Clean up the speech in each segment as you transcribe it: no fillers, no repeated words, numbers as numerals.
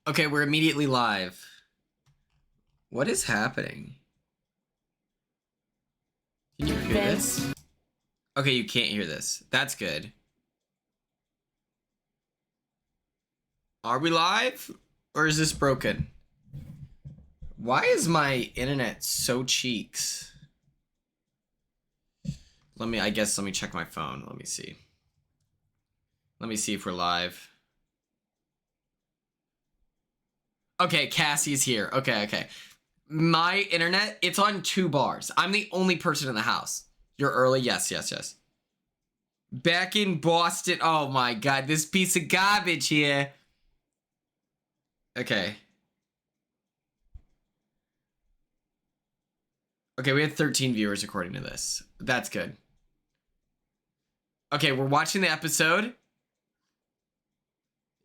Okay, we're immediately live. What is happening? Can you hear this? Okay, you can't hear this. That's good. Are we live? Or is this broken? Why is my internet so cheeks? Let me check my phone. Let me see. Let me see if we're live. Okay, Cassie's here. Okay. My internet, it's on 2 bars. I'm the only person in the house. You're early? Yes. Back in Boston. Oh my god, this piece of garbage here. Okay. Okay, we had 13 viewers according to this. That's good. Okay, we're watching the episode.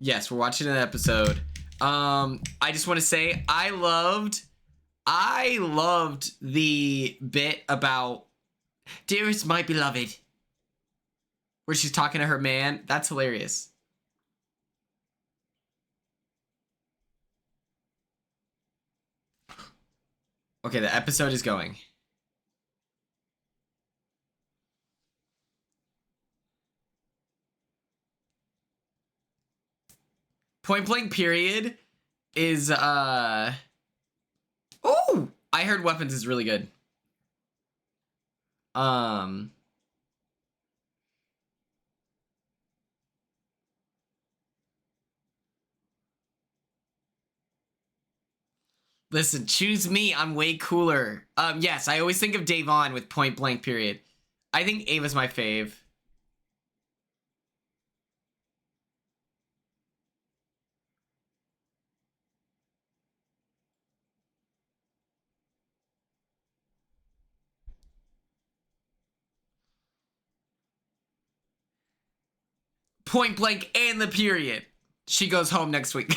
Yes, we're watching an episode. I just want to say I loved the bit about "Dearest my beloved," where she's talking to her man. That's hilarious. Okay, the episode is going. Point Blank Period is oh, I heard Weapons is really good. Listen, choose me. I'm way cooler. Yes, I always think of Davon with Point Blank Period. I think Ava's my fave. Point Blank and the period. She goes home next week.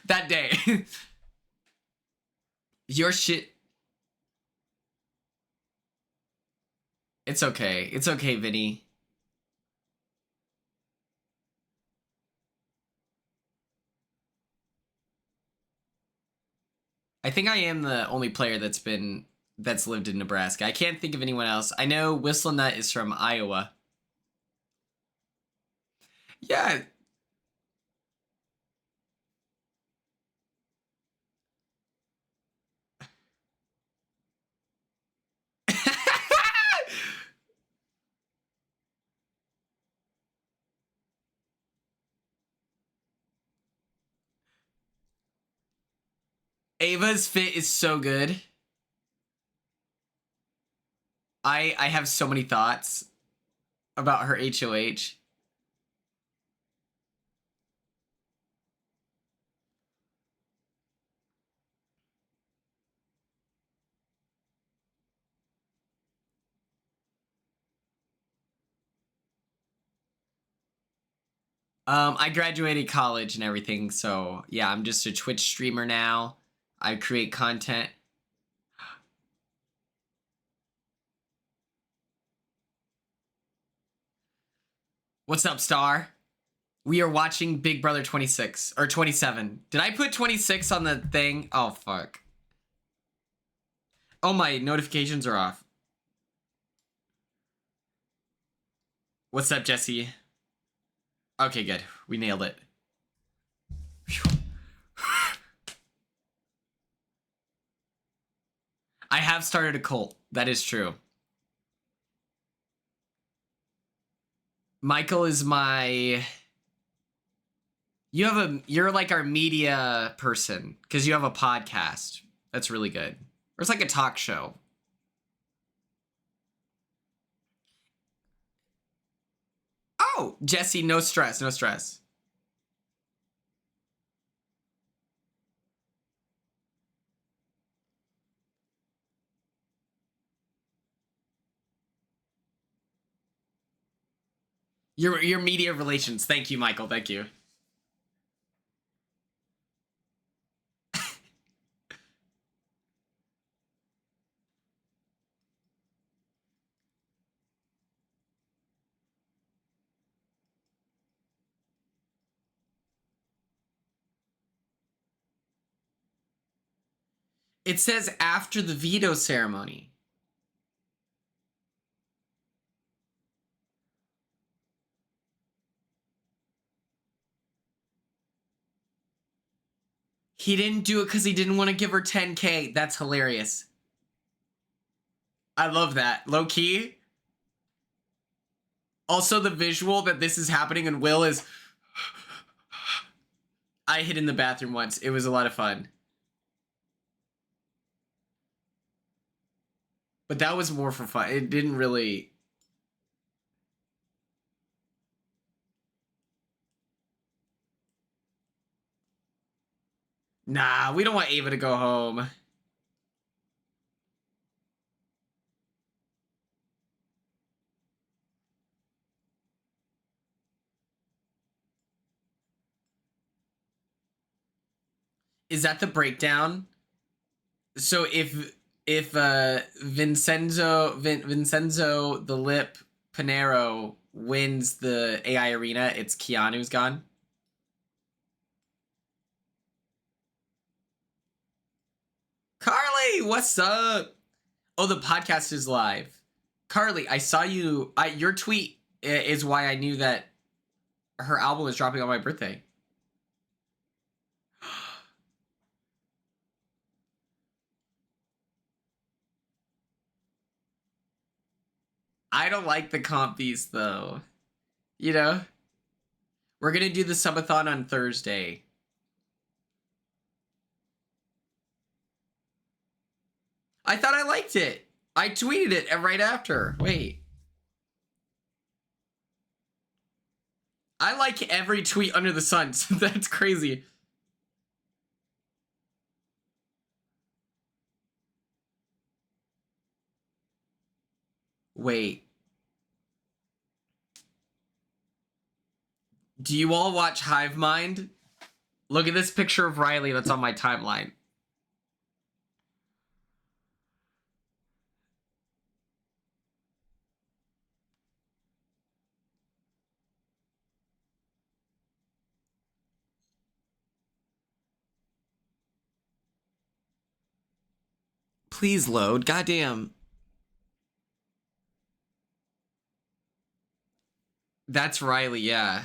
That day. Your shit. It's okay. It's okay, Vinny. I think I am the only player that's lived in Nebraska. I can't think of anyone else. I know Whistle Nut is from Iowa. Yeah. Ava's fit is so good. I have so many thoughts about her HOH. I graduated college and everything, so yeah, I'm just a Twitch streamer now. I create content. What's up, Star? We are watching Big Brother 26 or 27. Did I put 26 on the thing? Oh, fuck. Oh, my notifications are off. What's up, Jesse? Okay, good. We nailed it. I have started a cult. That is true. Michael is my... You're like our media person because you have a podcast. That's really good. Or it's like a talk show. Oh, Jesse, no stress, no stress. Your media relations. Thank you, Michael. Thank you. It says after the veto ceremony. He didn't do it because he didn't want to give her 10K. That's hilarious. I love that. Low key. Also, the visual that this is happening and Will is... I hid in the bathroom once. It was a lot of fun. But that was more for fun. It didn't really... Nah, we don't want Ava to go home. Is that the breakdown? So if Vincenzo the Lip Panero wins the AI arena, it's Keanu's gone? Carly, what's up? Oh, the podcast is live. Carly, I saw you. Your tweet is why I knew that her album was dropping on my birthday. I don't like the compies, though. You know? We're going to do the subathon on Thursday. I thought I liked it. I tweeted it right after. Wait. I like every tweet under the sun. So that's crazy. Wait. Do you all watch Hive Mind? Look at this picture of Riley that's on my timeline. Please load. Goddamn. That's Riley, yeah.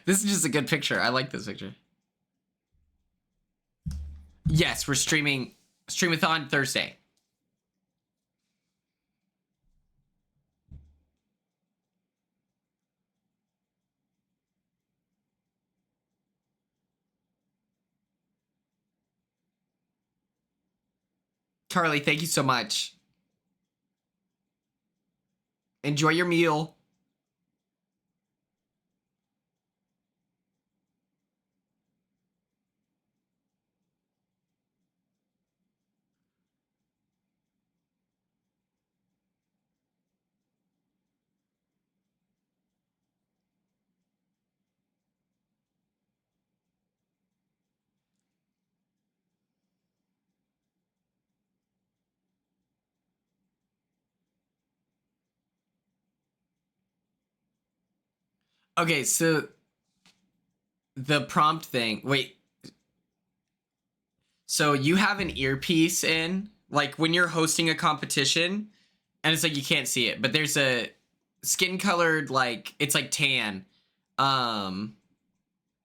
This is just a good picture. I like this picture. Yes, we're streaming Streamathon Thursday. Carly, thank you so much. Enjoy your meal. Okay, so the prompt thing. Wait. So you have an earpiece in, like when you're hosting a competition, and it's like you can't see it, but there's a skin colored, like it's like tan. Then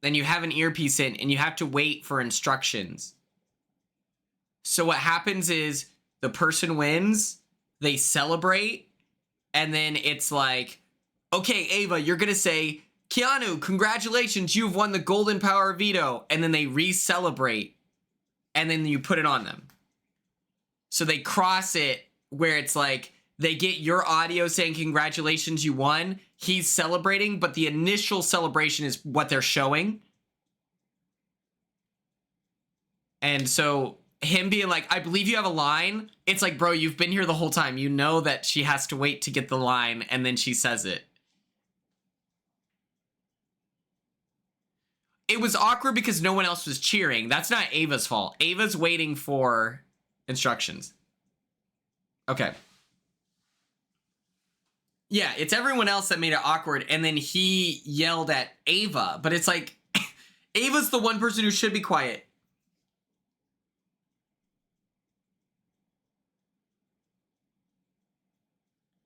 you have an earpiece in and you have to wait for instructions. So what happens is the person wins, they celebrate, and then it's like, okay, Ava, you're gonna say, Keanu, congratulations, you've won the Golden Power Veto. And then they re-celebrate, and then you put it on them. So they cross it where it's like, they get your audio saying, congratulations, you won. He's celebrating, but the initial celebration is what they're showing. And so him being like, I believe you have a line. It's like, bro, you've been here the whole time. You know that she has to wait to get the line, and then she says it. it was awkward because no one else was cheering. That's not Ava's fault. Ava's waiting for instructions. Okay. Yeah, it's everyone else that made it awkward, and then he yelled at Ava, but it's like, Ava's the one person who should be quiet.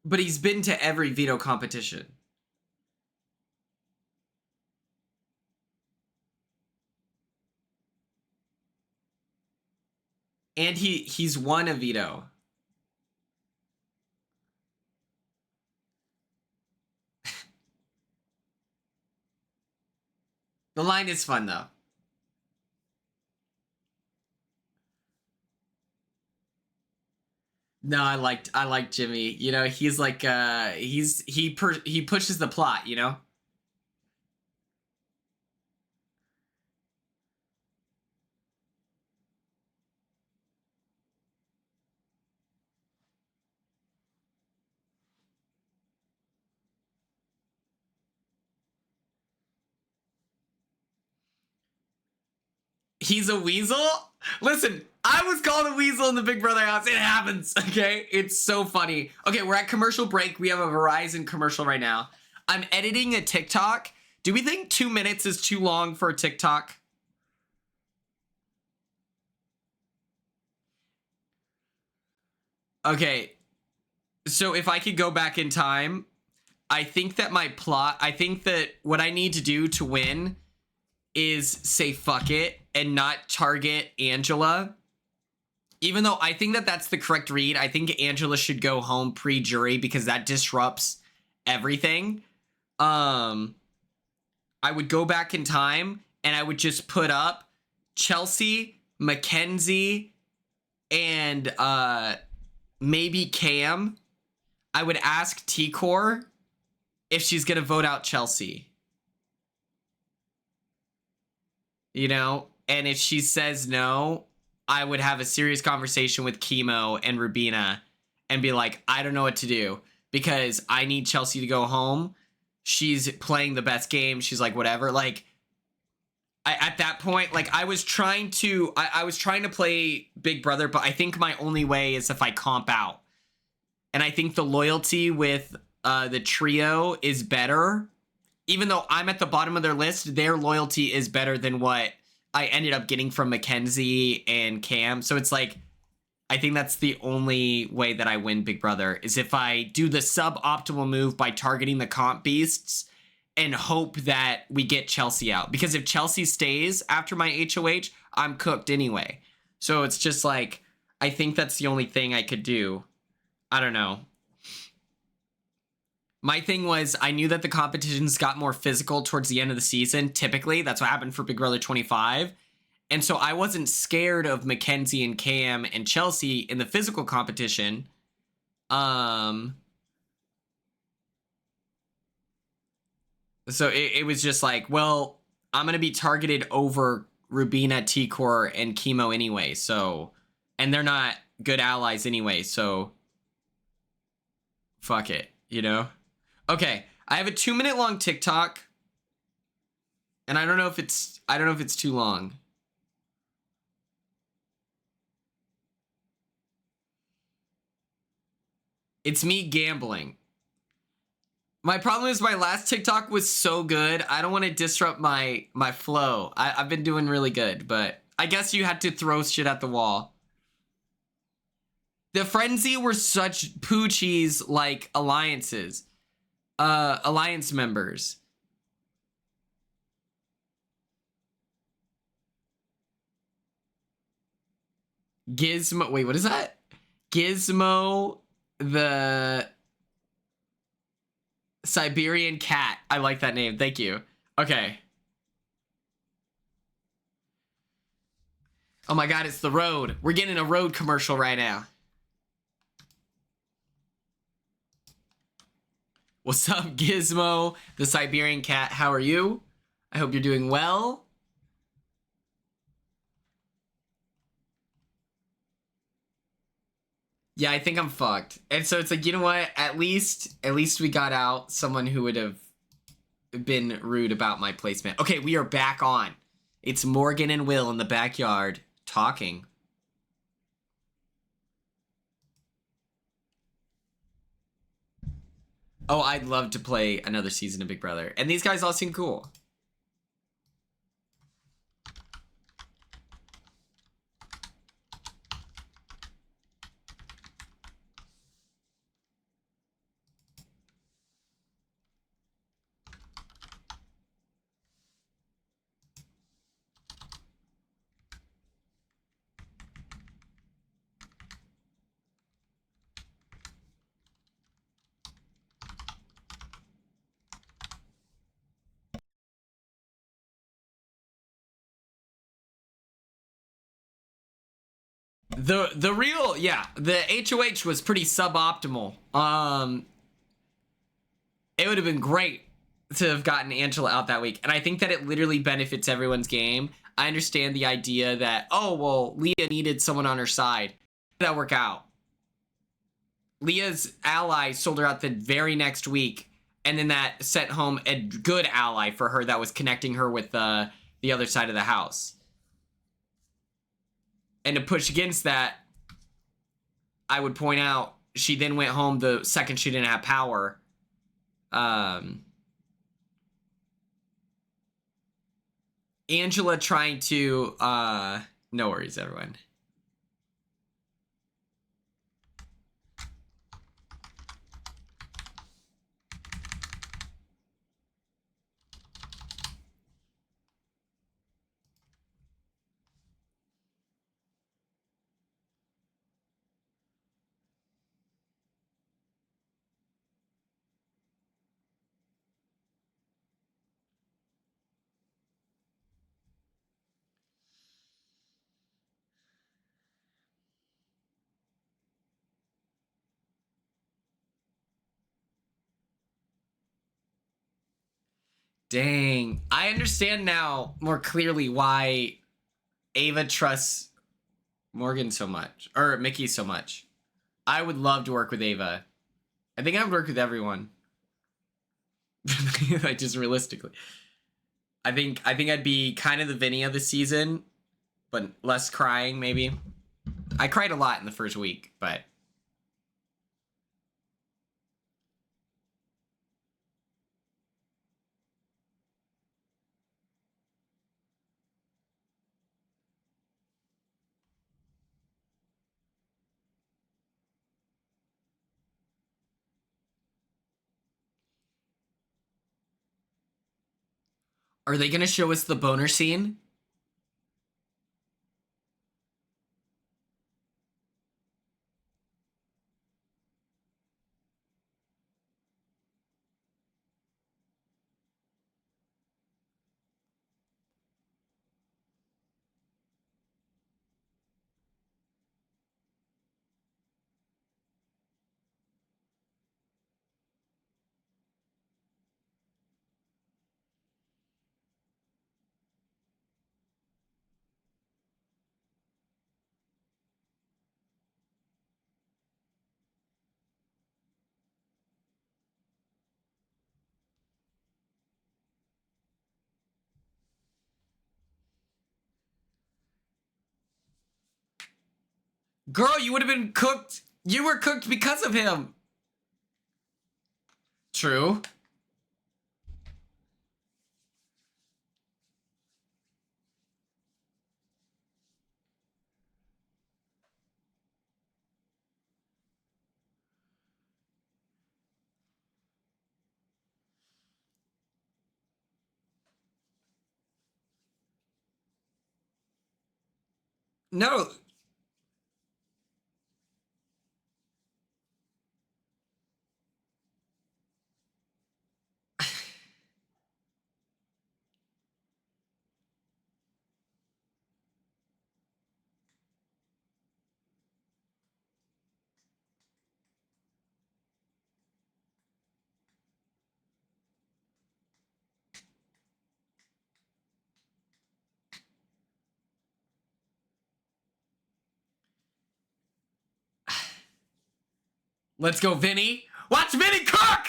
But he's been to every veto competition. And he's won a veto. The line is fun though. No, I liked Jimmy. You know, he's like he pushes the plot, you know? He's a weasel? Listen, I was called a weasel in the Big Brother house. It happens, okay? It's so funny. Okay, we're at commercial break. We have a Verizon commercial right now. I'm editing a TikTok. Do we think 2 minutes is too long for a TikTok? Okay, so if I could go back in time, I think that I think that what I need to do to win is say fuck it and not target Angela. Even though I think that that's the correct read, I think Angela should go home pre-jury because that disrupts everything. I would go back in time and I would just put up Chelsea, Mackenzie, and maybe Cam. I would ask T-Core if she's gonna vote out Chelsea. You know, and if she says no, I would have a serious conversation with Chemo and Rubina and be like, I don't know what to do because I need Chelsea to go home. She's playing the best game. She's like, whatever. Like, at that point, like, I was trying to play Big Brother, but I think my only way is if I comp out. And I think the loyalty with the trio is better. Even though I'm at the bottom of their list, their loyalty is better than what I ended up getting from Mackenzie and Cam. So it's like, I think that's the only way that I win Big Brother is if I do the suboptimal move by targeting the comp beasts and hope that we get Chelsea out. Because if Chelsea stays after my HOH, I'm cooked anyway. So it's just like, I think that's the only thing I could do. I don't know. My thing was, I knew that the competitions got more physical towards the end of the season. Typically, that's what happened for Big Brother 25. And so I wasn't scared of Mackenzie and Cam and Chelsea in the physical competition. So it was just like, well, I'm going to be targeted over Rubina, T-Core, and Chemo anyway. So, and they're not good allies anyway. So, fuck it, you know? Okay, I have a 2-minute long TikTok, and I don't know if it's too long. It's me gambling. My problem is my last TikTok was so good. I don't want to disrupt my flow. I've been doing really good, but I guess you had to throw shit at the wall. The Frenzy were such poochies like alliances. Alliance members. Gizmo, wait, what is that? Gizmo, the Siberian cat. I like that name. Thank you. Okay. Oh my god, it's the road. We're getting a road commercial right now. What's up, Gizmo, the Siberian cat? How are you? I hope you're doing well. Yeah, I think I'm fucked. And so it's like, you know what? At least we got out someone who would have been rude about my placement. Okay, we are back on. It's Morgan and Will in the backyard talking. Oh, I'd love to play another season of Big Brother. And these guys all seem cool. The real, yeah, the HOH was pretty suboptimal. It would have been great to have gotten Angela out that week, and I think that it literally benefits everyone's game. I understand the idea that, oh, well, Leah needed someone on her side. That work out. Leah's ally sold her out the very next week, and then that sent home a good ally for her that was connecting her with the other side of the house. And to push against that, I would point out she then went home the second she didn't have power. Angela trying to no worries, everyone. Dang. I understand now more clearly why Ava trusts Morgan so much. Or Mickey so much. I would love to work with Ava. I think I would work with everyone. Like, just realistically. I think I'd be kind of the Vinny of the season, but less crying, maybe. I cried a lot in the first week, but... Are they gonna show us the boner scene? Girl, you would have been cooked. You were cooked because of him. True. No. Let's go, Vinny. Watch Vinny cook!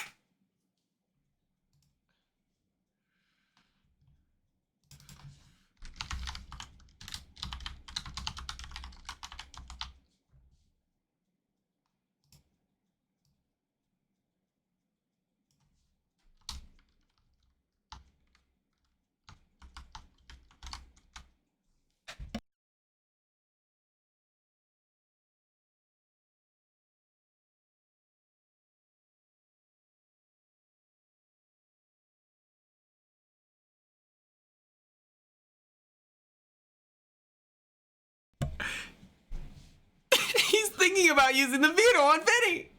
thinking about using the veto on Vinny.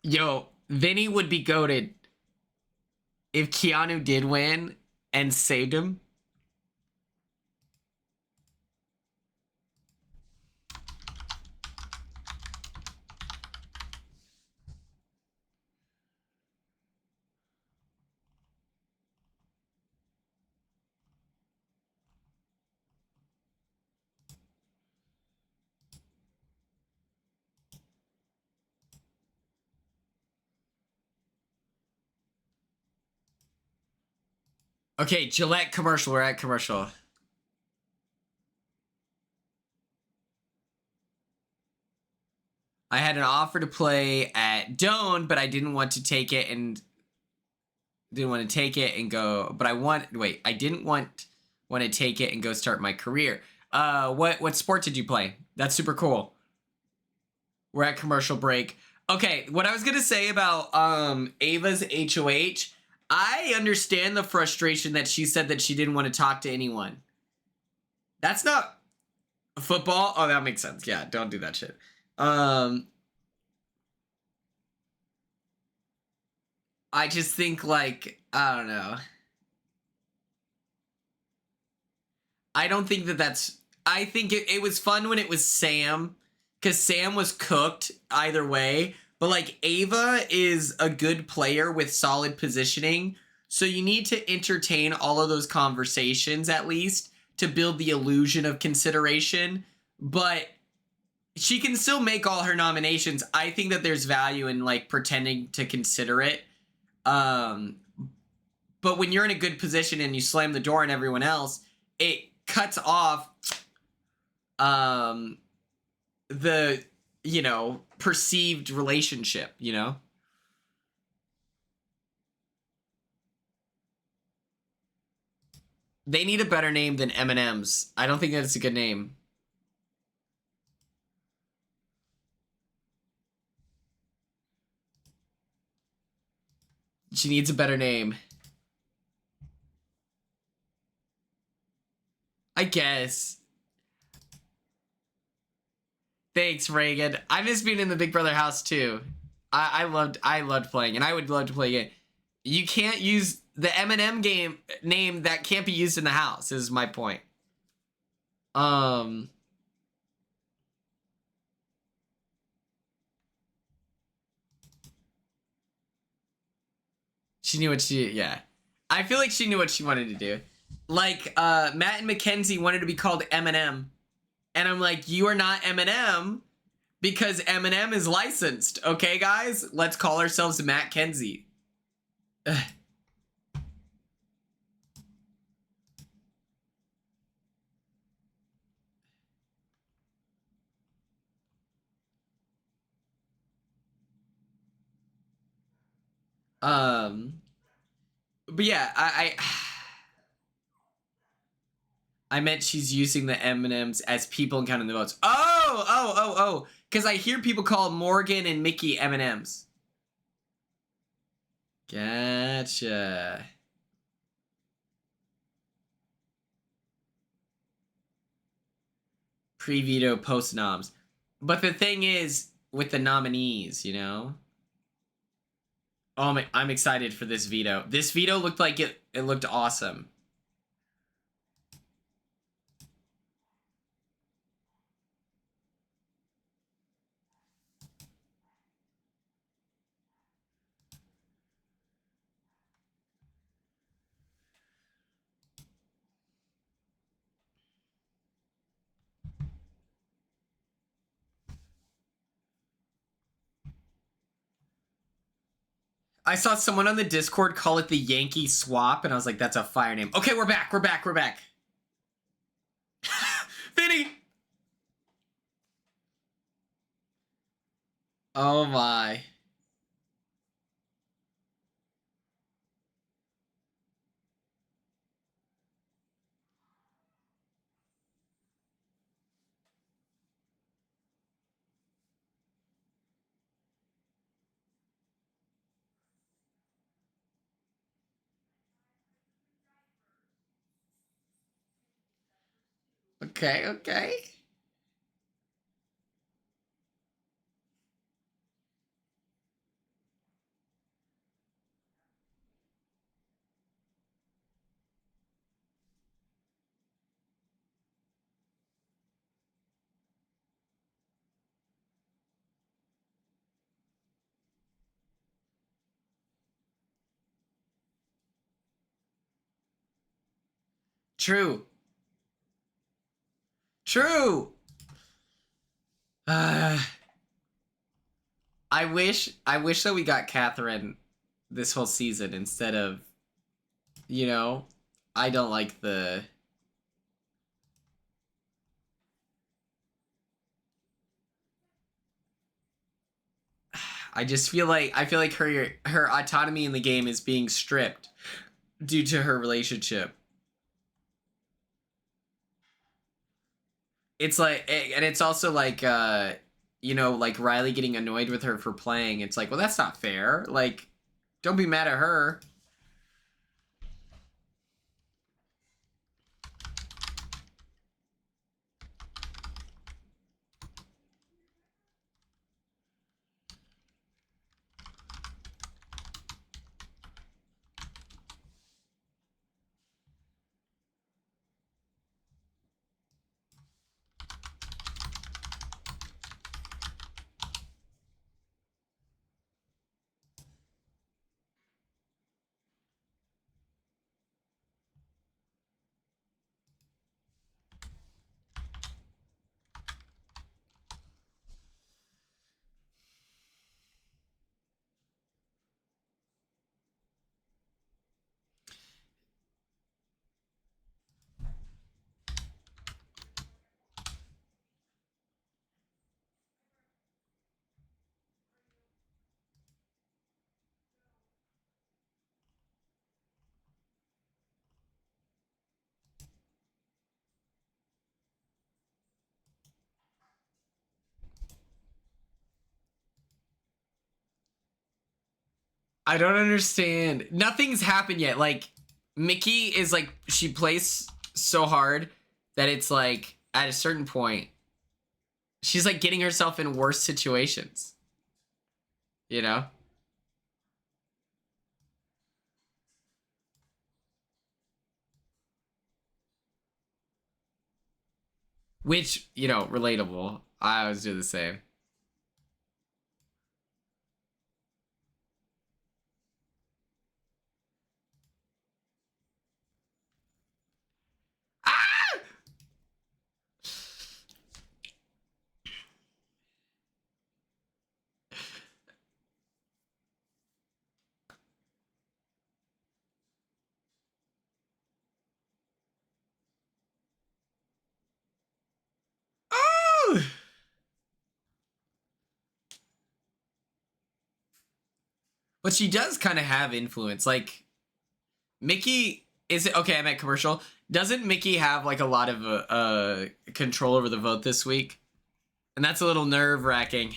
Yo, Vinny would be goated if Keanu did win and saved him. Okay, Gillette commercial. We're at commercial. I had an offer to play at Doan, but I didn't want to take it and go. But I didn't want to take it and go start my career. What sport did you play? That's super cool. We're at commercial break. Okay, what I was gonna say about Ava's HOH, I understand the frustration that she said that she didn't want to talk to anyone. That's not football. Oh, that makes sense. Yeah, don't do that shit. I just think, like, I don't know. I don't think that's... I think it was fun when it was Sam, because Sam was cooked either way. But, like, Ava is a good player with solid positioning, so you need to entertain all of those conversations, at least, to build the illusion of consideration. But she can still make all her nominations. I think that there's value in, like, pretending to consider it. But when you're in a good position and you slam the door on everyone else, it cuts off the, you know, perceived relationship, you know? They need a better name than M&M's. I don't think that's a good name. She needs a better name. I guess. Thanks, Reagan. I miss being in the Big Brother house too. I loved playing, and I would love to play again. You can't use the M&M game name that can't be used in the house, is my point. She knew what yeah. I feel like she knew what she wanted to do. Like, Matt and Mackenzie wanted to be called Eminem. And I'm like, you are not Eminem because Eminem is licensed. Okay, guys? Let's call ourselves Matt Kenzie. But yeah, I meant she's using the M&Ms as people and counting the votes. Oh. Because I hear people call Morgan and Mickey M&Ms. Gotcha. Pre-veto, post-noms. But the thing is, with the nominees, you know? Oh, I'm excited for this veto. This veto looked like it looked awesome. I saw someone on the Discord call it the Yankee swap, and I was like, that's a fire name. Okay, we're back. Vinny! Oh my. Okay, okay. True. True. Uh, I wish that we got Catherine this whole season instead of, you know, I don't like the I feel like her autonomy in the game is being stripped due to her relationship. It's like and it's also like like Riley getting annoyed with her for playing. It's like, well, that's not fair. Like, don't be mad at her. I don't understand. Nothing's happened yet. Like, Mickey is like, she plays so hard that it's like at a certain point she's like getting herself in worse situations, you know? Which, relatable. I always do the same. Ah! Oh! But she does kind of have influence. Like, Mickey is it okay? I meant commercial. Doesn't Mickey have like a lot of control over the vote this week? And that's a little nerve wracking.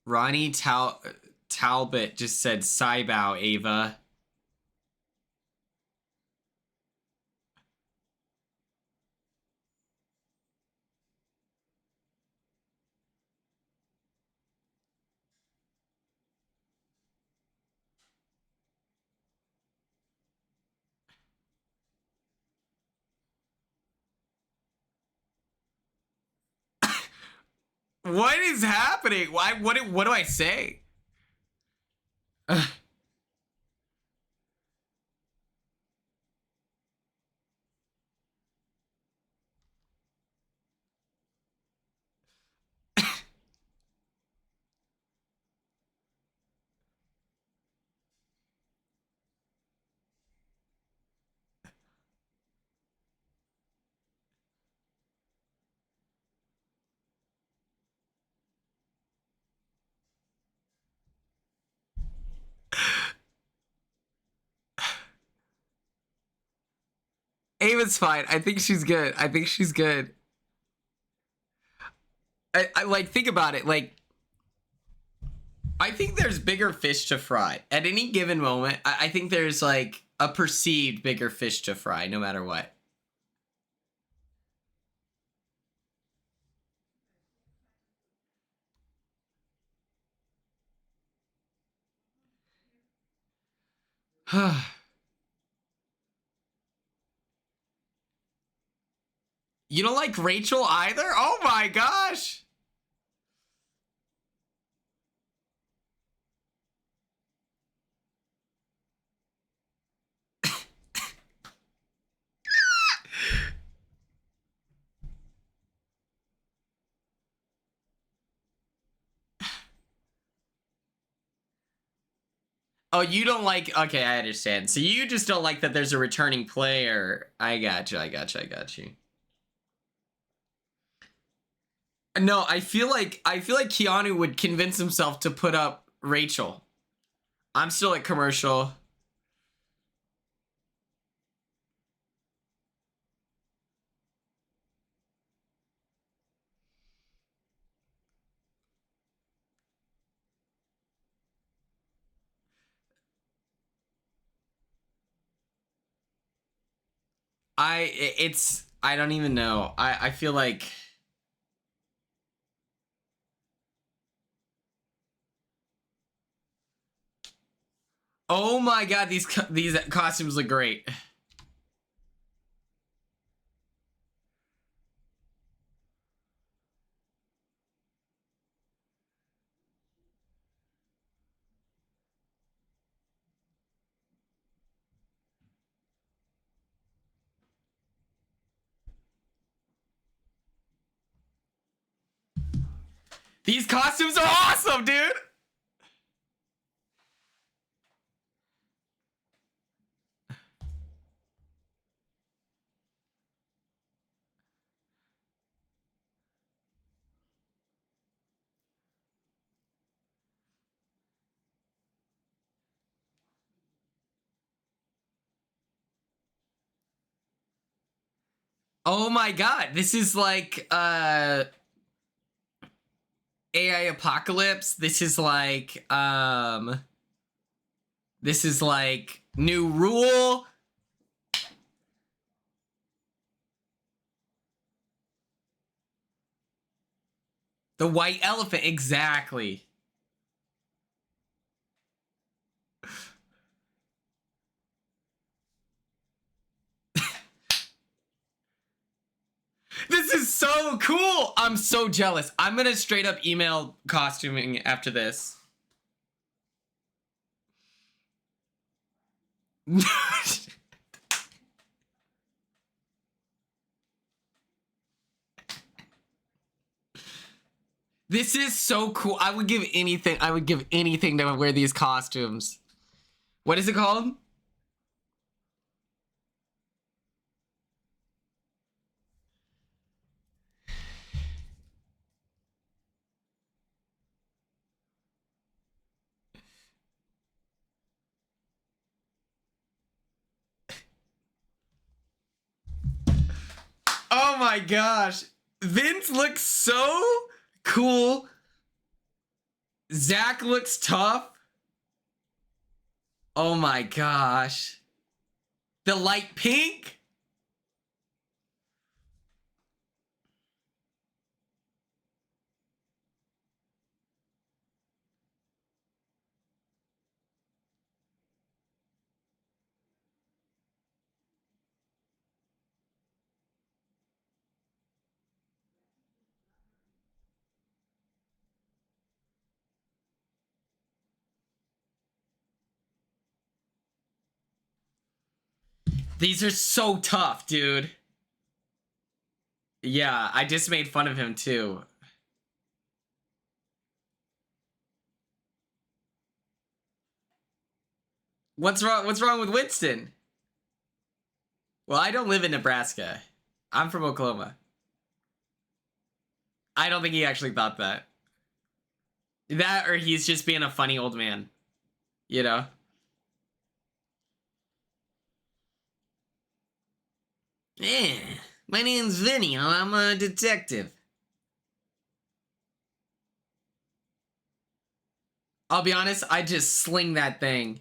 Ronnie Talbot just said Cybow, Ava. What is happening? Why? What do I say? Ava's fine. I think she's good. I think she's good. I like, think about it. Like, I think there's bigger fish to fry at any given moment. I think there's like a perceived bigger fish to fry, no matter what. You don't like Rachel either? Oh my gosh. Oh, you don't like... Okay, I understand. So you just don't like that there's a returning player. I got you, I got you, I got you. No, I feel like Keanu would convince himself to put up Rachel. I'm still at commercial. I don't even know. I feel like... Oh my god, these costumes look great. These costumes are awesome, dude! Oh my god, this is like AI Apocalypse. This is like New Rule. The white elephant, exactly. This is so cool. I'm so jealous. I'm gonna straight up email costuming after this. This is so cool. I would give anything. I would give anything to wear these costumes. What is it called? Oh my gosh. Vince looks so cool. Zach looks tough. Oh my gosh. The light pink? These are so tough, dude. Yeah, I just made fun of him too. What's wrong? What's wrong with Winston? Well, I don't live in Nebraska. I'm from Oklahoma. I don't think he actually thought that. That or he's just being a funny old man. You know? Yeah, my name's Vinny. I'm a detective. I'll be honest, I just sling that thing.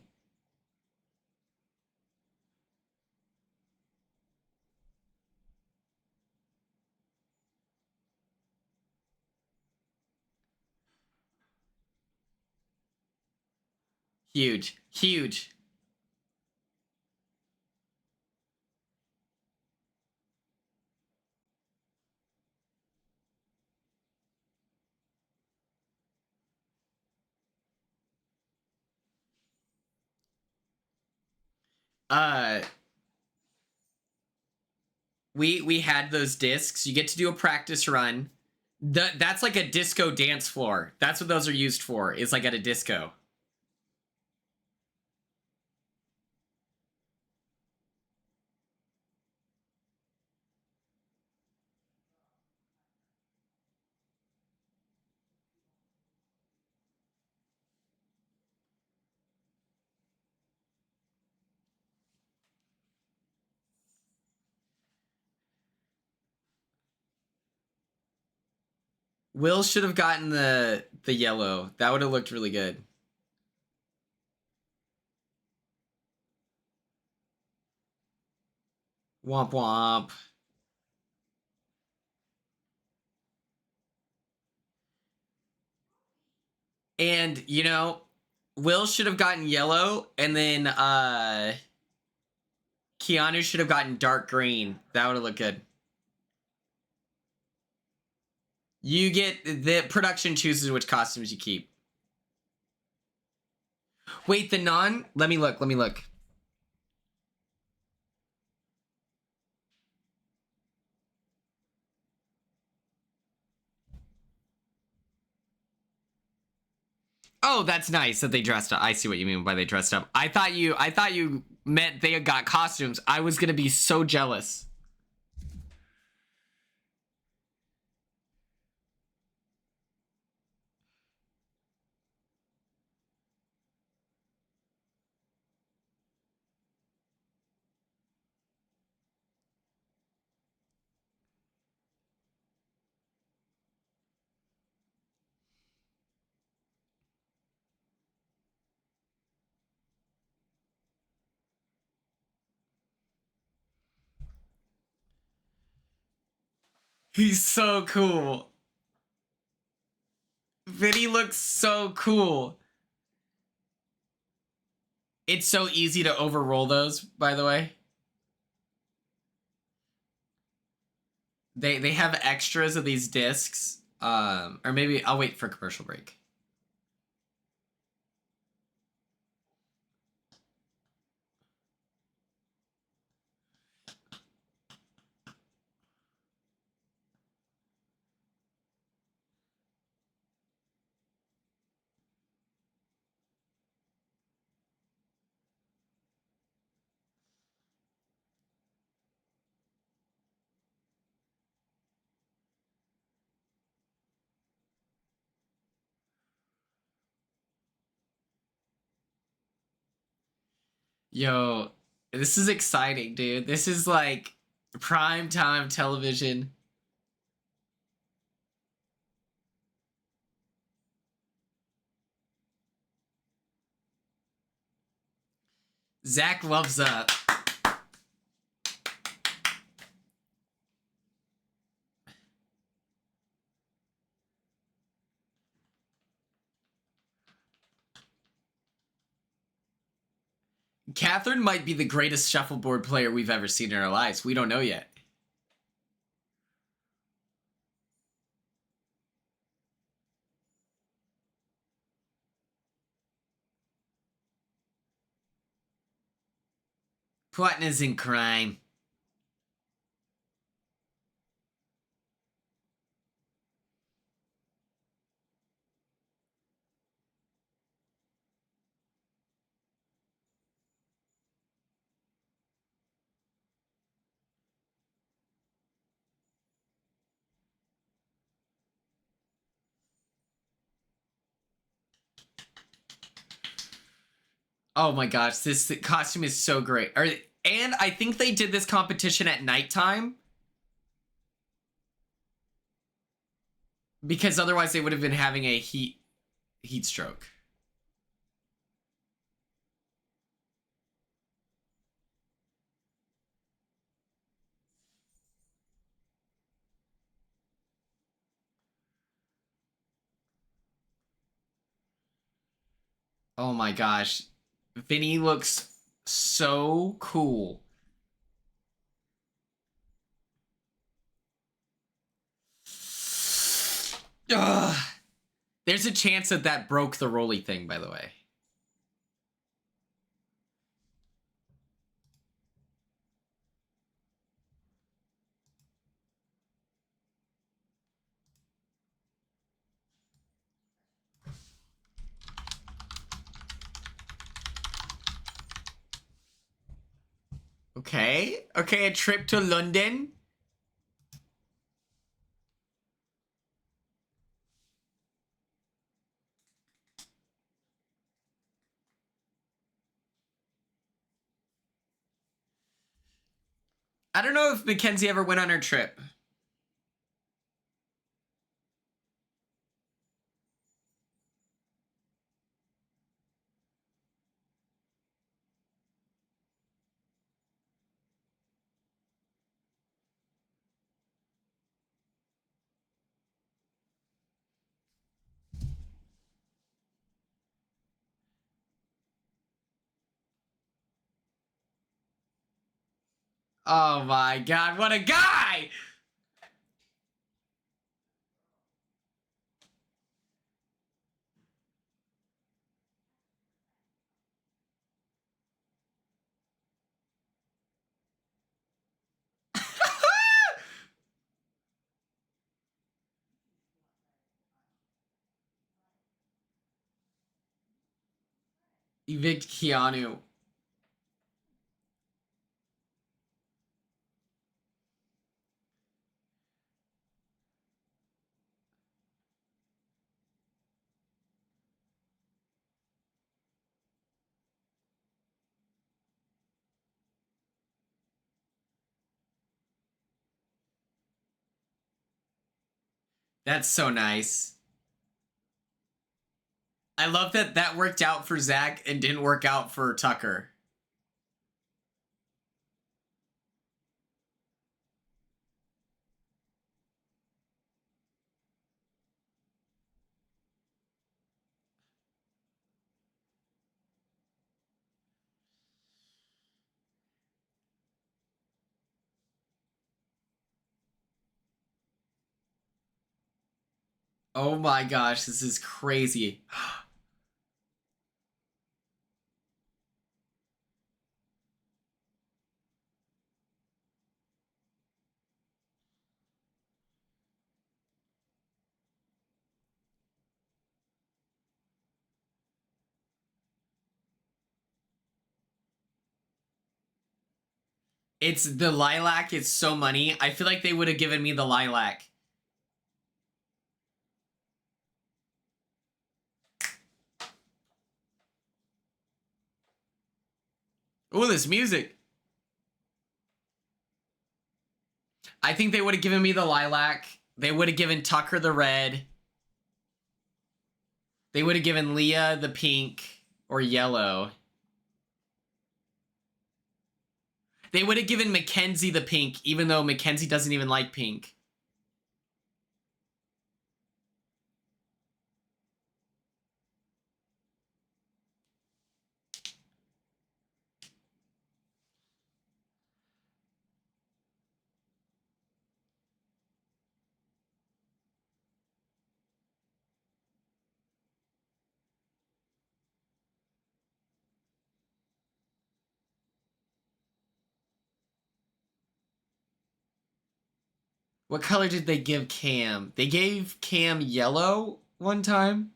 Huge. Huge. Uh, we had those discs. You get to do a practice run. That's like a disco dance floor. That's what those are used for. Is like at a disco. Will should have gotten the yellow. That would have looked really good. Womp womp. And, you know, Will should have gotten yellow, and then Keanu should have gotten dark green. That would have looked good. You get the production chooses which costumes you keep. Wait, the non? Let me look. Let me look. Oh, that's nice that they dressed up. I see what you mean by they dressed up. I thought you meant they got costumes. I was gonna be so jealous. He's so cool. Vinny looks so cool. It's so easy to overroll those, by the way. They have extras of these discs. Or maybe I'll wait for commercial break. Yo, this is exciting, dude. This is like prime time television. Zach loves Catherine might be the greatest shuffleboard player we've ever seen in our lives. We don't know yet. Partners in crime. Oh my gosh, this costume is so great. And I think they did this competition at nighttime. Because otherwise they would have been having a heat stroke. Oh my gosh. Vinny looks so cool. Ugh. There's a chance that that broke the Rolly thing, by the way. Okay. Okay, a trip to London. I don't know if Mackenzie ever went on her trip. Oh my god, what a guy! Evict Keanu. That's so nice. I love that that worked out for Zach and didn't work out for Tucker. Oh my gosh, this is crazy. It's the lilac is so money. I feel like they would have given me the lilac. Ooh, this music. I think they would have given me the lilac. They would have given Tucker the red. They would have given Leah the pink or yellow. They would have given Mackenzie the pink, even though Mackenzie doesn't even like pink. What color did they give Cam? They gave Cam yellow one time.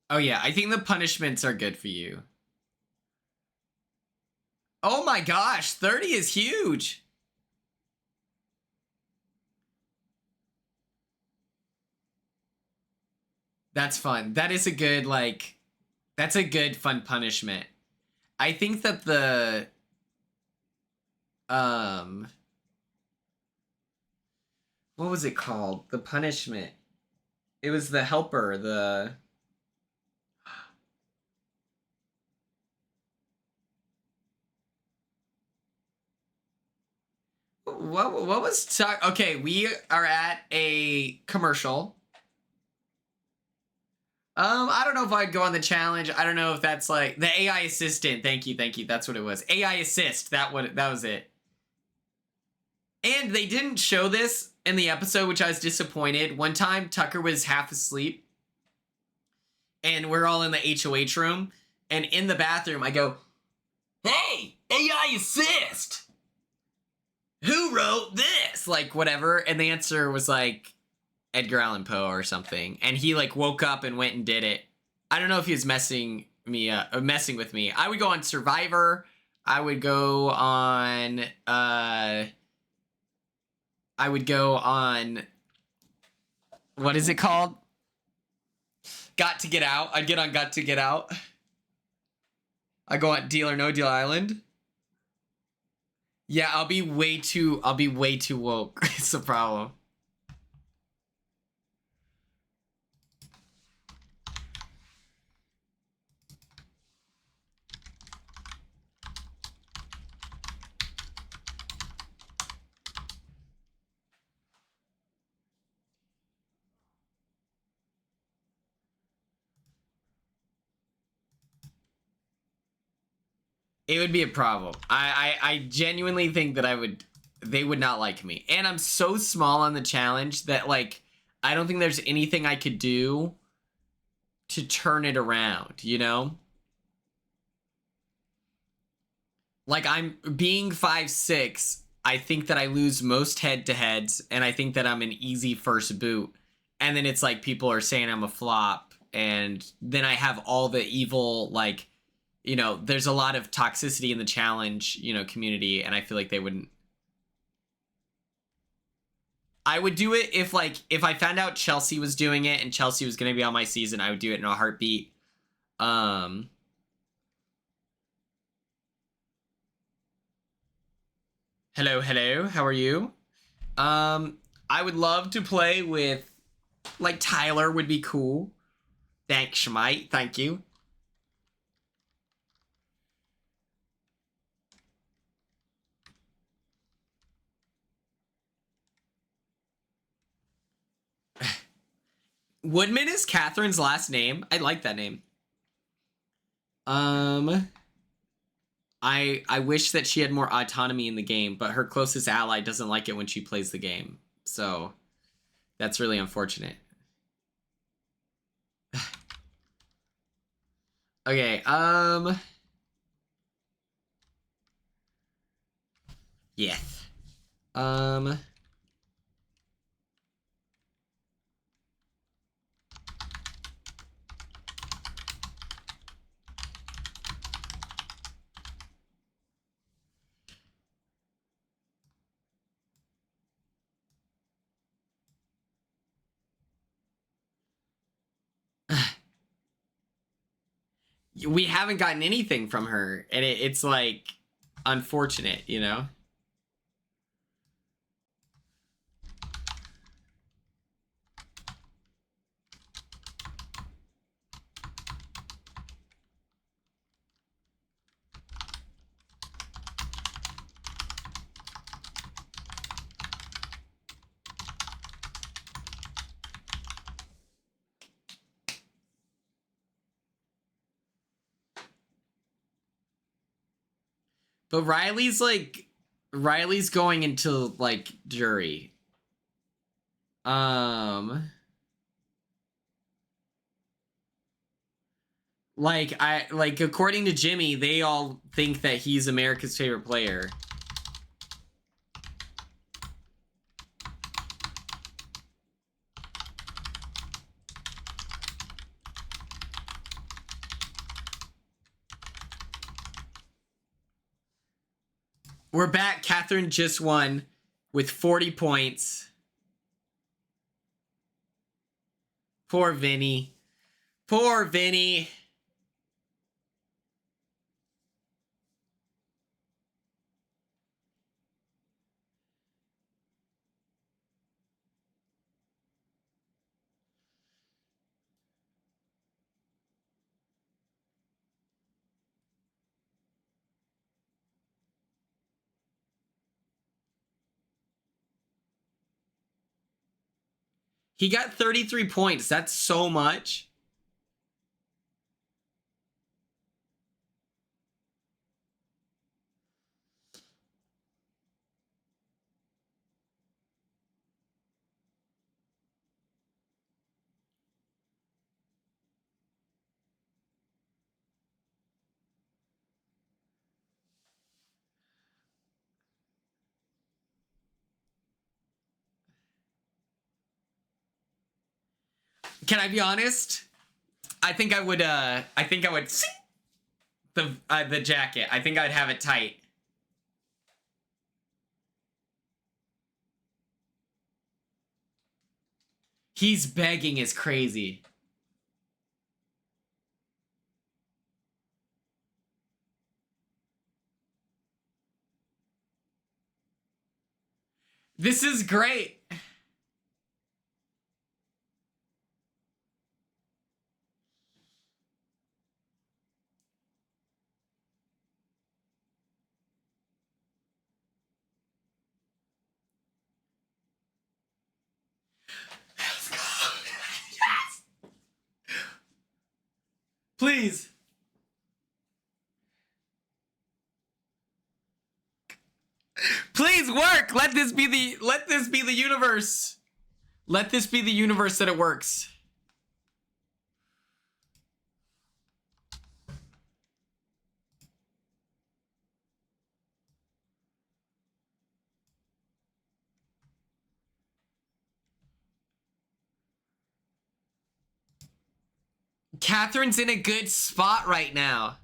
Oh yeah, I think the punishments are good for you. Oh my gosh, 30 is huge. That's fun. That is a good, like, that's a good fun punishment. I think that the, um, what was it called? The punishment. It was the helper, the, What was okay, we are at a commercial. I don't know if I'd go on the challenge. I don't know if that's like the AI assistant. Thank you. That's what it was. AI assist. That was it. And they didn't show this in the episode, which I was disappointed. One time, Tucker was half asleep, and we're all in the HOH room, and in the bathroom, I go, "Hey, AI assist! Who wrote this?" Like, whatever. And the answer was like Edgar Allan Poe or something. And he like woke up and went and did it. I don't know if he was messing with me. I would go on Survivor. I would go on what is it called? Got to Get Out. I'd get on Got to Get Out. I go on Deal or No Deal Island. Yeah, I'll be way too woke. It's the problem. It would be a problem. I genuinely think that they would not like me. And I'm so small on the challenge that like I don't think there's anything I could do to turn it around, you know? Like I'm being 5'6", I think that I lose most head-to-heads, and I think that I'm an easy first boot. And then it's like people are saying I'm a flop, and then I have all the evil like there's a lot of toxicity in the challenge, community, and I feel like they wouldn't. I would do it if I found out Chelsea was doing it and Chelsea was going to be on my season, I would do it in a heartbeat. Hello, how are you? I would love to play with like Tyler would be cool. Thanks, Schmite. Thank you. Woodman is Catherine's last name. I like that name. I wish that she had more autonomy in the game, but her closest ally doesn't like it when she plays the game. So that's really unfortunate. Okay, yes. We haven't gotten anything from her, and it's like unfortunate, But Riley's going into like jury. Like according to Jimmy, they all think that he's America's favorite player. We're back. Catherine just won with 40 points. Poor Vinny. Poor Vinny. He got 33 points. That's so much. Can I be honest? I think I would the jacket. I think I'd have it tight. He's begging is crazy. This is great. Let's go. Yes. Please. Please work. Let this be the universe. Let this be the universe that it works. Catherine's in a good spot right now.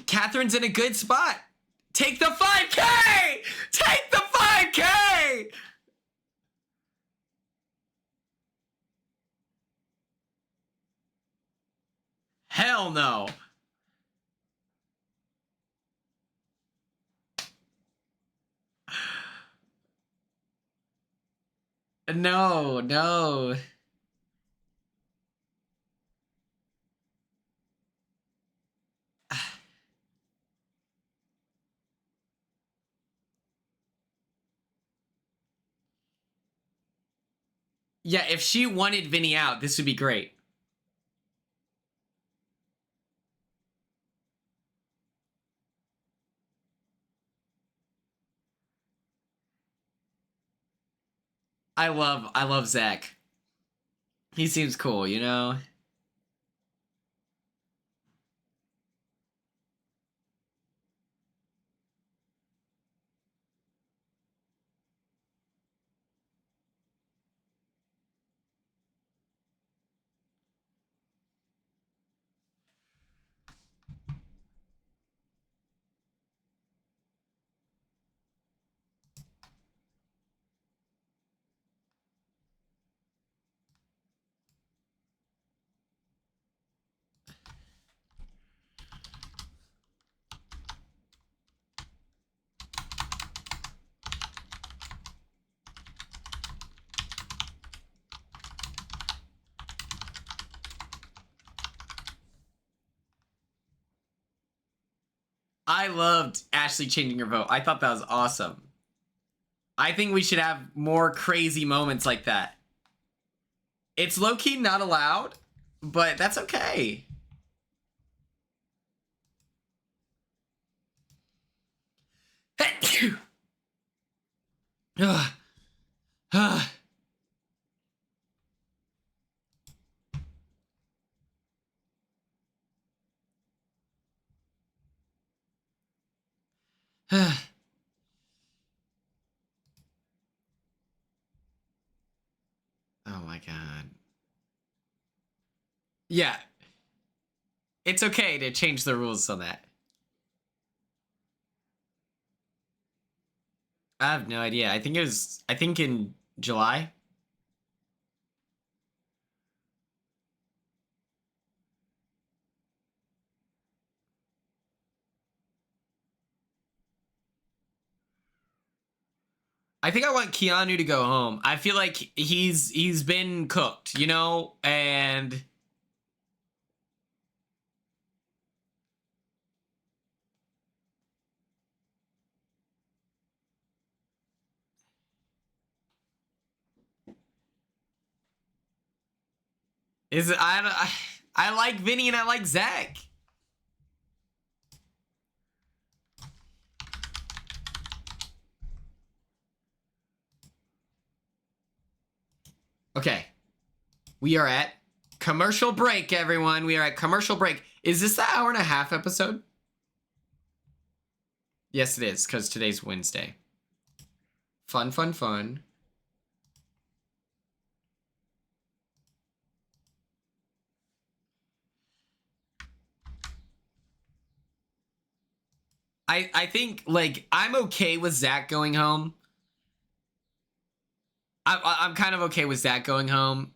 Catherine's in a good spot. Take the 5K! Take the 5K! Hell no. No, no. Yeah, if she wanted Vinny out, this would be great. I love Zach. He seems cool, you know? I loved Ashley changing her vote. I thought that was awesome. I think we should have more crazy moments like that. It's low-key not allowed, but that's okay. Oh my god. Yeah. It's okay to change the rules on that. I have no idea. I think in July. I think I want Keanu to go home. I feel like he's been cooked, you know, and Is it, I like Vinny and I like Zach. Okay. We are at commercial break, everyone. We are at commercial break. Is this the hour-and-a-half episode? Yes, it is, because today's Wednesday. Fun, fun, fun. I think, like, I'm okay with Zach going home. I'm kind of okay with Zach going home.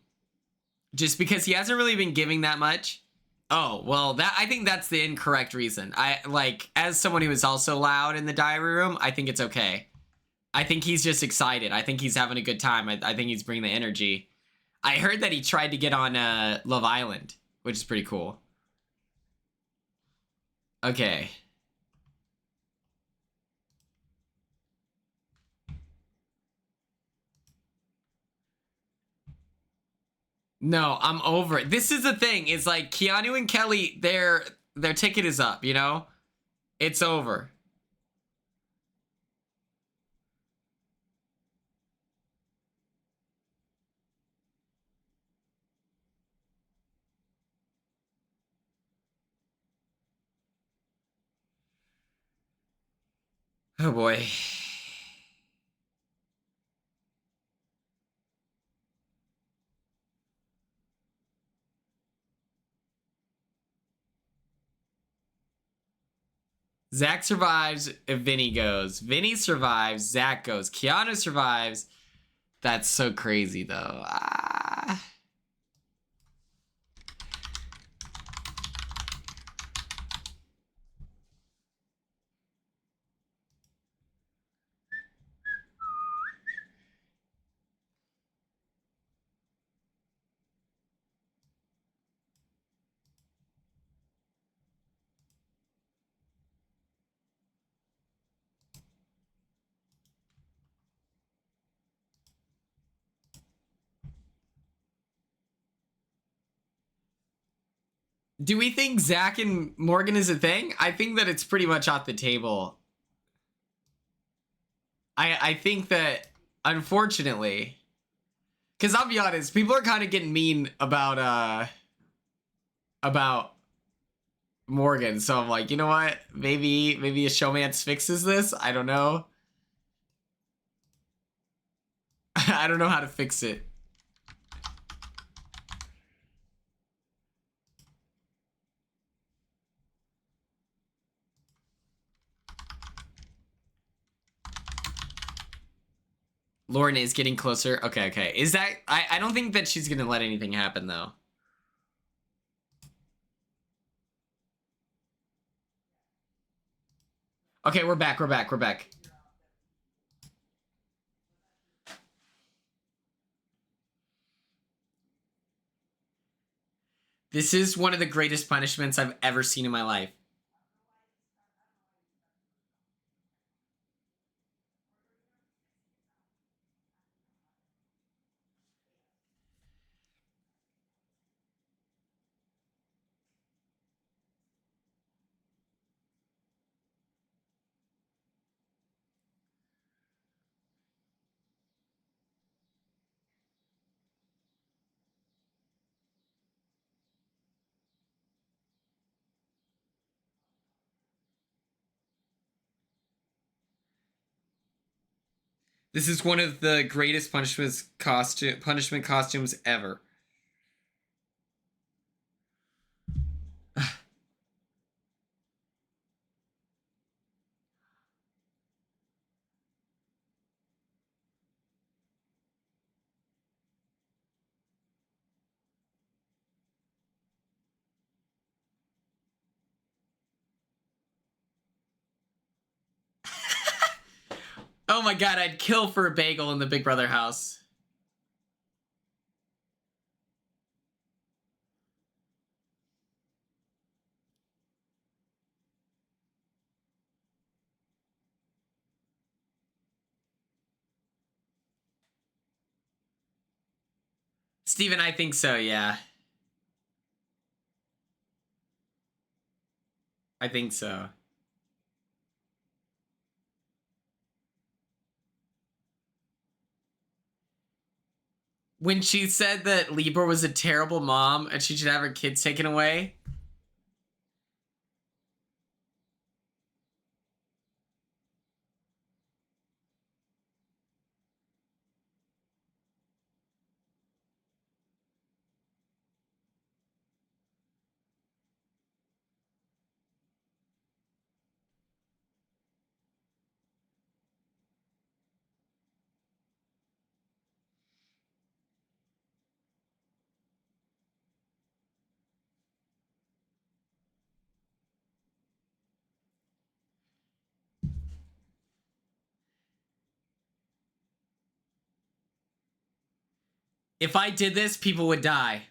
Just because he hasn't really been giving that much. Oh, well, I think that's the incorrect reason. As someone who is also loud in the diary room, I think it's okay. I think he's just excited. I think he's having a good time. I think he's bringing the energy. I heard that he tried to get on Love Island, which is pretty cool. Okay. No, I'm over it. This is the thing. Is like Keanu and Kelly, their ticket is up, you know? It's over. Oh boy. Zach survives if Vinny goes. Vinny survives, Zach goes. Keanu survives. That's so crazy though. Ah. Do we think Zach and Morgan is a thing? I think that it's pretty much off the table. I think that, unfortunately, because I'll be honest, people are kind of getting mean about Morgan. So I'm like, you know what? Maybe a showmance fixes this. I don't know. I don't know how to fix it. Lauren is getting closer. Okay, okay. Is that... I don't think that she's gonna let anything happen, though. Okay, we're back, we're back, we're back. This is one of the greatest punishments I've ever seen in my life. This is one of the greatest punishment costumes ever. Oh my god, I'd kill for a bagel in the Big Brother house. Steven, I think so, yeah. I think so. When she said that Libra was a terrible mom and she should have her kids taken away. If I did this, people would die.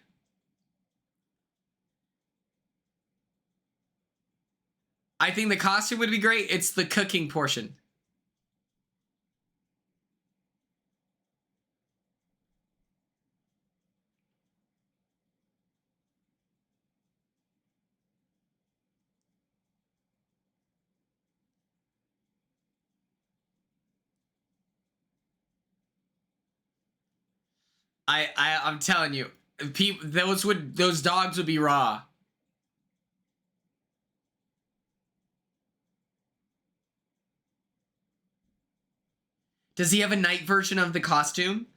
I think the costume would be great. It's the cooking portion. I'm telling you, people, those dogs would be raw. Does he have a night version of the costume?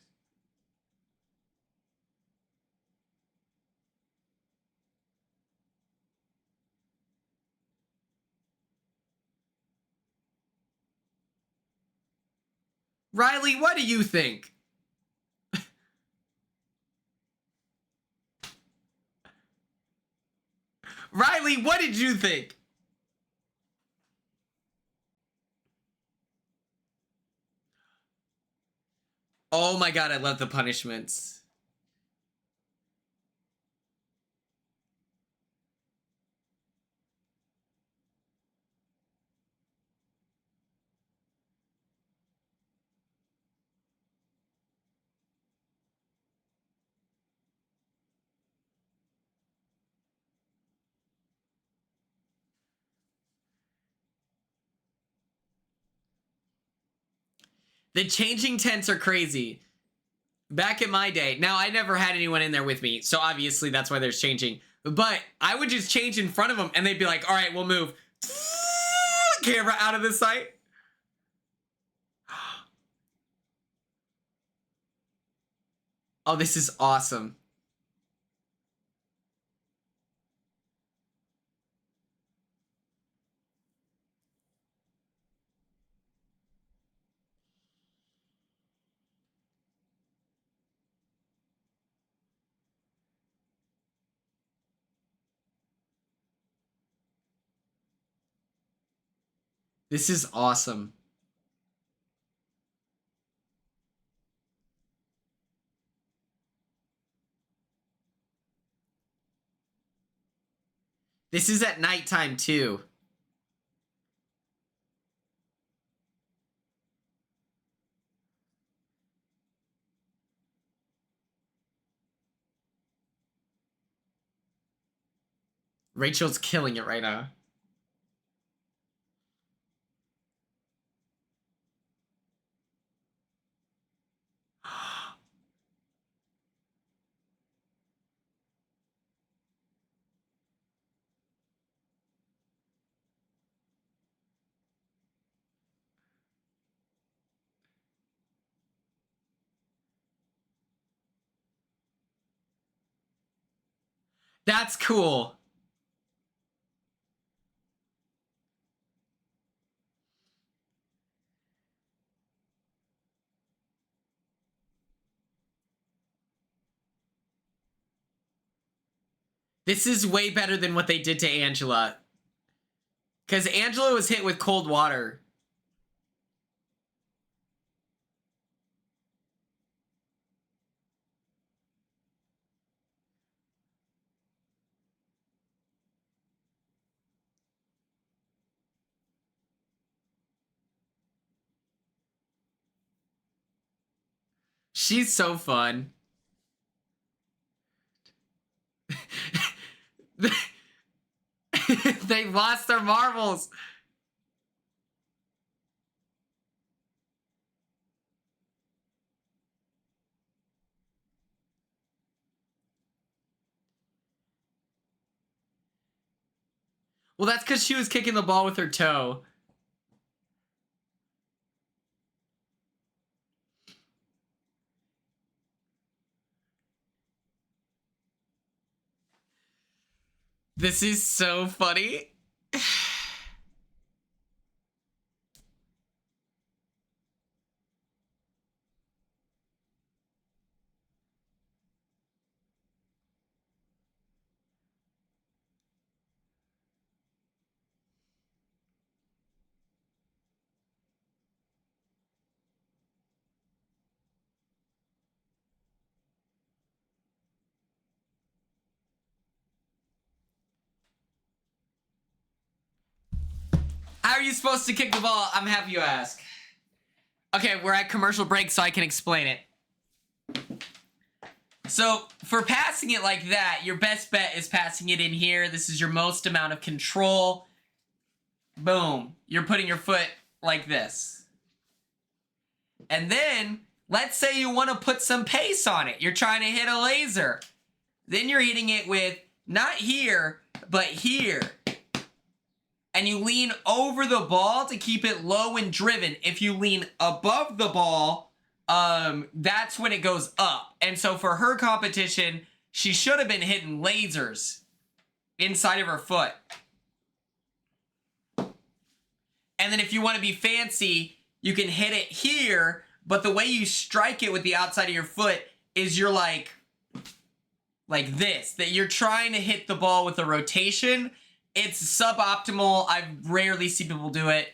Riley, what do you think? Riley, what did you think? Oh my god, I love the punishments. The changing tents are crazy. Back in my day, now I never had anyone in there with me, so obviously that's why there's changing. But I would just change in front of them, and they'd be like, all right, we'll move. Camera out of the sight. Oh, this is awesome. This is awesome. This is at nighttime, too. Rachel's killing it right now. That's cool. This is way better than what they did to Angela. Because Angela was hit with cold water. She's so fun. They lost their marbles. Well, that's because she was kicking the ball with her toe. This is so funny. How are you supposed to kick the ball? I'm happy you ask. Okay, we're at commercial break, so I can explain it. So, for passing it like that, your best bet is passing it in here. This is your most amount of control. Boom. You're putting your foot like this. And then, let's say you want to put some pace on it. You're trying to hit a laser. Then you're hitting it with, not here, but here. And you lean over the ball to keep it low and driven. If you lean above the ball, that's when it goes up. And so for her competition, she should have been hitting lasers inside of her foot. And then if you want to be fancy, you can hit it here, but the way you strike it with the outside of your foot is you're like this, that you're trying to hit the ball with a rotation. It's suboptimal. I rarely see people do it.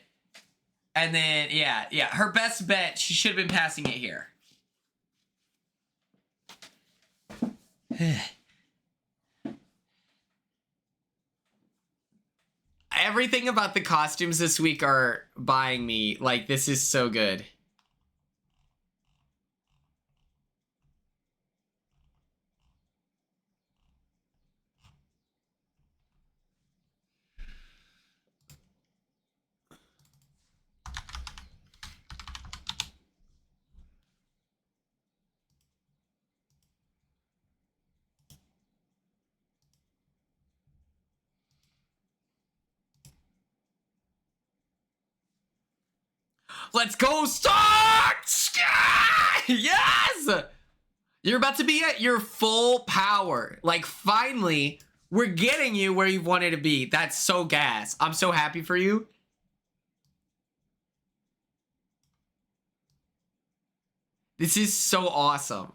And then, yeah. Her best bet, she should have been passing it here. Everything about the costumes this week are buying me. Like, this is so good. Let's go, start! Yes! You're about to be at your full power. Like, finally, we're getting you where you wanted to be. That's so gas. I'm so happy for you. This is so awesome.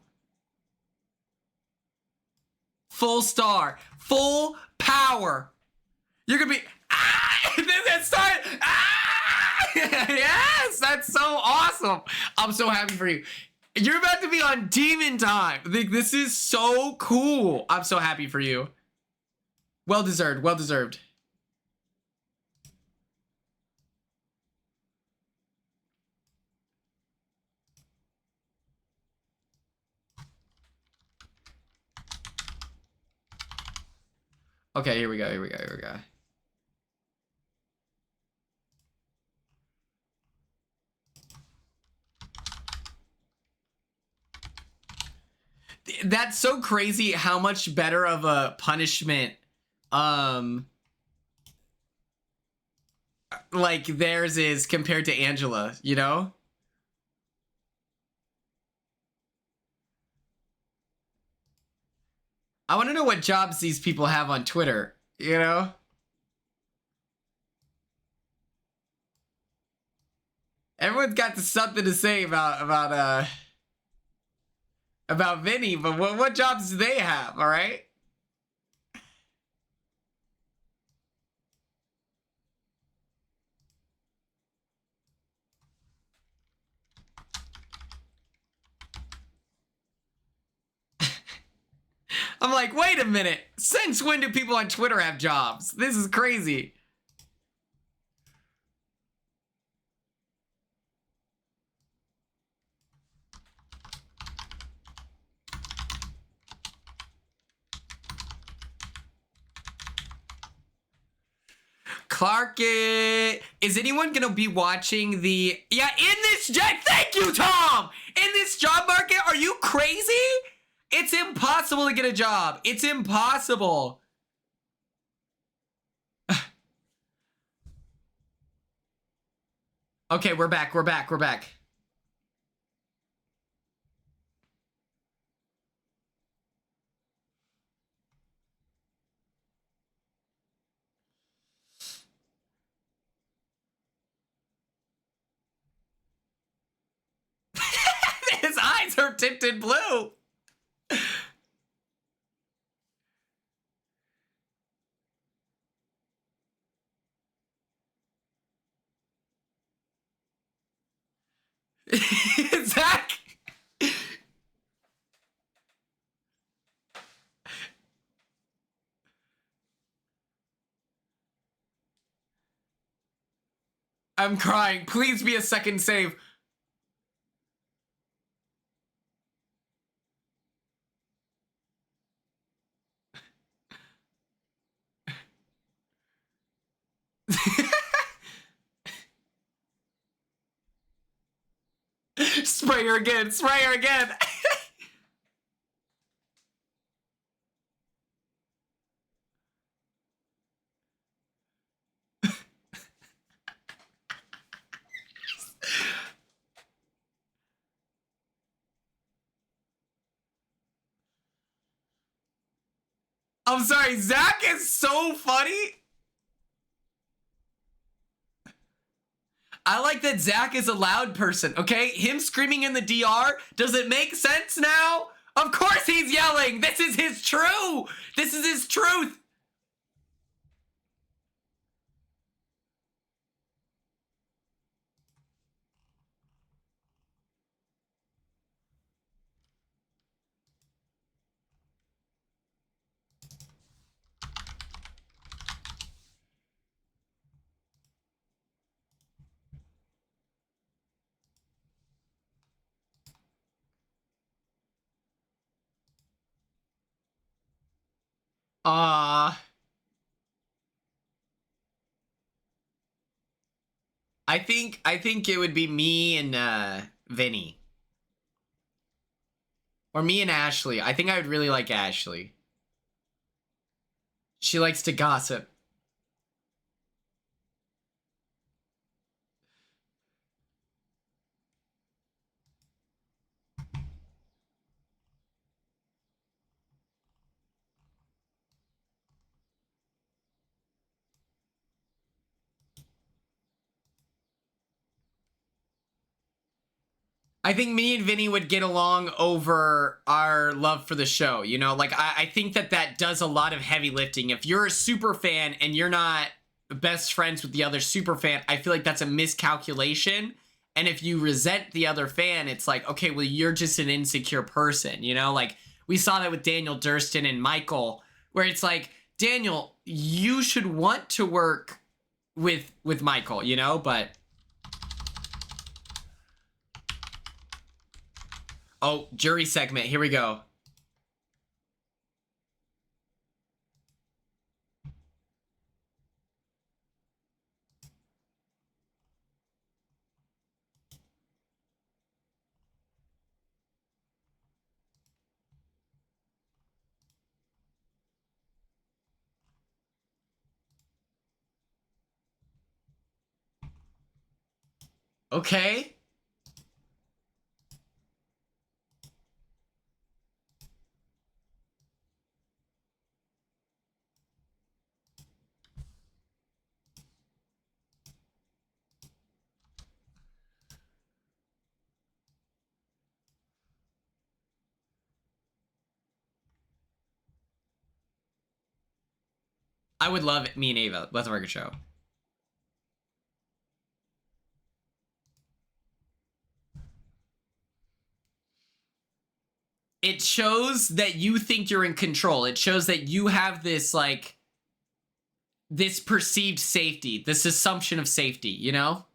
Full star. Full power. You're gonna be... Ah! This start... Ah! Yes! That's so awesome. I'm so happy for you. You're about to be on demon time. This is so cool. I'm so happy for you. Well deserved. Well deserved. Okay, here we go. Here we go. Here we go. That's so crazy how much better of a punishment like theirs is compared to Angela, you know? I want to know what jobs these people have on Twitter, you know? Everyone's got something to say about Vinny, but what jobs do they have, all right? I'm like, wait a minute. Since when do people on Twitter have jobs? This is crazy. Clark it. Is anyone gonna be watching the in this thank you, Tom! In this job market, are you crazy? It's impossible to get a job. It's impossible. Okay, we're back. His eyes are tinted blue. Zach. I'm crying. Please be a second save. Spray her again. I'm sorry, Zach is so funny. I like that Zach is a loud person, okay? Him screaming in the DR, does it make sense now? Of course he's yelling. This is his truth. Uh, I think it would be me and Vinny. Or me and Ashley. I think I would really like Ashley. She likes to gossip. I think me and Vinny would get along over our love for the show. You know, like I think that does a lot of heavy lifting. If you're a super fan and you're not best friends with the other super fan, I feel like that's a miscalculation. And if you resent the other fan, it's like, okay, well, you're just an insecure person. You know, like we saw that with Daniel Durston and Michael, where it's like, Daniel, you should want to work with Michael, you know, but... Oh, jury segment. Here we go. Okay. I would love me and Ava. Let's work a show. It shows that you think you're in control. It shows that you have this, like, this perceived safety, this assumption of safety, you know?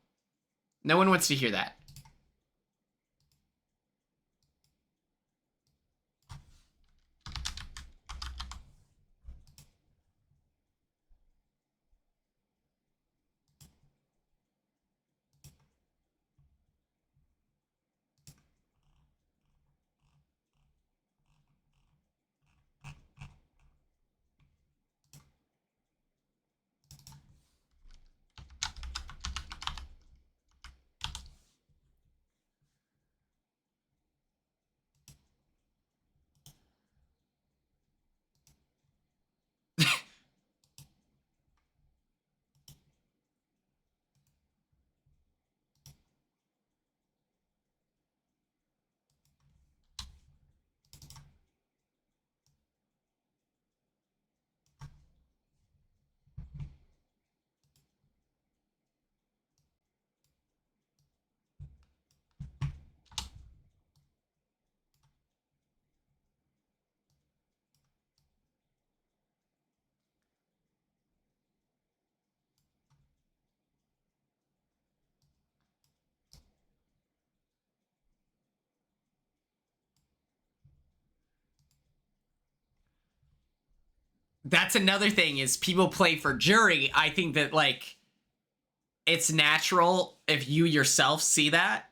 No one wants to hear that. That's another thing is people play for jury. I think that like it's natural if you yourself see that.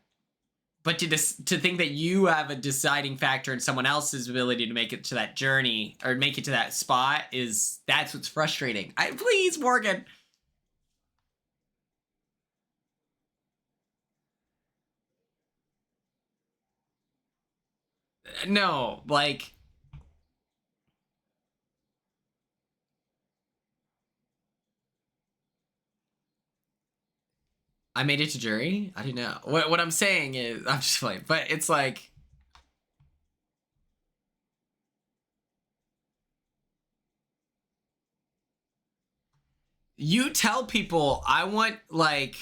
But to think that you have a deciding factor in someone else's ability to make it to that journey or make it to that spot that's what's frustrating. Please, Morgan. No, like I made it to jury. I don't know. What I'm saying is I'm just playing, but it's like you tell people I want like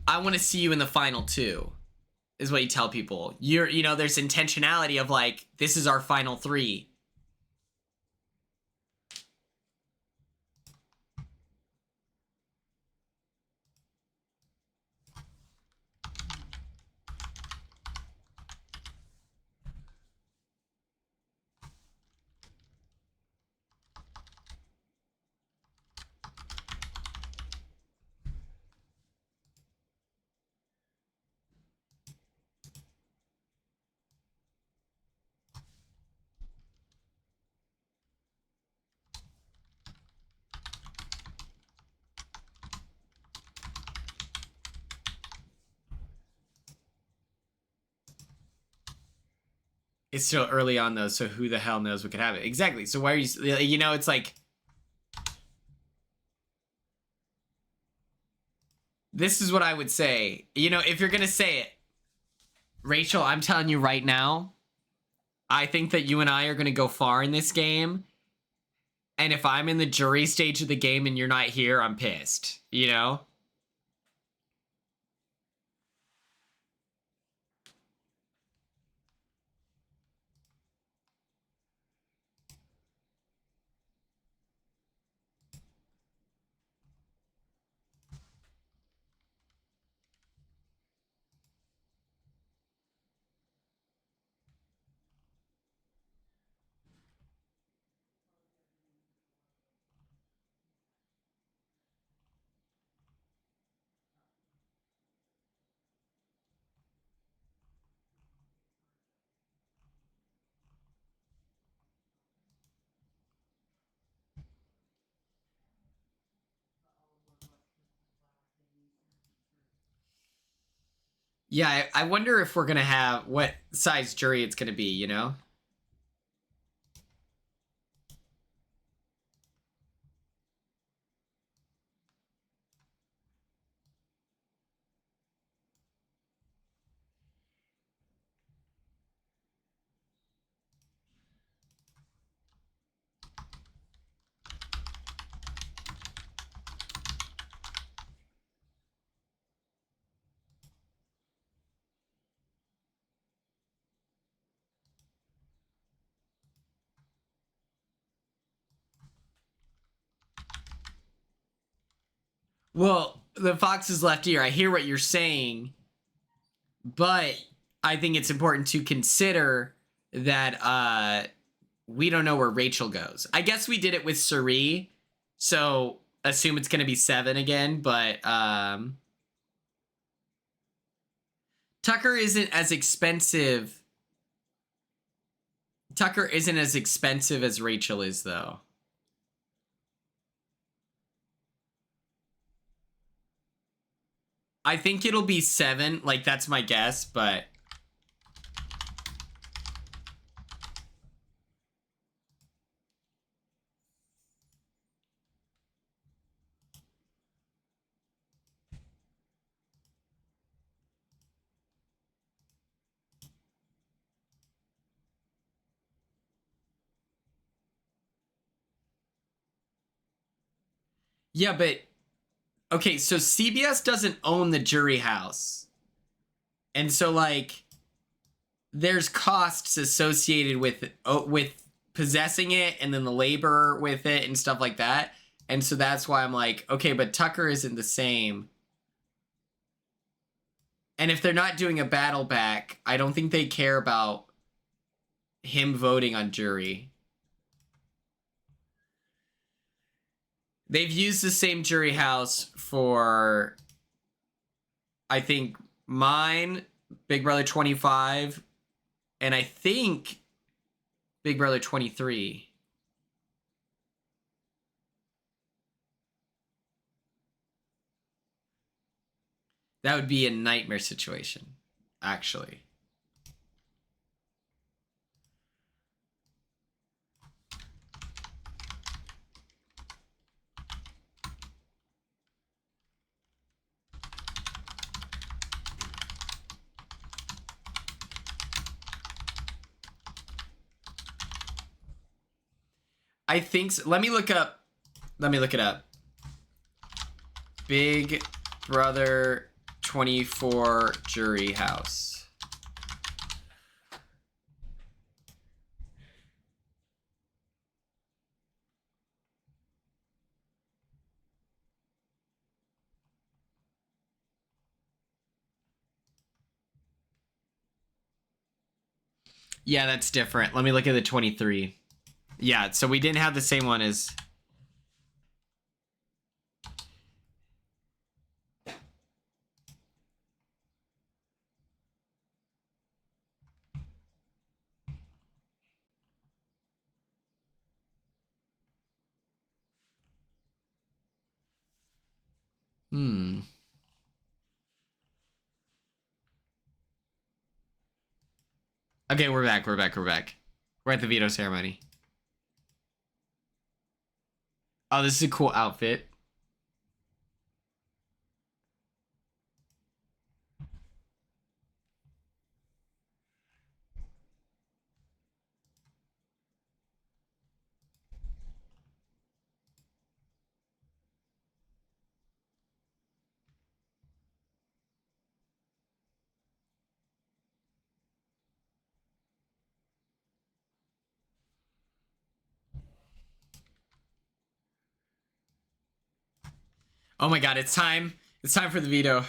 I want to see you in the final two is what you tell people. There's intentionality of like this is our final three. It's still early on though, so who the hell knows what could happen? Exactly. So why are you it's like this is what I would say. If you're going to say it, Rachel, I'm telling you right now, I think that you and I are going to go far in this game. And if I'm in the jury stage of the game and you're not here, I'm pissed, Yeah, I wonder if we're going to have what size jury it's going to be. Well, the fox's left ear. I hear what you're saying, but I think it's important to consider that we don't know where Rachel goes. I guess we did it with Suri, so assume it's going to be 7 again, but Tucker isn't as expensive. Tucker isn't as expensive as Rachel is, though. I think it'll be 7. Like, that's my guess, but... Yeah, but... Okay, so CBS doesn't own the jury house. And so, like... There's costs associated with possessing it and then the labor with it and stuff like that. And so that's why I'm like, okay, but Tucker isn't the same. And if they're not doing a battle back, I don't think they care about him voting on jury. They've used the same jury house for, I think, mine, Big Brother 25, and I think Big Brother 23. That would be a nightmare situation, actually. I think so. Let me look it up. Big Brother 24 jury house. Yeah, that's different. Let me look at the 23. Yeah, so we didn't have the same one as... Okay, we're back. We're at the veto ceremony. Oh, this is a cool outfit. Oh my god, it's time. It's time for the veto.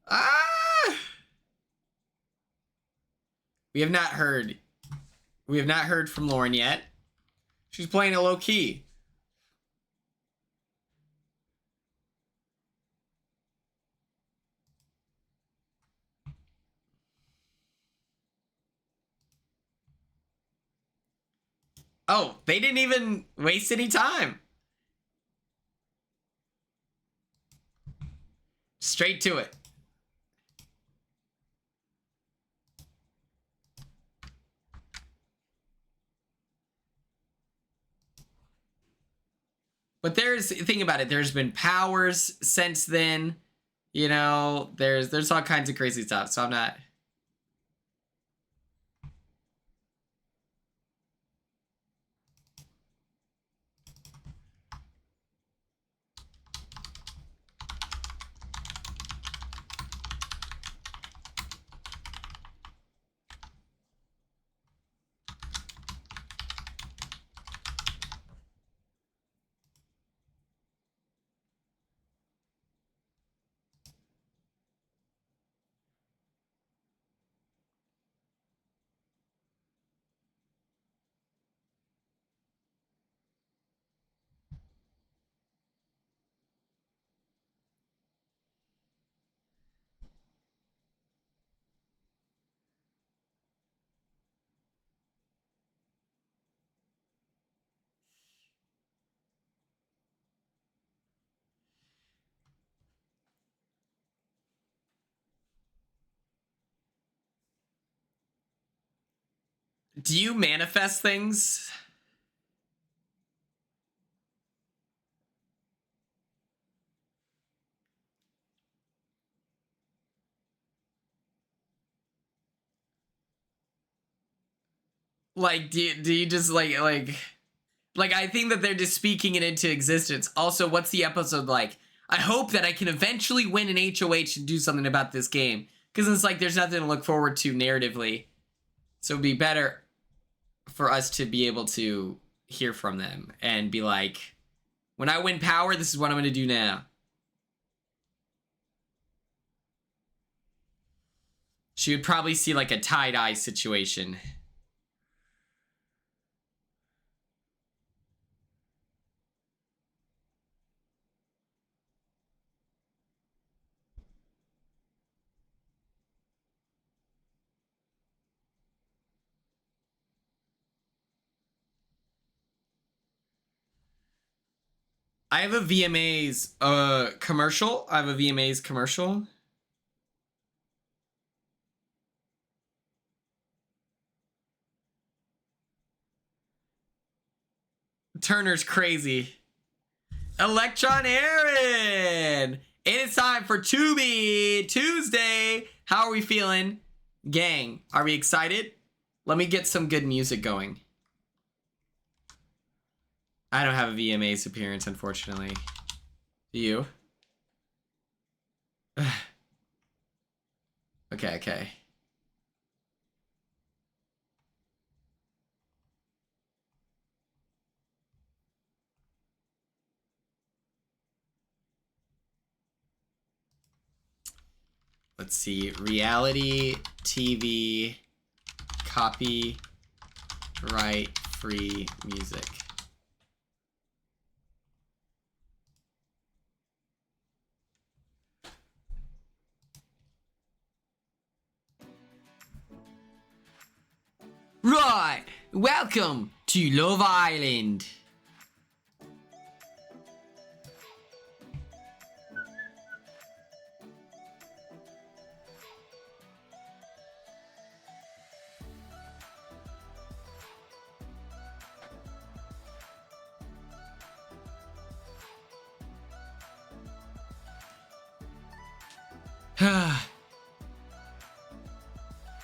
Ah! We have not heard. We have not heard from Lauren yet. She's playing it low key. Oh, they didn't even waste any time. Straight to it. But think about it, there's been powers since then. You know, there's all kinds of crazy stuff. So I'm not... Do you manifest things? Like, do you just like I think that they're just speaking it into existence. Also, what's the episode like? I hope that I can eventually win an HOH and do something about this game. Because it's like there's nothing to look forward to narratively. So it'd be better. for us to be able to hear from them and be like, when I win power, this is what I'm going to do now. She would probably see like a tie-dye situation. I have a VMA's commercial. I have a VMA's commercial. Turner's crazy. Electron Aaron! And it's time for Tubi Tuesday. How are we feeling? Gang, are we excited? Let me get some good music going. I don't have a VMA's appearance, unfortunately. Do you? Okay. Let's see. Reality TV copyright free music. Right, welcome to Love Island.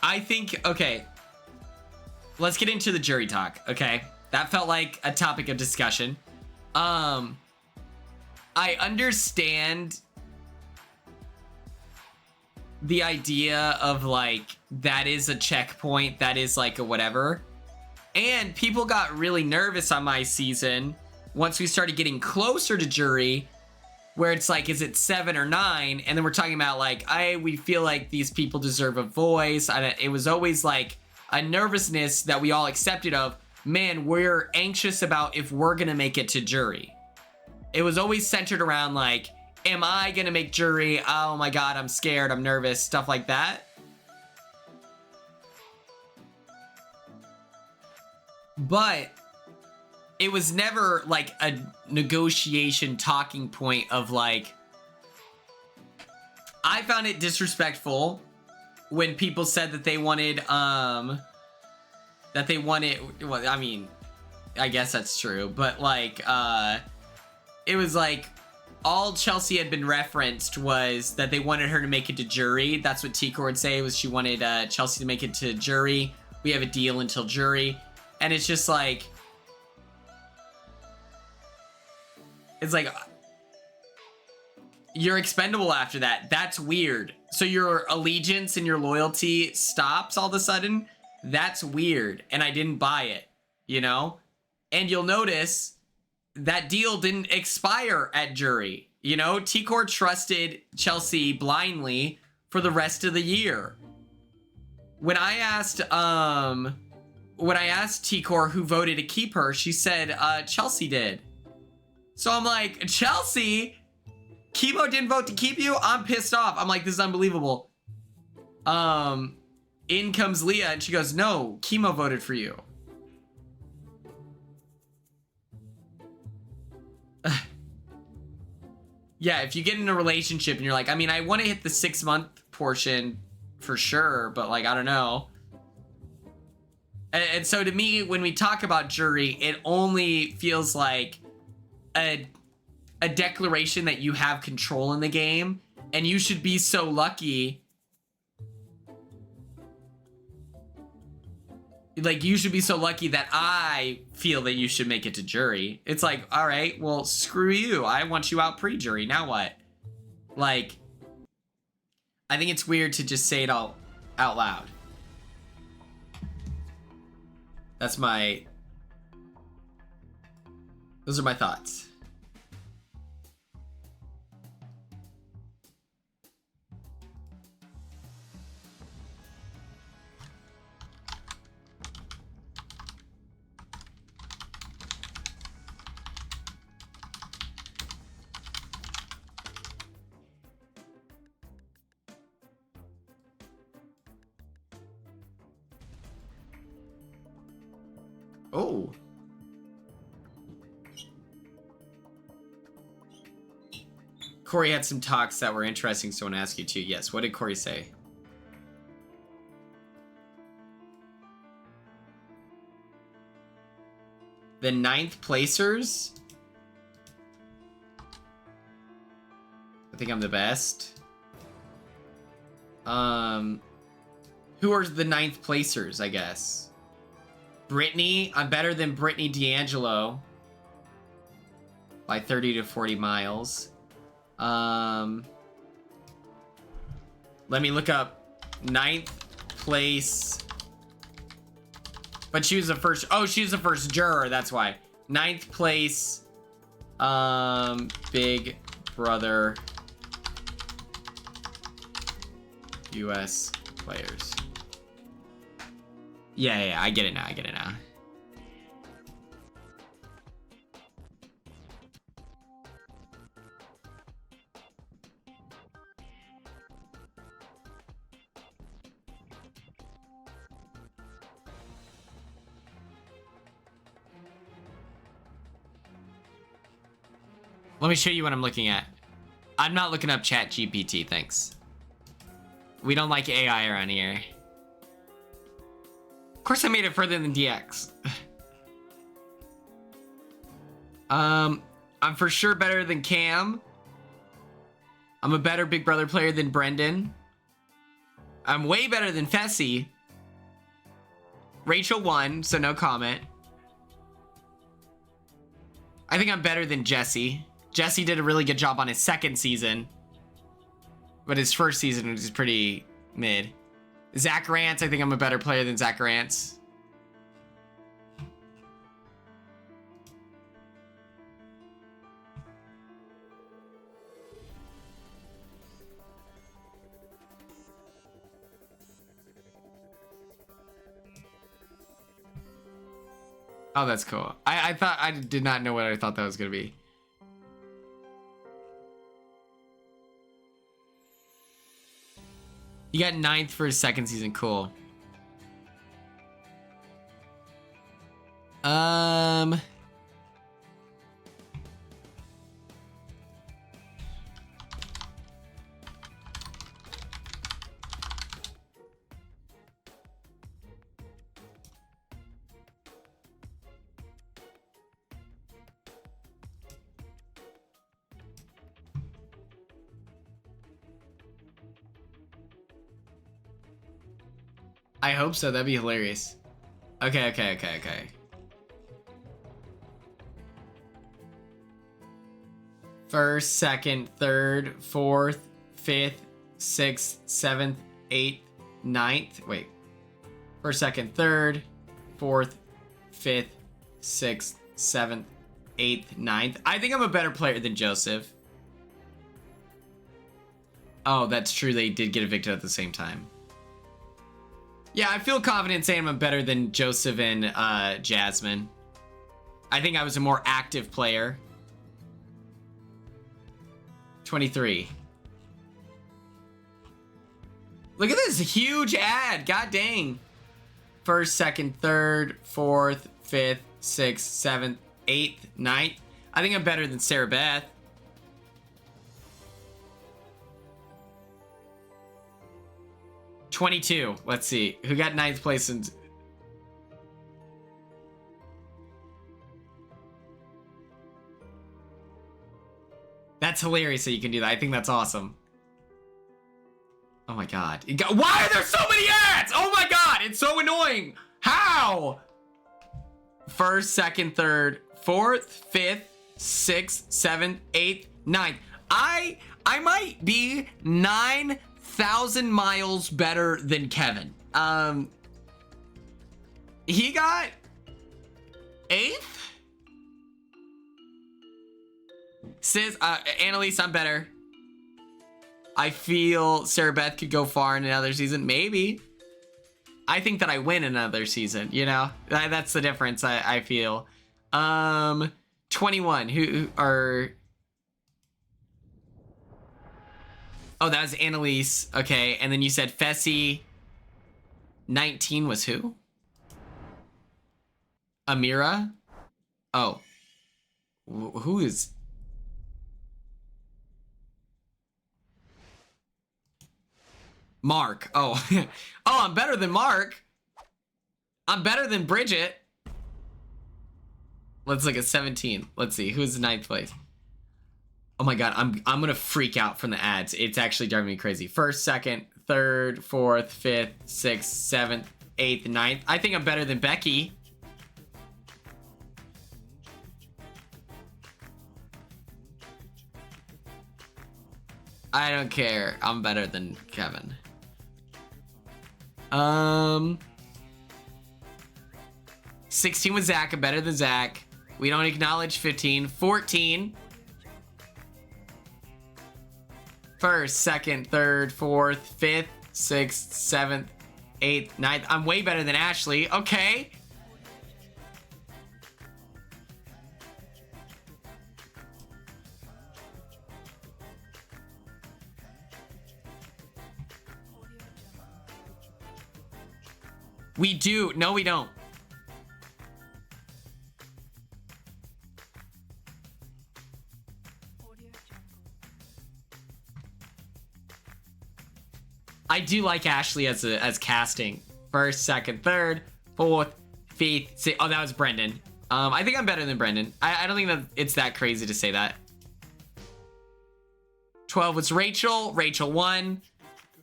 I think, okay. Let's get into the jury talk, okay? That felt like a topic of discussion. I understand the idea of like, that is a checkpoint, that is like a whatever. And people got really nervous on my season once we started getting closer to jury, where it's like, is it 7 or 9? And then we're talking about like, we feel like these people deserve a voice. It was always like a nervousness that we all accepted of, man, we're anxious about if we're gonna make it to jury. It was always centered around like, am I gonna make jury? Oh my God, I'm scared, I'm nervous, stuff like that. But it was never like a negotiation talking point of like, I found it disrespectful when people said that they wanted, well, I mean, I guess that's true, but like, it was like, all Chelsea had been referenced was that they wanted her to make it to jury. That's what T-Core would say, was she wanted Chelsea to make it to jury. We have a deal until jury. And it's just like, it's like, you're expendable after that. That's weird. So your allegiance and your loyalty stops all of a sudden? That's weird. And I didn't buy it, you know? And you'll notice that deal didn't expire at jury. You know, T-Core trusted Chelsea blindly for the rest of the year. When I asked T-Core who voted to keep her, she said, Chelsea did. So I'm like, Chelsea? Chemo didn't vote to keep you? I'm pissed off. I'm like, this is unbelievable. In comes Leah and she goes, no, Chemo voted for you. Yeah, if you get in a relationship and you're like, I mean, I want to hit the 6-month portion for sure, but like, I don't know. And so to me, when we talk about jury, it only feels like a declaration that you have control in the game, and you should be so lucky. Like, you should be so lucky that I feel that you should make it to jury. It's like, all right, well, screw you. I want you out pre-jury. Now what? Like, I think it's weird to just say it all out loud. Those are my thoughts. Oh. Corey had some talks that were interesting, so I want to ask you too. Yes, what did Corey say? The 9th placers? I think I'm the best. Who are the 9th placers, I guess? Brittany, I'm better than Brittany D'Angelo by 30 to 40 miles. Let me look up 9th place. But she was the first. Oh, she was the first juror. That's why. 9th place. Big Brother US players. Yeah, I get it now. Let me show you what I'm looking at. I'm not looking up Chat GPT, thanks. We don't like AI around here. Of course I made it further than DX. I'm for sure better than Cam. I'm a better Big Brother player than Brendan. I'm way better than Fessy. Rachel won, so no comment. I think I'm better than Jesse. Jesse did a really good job on his 2nd season. But his 1st season was pretty mid. Zach Rance, I think I'm a better player than Zach Rance. Oh, that's cool. I did not know what I thought that was gonna be. You got 9th for his 2nd season. Cool. I hope so. That'd be hilarious. Okay. First, second, third, fourth, fifth, sixth, seventh, eighth, ninth. Wait. First, second, third, fourth, fifth, sixth, seventh, eighth, ninth. I think I'm a better player than Joseph. Oh, that's true. They did get evicted at the same time. Yeah, I feel confident saying I'm better than Joseph and Jasmine. I think I was a more active player. 23. Look at this huge ad. God dang. First, second, third, fourth, fifth, sixth, seventh, eighth, ninth. I think I'm better than Sarah Beth. $22. Let's see. Who got 9th place in... That's hilarious that you can do that. I think that's awesome. Oh my god. Why are there so many ads? Oh my god. It's so annoying. How? First, second, third, fourth, fifth, sixth, seventh, eighth, ninth. I might be 9,000 miles better than Kevin. He got 8th? Sis, Annalise, I'm better. I feel Sarah Beth could go far in another season. Maybe. I think that I win another season, you know? That's the difference, I feel. 21, who are... Oh, that was Annalise. Okay, and then you said Fessy. 19 was who? Amira? Oh. Who is... Mark. Oh. Oh, I'm better than Mark. I'm better than Bridget. Let's look at 17. Let's see. Who's in 9th place? Oh my god, I'm gonna freak out from the ads. It's actually driving me crazy. 1st, 2nd, 3rd, 4th, 5th, 6th, 7th, 8th, 9th. I think I'm better than Becky. I don't care. I'm better than Kevin. 16 was Zach. I'm better than Zach. We don't acknowledge 15. 14. 1st, 2nd, 3rd, 4th, 5th, 6th, 7th, 8th, 9th. I'm way better than Ashley. Okay. We do. No, we don't. I do like Ashley as casting. 1st, 2nd, 3rd, 4th, 5th, 6th. Oh, that was Brendan. I think I'm better than Brendan. I don't think that it's that crazy to say that. 12 was Rachel. Rachel won.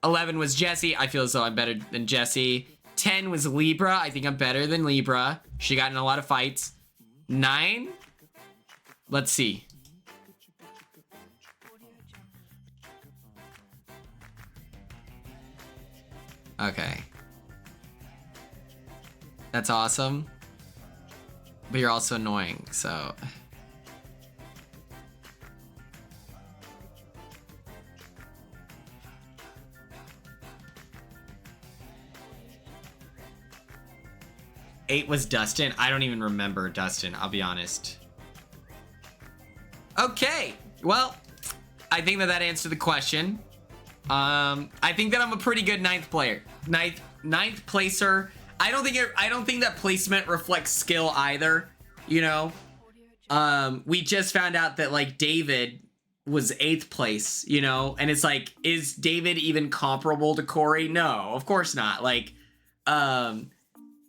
11 was Jesse. I feel as though I'm better than Jesse. 10 was Libra. I think I'm better than Libra. She got in a lot of fights. 9. Let's see. Okay. That's awesome. But you're also annoying, so... Eight was Dustin. I don't even remember Dustin, I'll be honest. Okay, well, I think that answered the question. I think that I'm a pretty good 9th player. Ninth placer. I don't think that placement reflects skill either, you know? We just found out that like David was 8th place, you know? And it's like, is David even comparable to Corey? No, of course not. Like,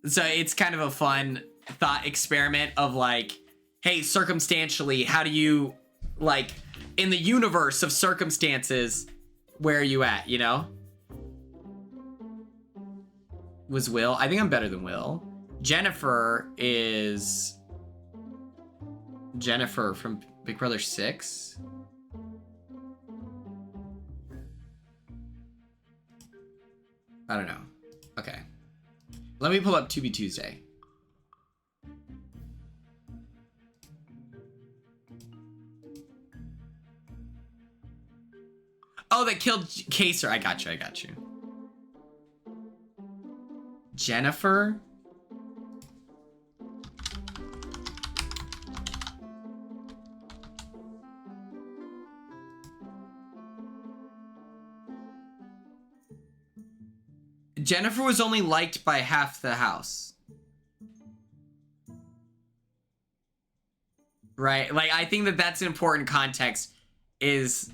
so it's kind of a fun thought experiment of like, hey, circumstantially, how do you, like, in the universe of circumstances, where are you at, you know? Was Will? I think I'm better than Will. Jennifer is... Jennifer from Big Brother 6? I don't know. Okay. Let me pull up Tubi Tuesday. Oh, that killed Kaser. I got you. Jennifer? Jennifer was only liked by half the house. Right? Like, I think that that's an important context is...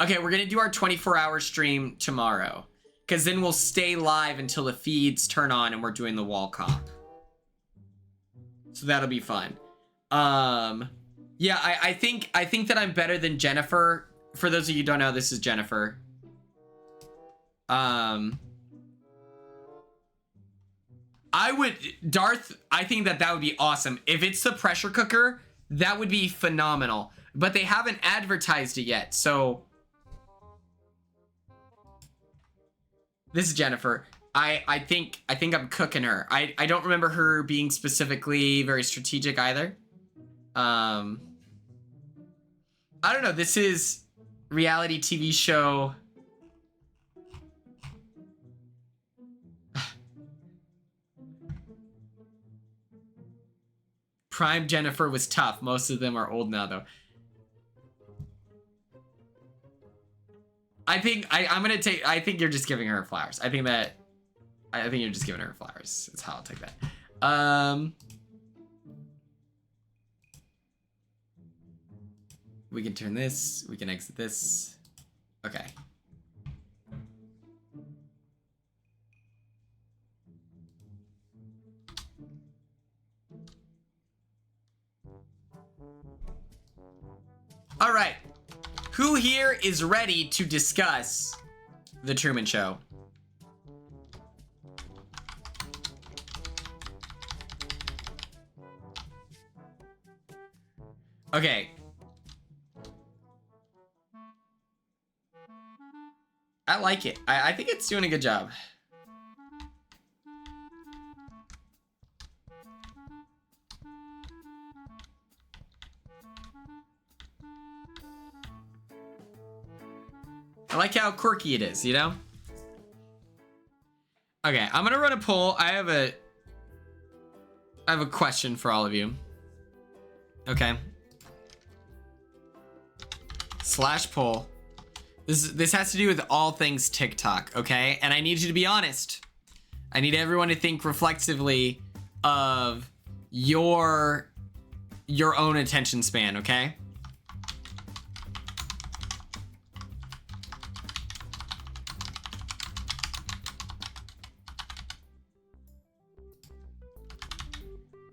Okay, we're going to do our 24-hour stream tomorrow. Because then we'll stay live until the feeds turn on and we're doing the wall comp. So that'll be fun. Yeah, I think that I'm better than Jennifer. For those of you who don't know, this is Jennifer. Darth, I think that would be awesome. If it's the pressure cooker, that would be phenomenal. But they haven't advertised it yet, so... This is Jennifer. I think I'm cooking her. I don't remember her being specifically very strategic either. I don't know. This is reality TV show. Prime Jennifer was tough. Most of them are old now, though. I think I'm gonna take. I think you're just giving her flowers. I think you're just giving her flowers. That's how I'll take that. We can turn this. We can exit this. Okay. All right. Who here is ready to discuss The Truman Show? Okay. I like it. I think it's doing a good job. I like how quirky it is, you know? Okay, I'm gonna run a poll. I have a question for all of you. Okay. Slash poll. This has to do with all things TikTok, okay? And I need you to be honest. I need everyone to think reflexively of your own attention span, okay?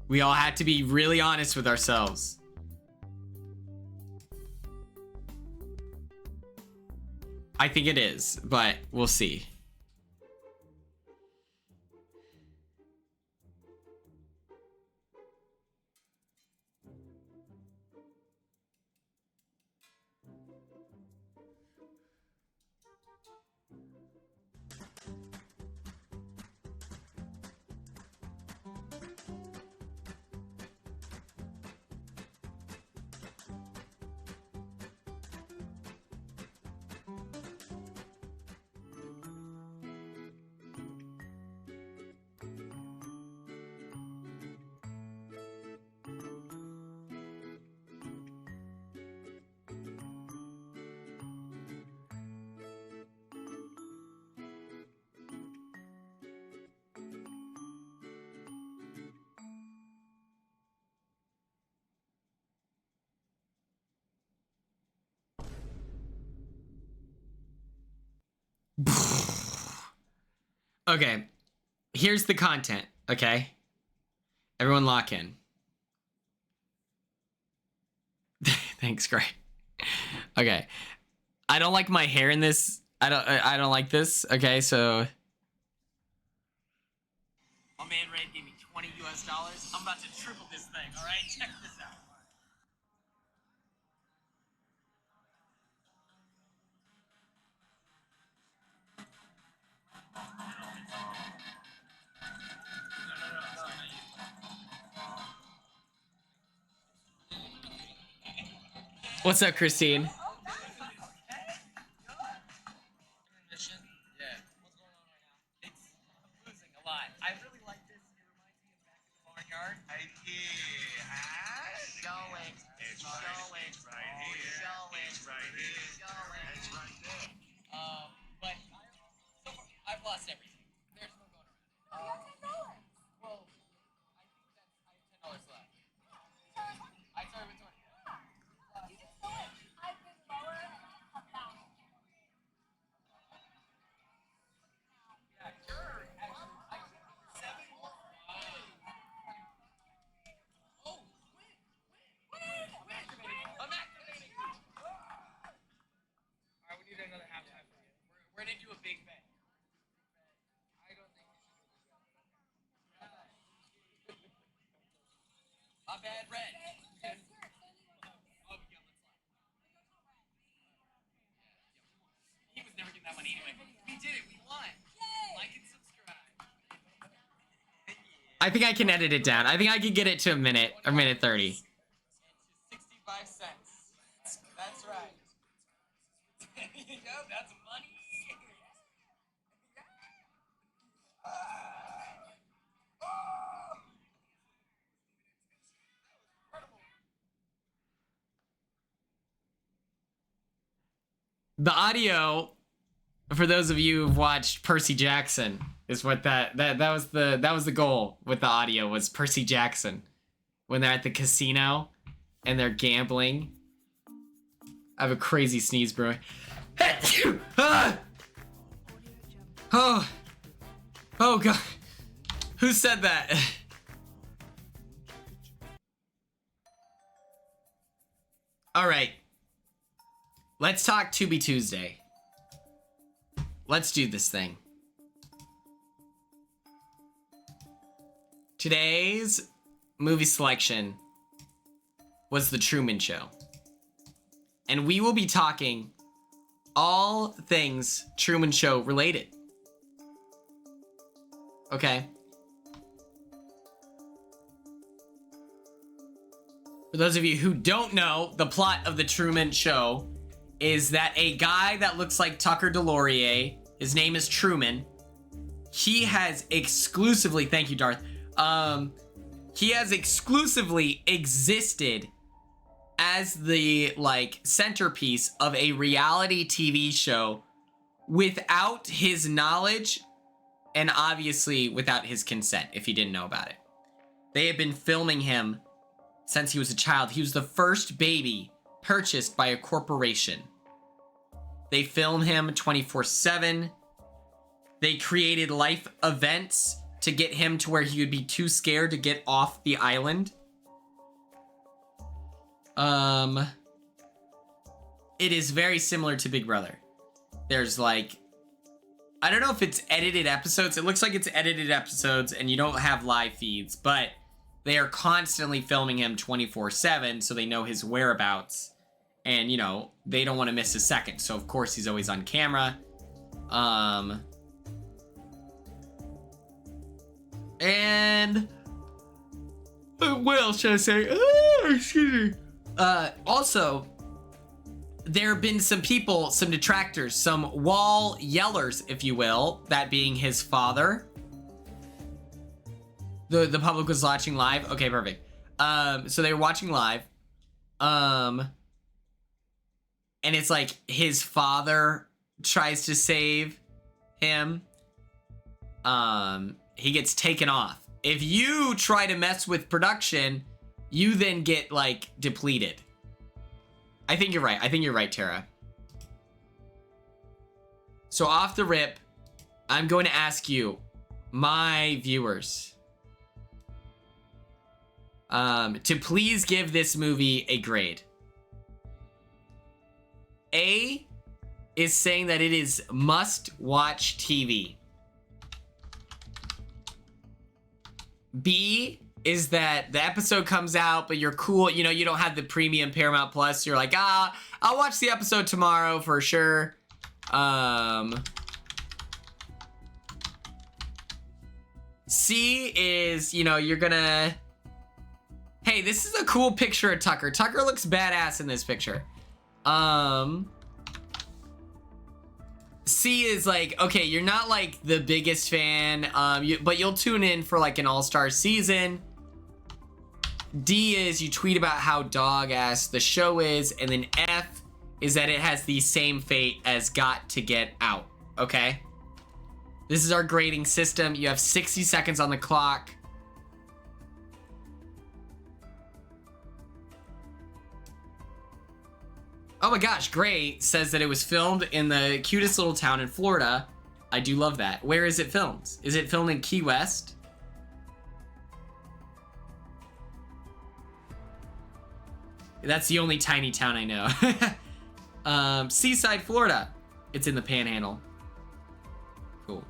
We all had to be really honest with ourselves. I think it is, but we'll see. Okay, here's the content, okay? Everyone lock in. Thanks, Gray. Okay. I don't like my hair in this. I don't like this, okay? So my man Red gave me $20 US. I'm about to triple this thing, all right? Check this out. What's up, Christine? We're gonna do a big bet. I don't think you should do a big bet. My bad, Red. Oh, yeah, let's lie. He was never getting that money anyway. We did it. We won. Like and subscribe. I think I can edit it down. I think I can get it to a minute 30. 65 cents. That's right. Yep, that's money. The audio, for those of you who've watched Percy Jackson, is what that was the goal with the audio, was Percy Jackson when they're at the casino and they're gambling. I have a crazy sneeze brewing. Oh god, who said that? All right, let's talk Tubi Tuesday. Let's do this thing. Today's movie selection was The Truman Show. And we will be talking all things Truman Show related. Okay. For those of you who don't know, the plot of The Truman Show is that a guy that looks like Tucker DeLaurier, his name is Truman, he has exclusively, thank you, Darth, he has exclusively existed as the, like, centerpiece of a reality TV show without his knowledge and obviously without his consent, if he didn't know about it. They have been filming him since he was a child. He was the first baby purchased by a corporation. They film him 24/7. They created life events to get him to where he would be too scared to get off the island. It is very similar to Big Brother. There's like, I don't know if it's edited episodes. It looks like it's edited episodes and you don't have live feeds, but they are constantly filming him 24/7 so they know his whereabouts. And, you know, they don't want to miss a second. So, of course, he's always on camera. And what else should I say? Oh, excuse me. Also, there have been some people, some detractors, some wall yellers, if you will, that being his father. The public was watching live. Okay, perfect. So they were watching live. And it's like his father tries to save him. He gets taken off. If you try to mess with production, you then get, like, depleted. I think you're right. I think you're right, Tara. So off the rip, I'm going to ask you, my viewers, to please give this movie a grade. A is saying that it is must-watch TV. B is that the episode comes out, but you're cool. You know, you don't have the premium Paramount Plus. You're like, I'll watch the episode tomorrow for sure. C is, you know, you're gonna... Hey, this is a cool picture of Tucker. Tucker looks badass in this picture. C is like, okay, you're not like the biggest fan, but you'll tune in for like an all-star season. D is you tweet about how dog-ass the show is, and then F is that it has the same fate as Got to Get Out, okay? This is our grading system. You have 60 seconds on the clock. Oh my gosh, Gray says that it was filmed in the cutest little town in Florida. I do love that. Where is it filmed? Is it filmed in Key West? That's the only tiny town I know. Seaside, Florida. It's in the Panhandle. Cool.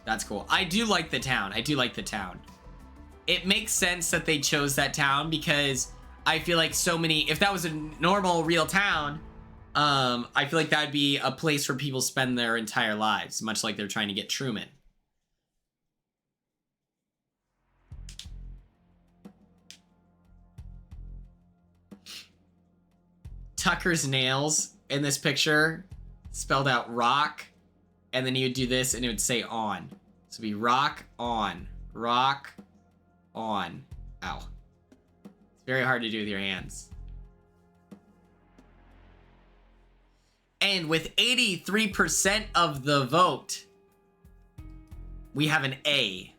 That's cool. I do like the town. I do like the town. It makes sense that they chose that town because I feel like so many, if that was a normal real town, I feel like that would be a place where people spend their entire lives, much like they're trying to get Truman. Tucker's nails in this picture spelled out rock, and then you would do this and it would say on. So it'd be rock on. Rock on. Ow. It's very hard to do with your hands. And with 83% of the vote, we have an A.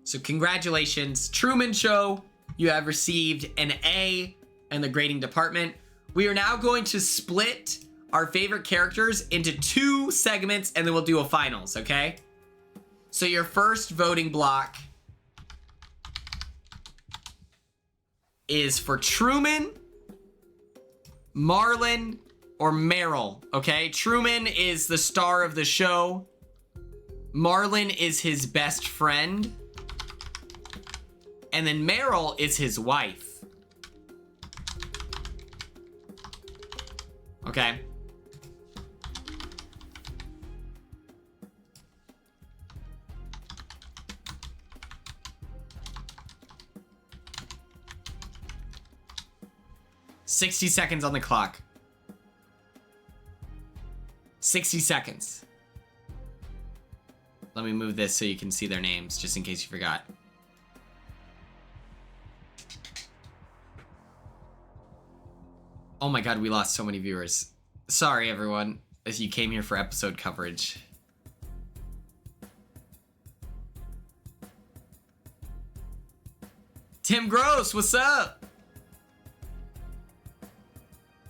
So congratulations, Truman Show. You have received an A in the grading department. We are now going to split our favorite characters into 2 segments, and then we'll do a finals, okay? So your first voting block is for Truman, Marlon, or Meryl, okay? Truman is the star of the show. Marlon is his best friend. And then Meryl is his wife. Okay. $60 seconds on the clock. 60 seconds. Let me move this so you can see their names, just in case you forgot. Oh my god, we lost so many viewers. Sorry, everyone, as you came here for episode coverage. Tim Gross, what's up?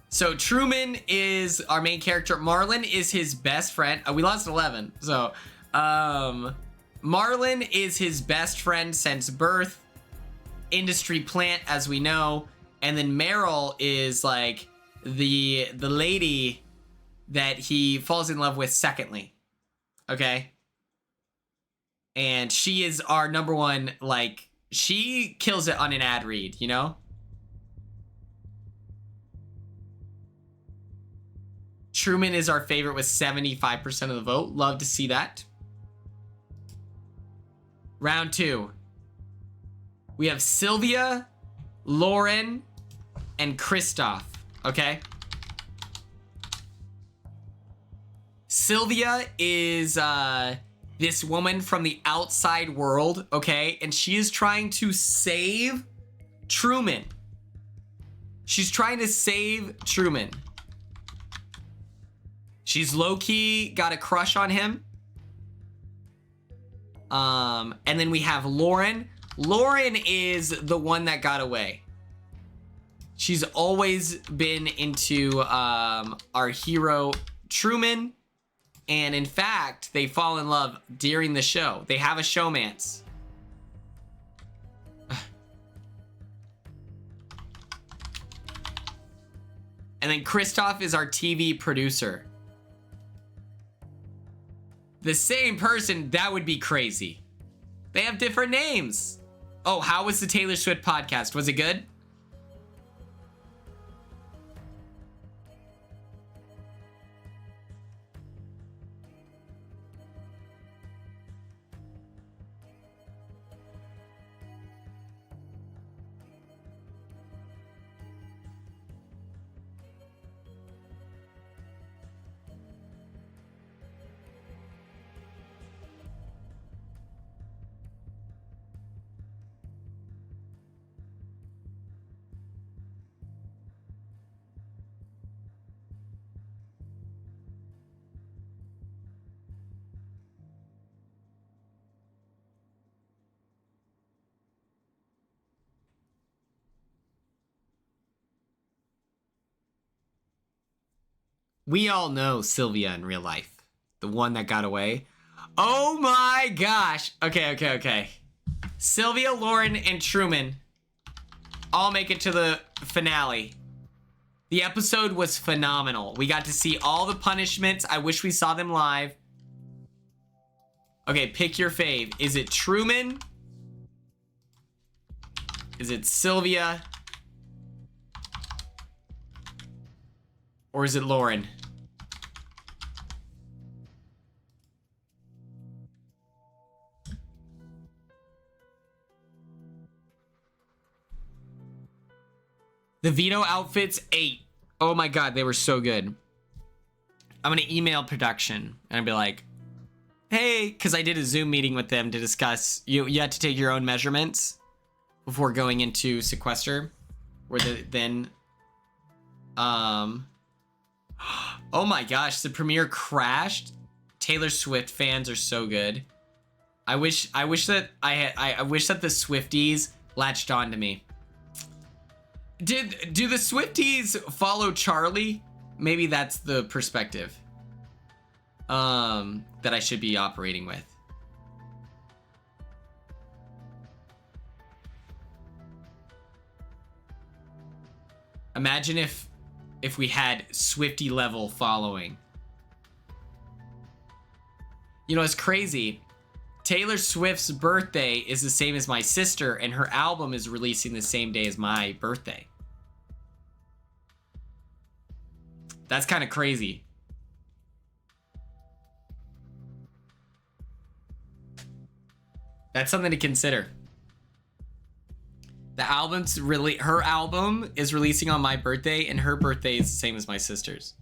So Truman is our main character. Marlon is his best friend. We lost 11. So, Marlon is his best friend since birth. Industry plant, as we know. And then Meryl is like the lady that he falls in love with secondly. Okay? And she is our number one, like, she kills it on an ad read, you know? Truman is our favorite with 75% of the vote. Love to see that. Round 2. We have Sylvia, Lauren, and Kristoff, okay? Sylvia is this woman from the outside world, okay? And she is trying to save Truman. She's trying to save Truman. She's low-key got a crush on him. And then we have Lauren. Lauren is the one that got away. She's always been into our hero, Truman. And in fact, they fall in love during the show. They have a showmance. And then Kristoff is our TV producer. The same person, that would be crazy. They have different names. Oh, how was the Taylor Swift podcast? Was it good? We all know Sylvia in real life. The one that got away. Oh my gosh. Okay. Sylvia, Lauren, and Truman all make it to the finale. The episode was phenomenal. We got to see all the punishments. I wish we saw them live. Okay, pick your fave. Is it Truman? Is it Sylvia? Or is it Lauren? The Vito outfits, 8. Oh my god, they were so good. I'm gonna email production and I'd be like, hey, because I did a Zoom meeting with them to discuss, you had to take your own measurements before going into sequester, where oh my gosh, the premiere crashed. Taylor Swift fans are so good. I wish that I wish that the Swifties latched on to me. Do the Swifties follow Charlie? Maybe that's the perspective that I should be operating with. Imagine if we had Swiftie level following. You know, it's crazy. Taylor Swift's birthday is the same as my sister, and her album is releasing the same day as my birthday. That's kind of crazy. That's something to consider. Her album is releasing on my birthday, and her birthday is the same as my sister's.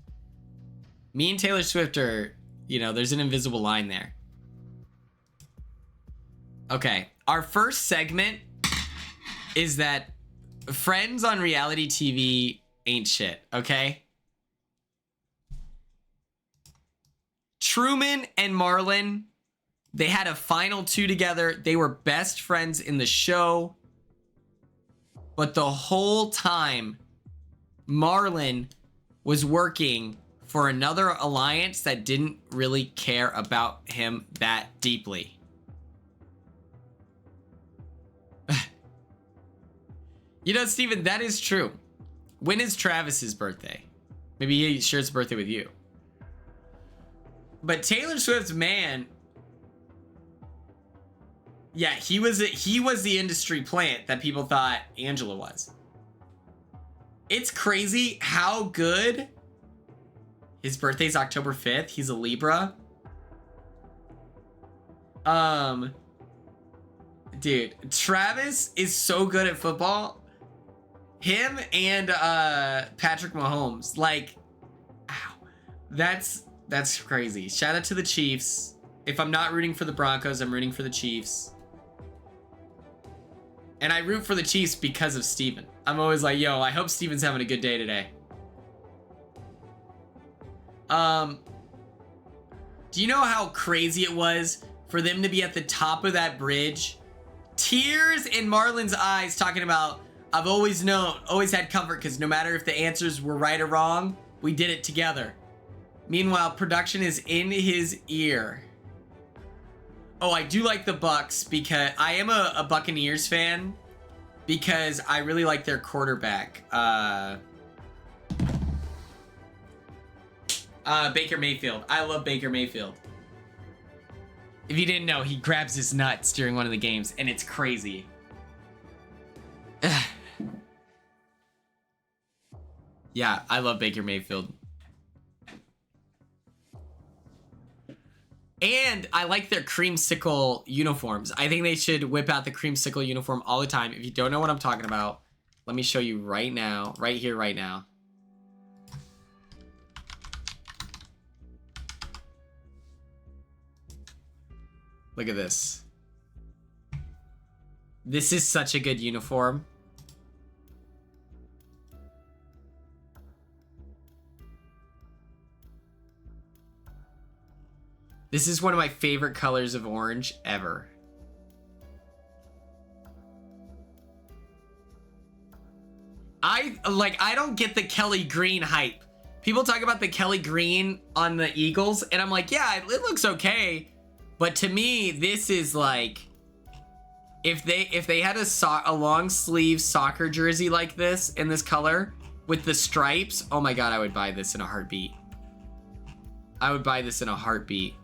Me and Taylor Swift are, you know, there's an invisible line there. Okay, our first segment is that friends on reality TV ain't shit, okay? Truman and Marlon, they had a final 2 together. They were best friends in the show. But the whole time, Marlon was working for another alliance that didn't really care about him that deeply. You know, Steven, that is true. When is Travis's birthday? Maybe he shares his birthday with you. But Taylor Swift's man, yeah, he was the industry plant that people thought Angela was. It's crazy how good. His birthday's October 5th. He's a Libra. Dude, Travis is so good at football. Him and Patrick Mahomes, like, ow, that's crazy. Shout out to the Chiefs. If I'm not rooting for the Broncos, I'm rooting for the Chiefs. And I root for the Chiefs because of Steven. I'm always like, yo, I hope Steven's having a good day today. Do you know how crazy it was for them to be at the top of that bridge? Tears in Marlon's eyes talking about, I've always known, always had comfort because no matter if the answers were right or wrong, we did it together. Meanwhile, production is in his ear. Oh, I do like the Bucks because I am a Buccaneers fan because I really like their quarterback. Baker Mayfield. I love Baker Mayfield. If you didn't know, he grabs his nuts during one of the games, and it's crazy. Yeah, I love Baker Mayfield. And I like their creamsicle uniforms. I think they should whip out the creamsicle uniform all the time. If you don't know what I'm talking about, let me show you right now. Right here, right now. Look at this. This is such a good uniform. This is one of my favorite colors of orange ever. I don't get the Kelly Green hype. People talk about the Kelly Green on the Eagles, and I'm like, yeah, it looks okay. But to me, this is like, if they had a long sleeve soccer jersey like this in this color with the stripes, oh my god, I would buy this in a heartbeat. I would buy this in a heartbeat.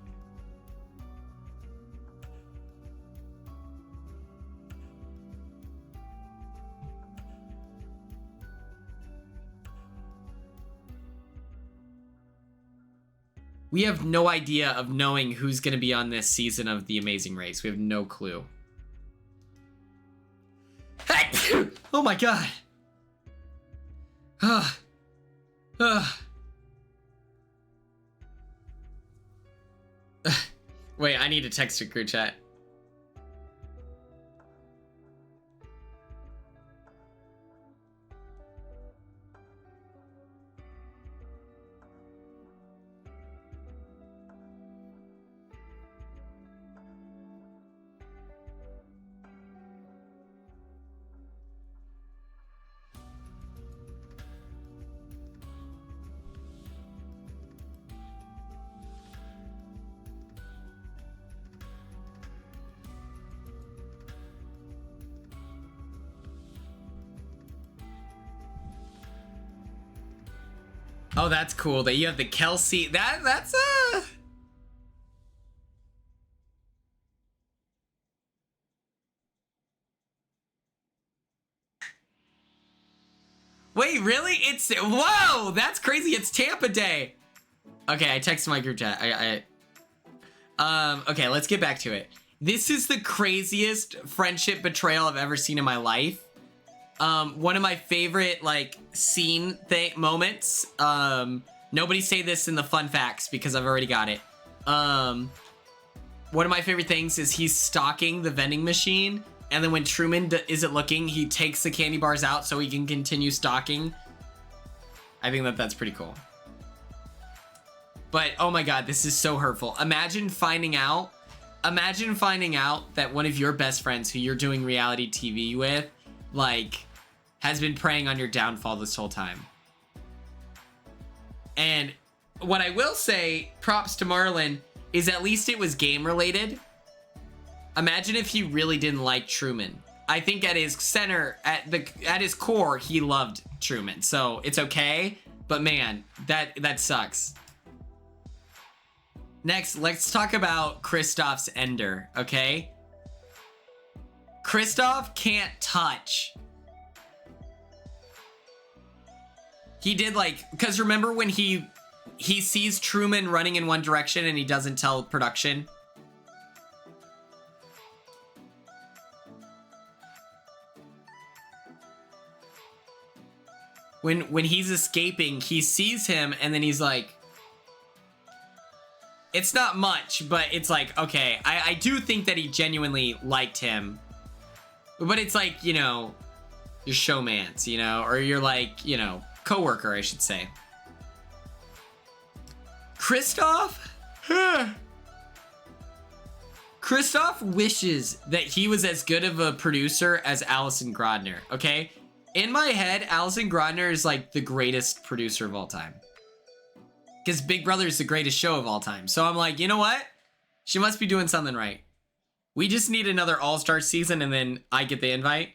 We have no idea of knowing who's going to be on this season of The Amazing Race. We have no clue. Oh my god. Wait, I need to text a group chat. Oh, that's cool that you have the Kelsey. That's Wait, really? It's whoa, that's crazy. It's Tampa Day. Okay, I texted my group chat. Okay, let's get back to it. This is the craziest friendship betrayal I've ever seen in my life. One of my favorite like scene moments. Nobody say this in the fun facts because I've already got it. One of my favorite things is he's stalking the vending machine, and then when Truman isn't looking, he takes the candy bars out so he can continue stalking. I think that's pretty cool. But oh my god, this is so hurtful. Imagine finding out that one of your best friends who you're doing reality TV with, like, has been preying on your downfall this whole time. And what I will say, props to Marlon, is at least it was game related. Imagine if he really didn't like Truman. I think at his center, at his core, he loved Truman. So it's okay, but man, that sucks. Next, let's talk about Kristoff's ender, okay? Kristoff can't touch. He did like, because remember when he sees Truman running in one direction and he doesn't tell production? When he's escaping, he sees him and then he's like, it's not much, but it's like, okay, I do think that he genuinely liked him. But it's like, you know, your showmance, you know, or you're like, you know, coworker, I should say. Kristoff? Kristoff wishes that he was as good of a producer as Allison Grodner, okay? In my head, Allison Grodner is like the greatest producer of all time. Because Big Brother is the greatest show of all time. So I'm like, you know what? She must be doing something right. We just need another All-Star season and then I get the invite.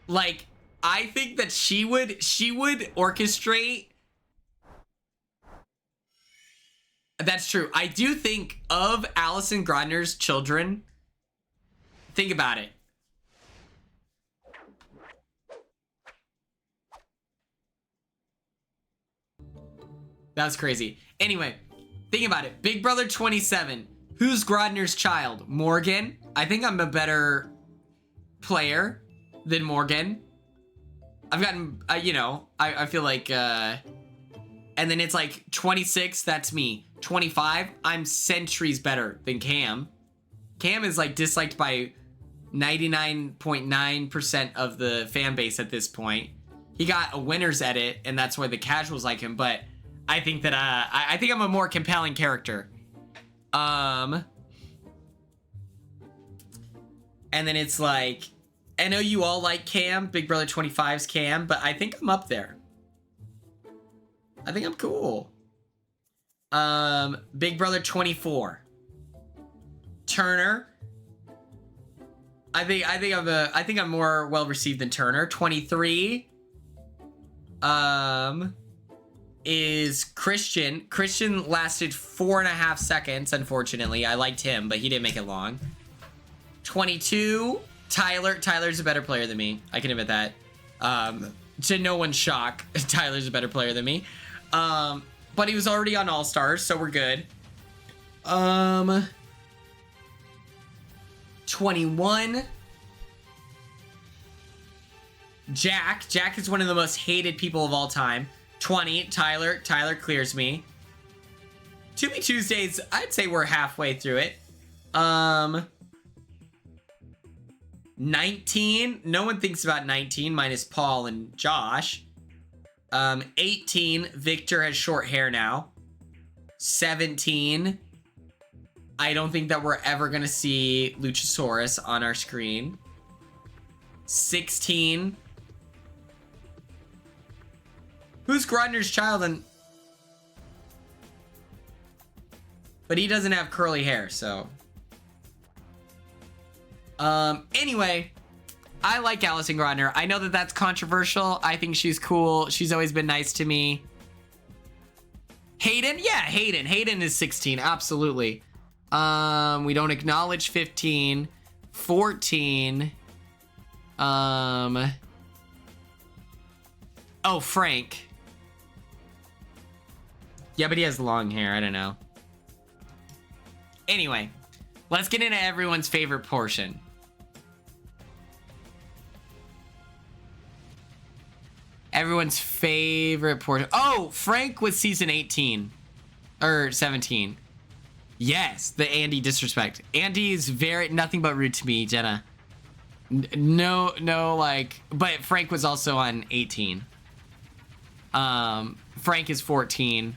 Like, I think that she would orchestrate. That's true. I do think of Allison Grodner's children. Think about it. That's crazy. Anyway, think about it. Big Brother 27. Who's Grodner's child? Morgan. I think I'm a better player than Morgan. I've gotten, you know, I feel like, and then it's like 26, that's me. 25, I'm centuries better than Cam. Cam is like disliked by 99.9% of the fan base at this point. He got a winner's edit, and that's why the casuals like him, but I think that, I think I'm a more compelling character. And then it's like, I know you all like Cam, Big Brother 25's Cam, but I think I'm up there. I think I'm cool. Big Brother 24. Turner. I think I'm more well received than Turner. 23. Is Christian. Christian lasted 4.5 seconds, unfortunately. I liked him, but he didn't make it long. 22. Tyler's a better player than me. I can admit that. To no one's shock, Tyler's a better player than me. But he was already on All-Stars, so we're good. 21. Jack is one of the most hated people of all time. 20. Tyler clears me. Tubi Tuesdays, I'd say we're halfway through it. 19. No one thinks about 19 minus Paul and Josh. 18. Victor has short hair now. 17. I don't think that we're ever gonna see Luchasaurus on our screen. 16. Who's Grunder's child? But he doesn't have curly hair, so. Anyway, I like Allison Grunder. I know that that's controversial. I think she's cool. She's always been nice to me. Hayden? Yeah, Hayden. Hayden is 16, absolutely. We don't acknowledge 15. 14. Oh, Frank. Yeah, but he has long hair. I don't know. Anyway, let's get into everyone's favorite portion. Everyone's favorite portion. Oh, Frank was season 18. Or 17. Yes, the Andy disrespect. Andy is nothing but rude to me, Jenna. No, like, but Frank was also on 18. Frank is 14.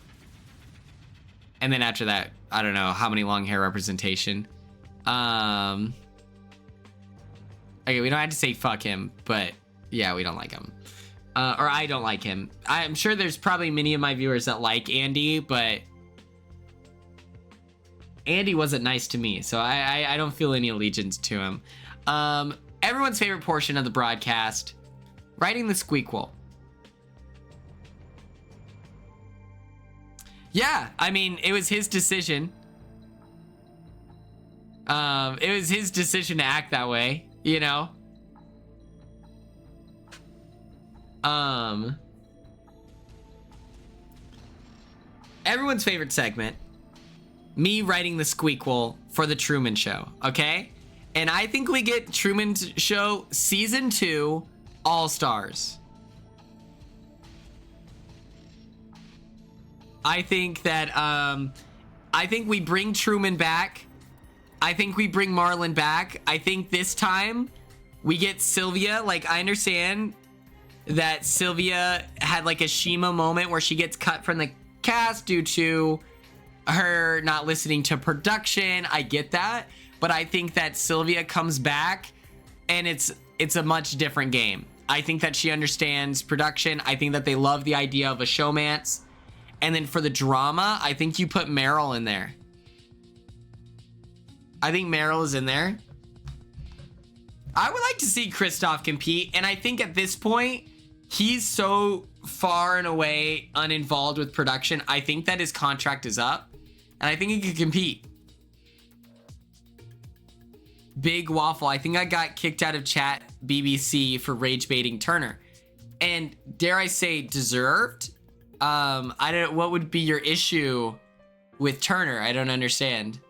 And then after that, I don't know how many long hair representation. Okay, we don't have to say fuck him, but yeah, we don't like him. Or I don't like him. I'm sure there's probably many of my viewers that like Andy, but Andy wasn't nice to me, so I don't feel any allegiance to him. Everyone's favorite portion of the broadcast, writing the squeakquel. Yeah, I mean, it was his decision. It was his decision to act that way, you know? Everyone's favorite segment, me writing the squeakquel for the Truman Show, okay? And I think we get Truman Show Season 2 All-Stars. I think that, I think we bring Truman back. I think we bring Marlon back. I think this time we get Sylvia. Like, I understand that Sylvia had like a Shima moment where she gets cut from the cast due to her not listening to production. I get that. But I think that Sylvia comes back and it's a much different game. I think that she understands production. I think that they love the idea of a showmance. And then for the drama, I think you put Meryl in there. I think Meryl is in there. I would like to see Kristoff compete. And I think at this point, he's so far and away uninvolved with production. I think that his contract is up. And I think he could compete. Big Waffle. I think I got kicked out of chat BBC for rage baiting Turner. And dare I say deserved? I don't, what would be your issue with Turner? I don't understand.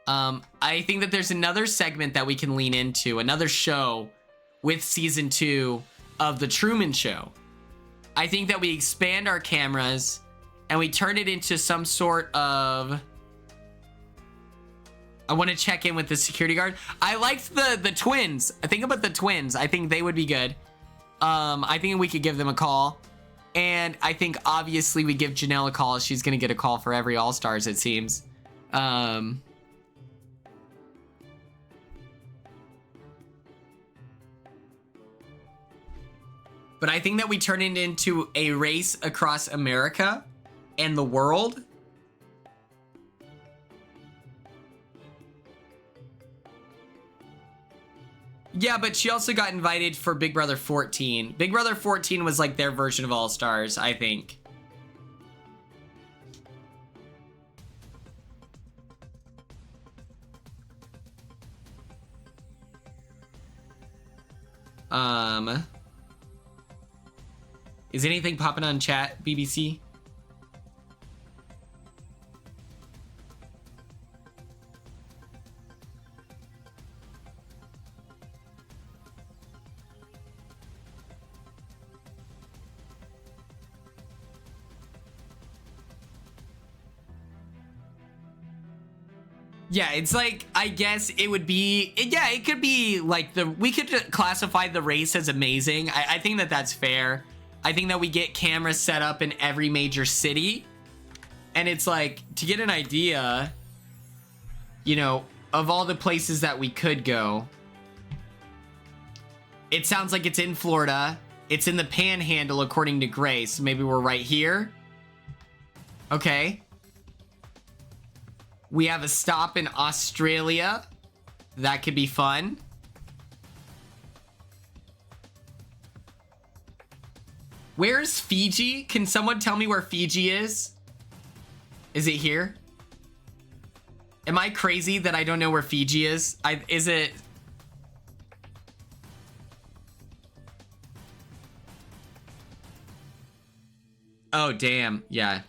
I think that there's another segment that we can lean into, another show with season 2 of the Truman Show. I think that we expand our cameras and we turn it into some sort of, I want to check in with the security guard. I liked the twins. I think about the twins. I think they would be good. I think we could give them a call. And I think obviously we give Janelle a call. She's going to get a call for every All-Stars, it seems. But I think that we turn it into a race across America and the world. Yeah, but she also got invited for Big Brother 14. Big Brother 14 was like their version of All Stars, I think. Is anything popping on chat, BBC? Yeah, it's like, I guess it would be, yeah, it could be like we could classify the race as amazing. I think that that's fair. I think that we get cameras set up in every major city. And it's like, to get an idea, you know, of all the places that we could go. It sounds like it's in Florida. It's in the Panhandle, according to Grace. Maybe we're right here. Okay. We have a stop in Australia. That could be fun. Where's Fiji? Can someone tell me where Fiji is? Is it here? Am I crazy that I don't know where Fiji is? Is it... Oh, damn. Yeah.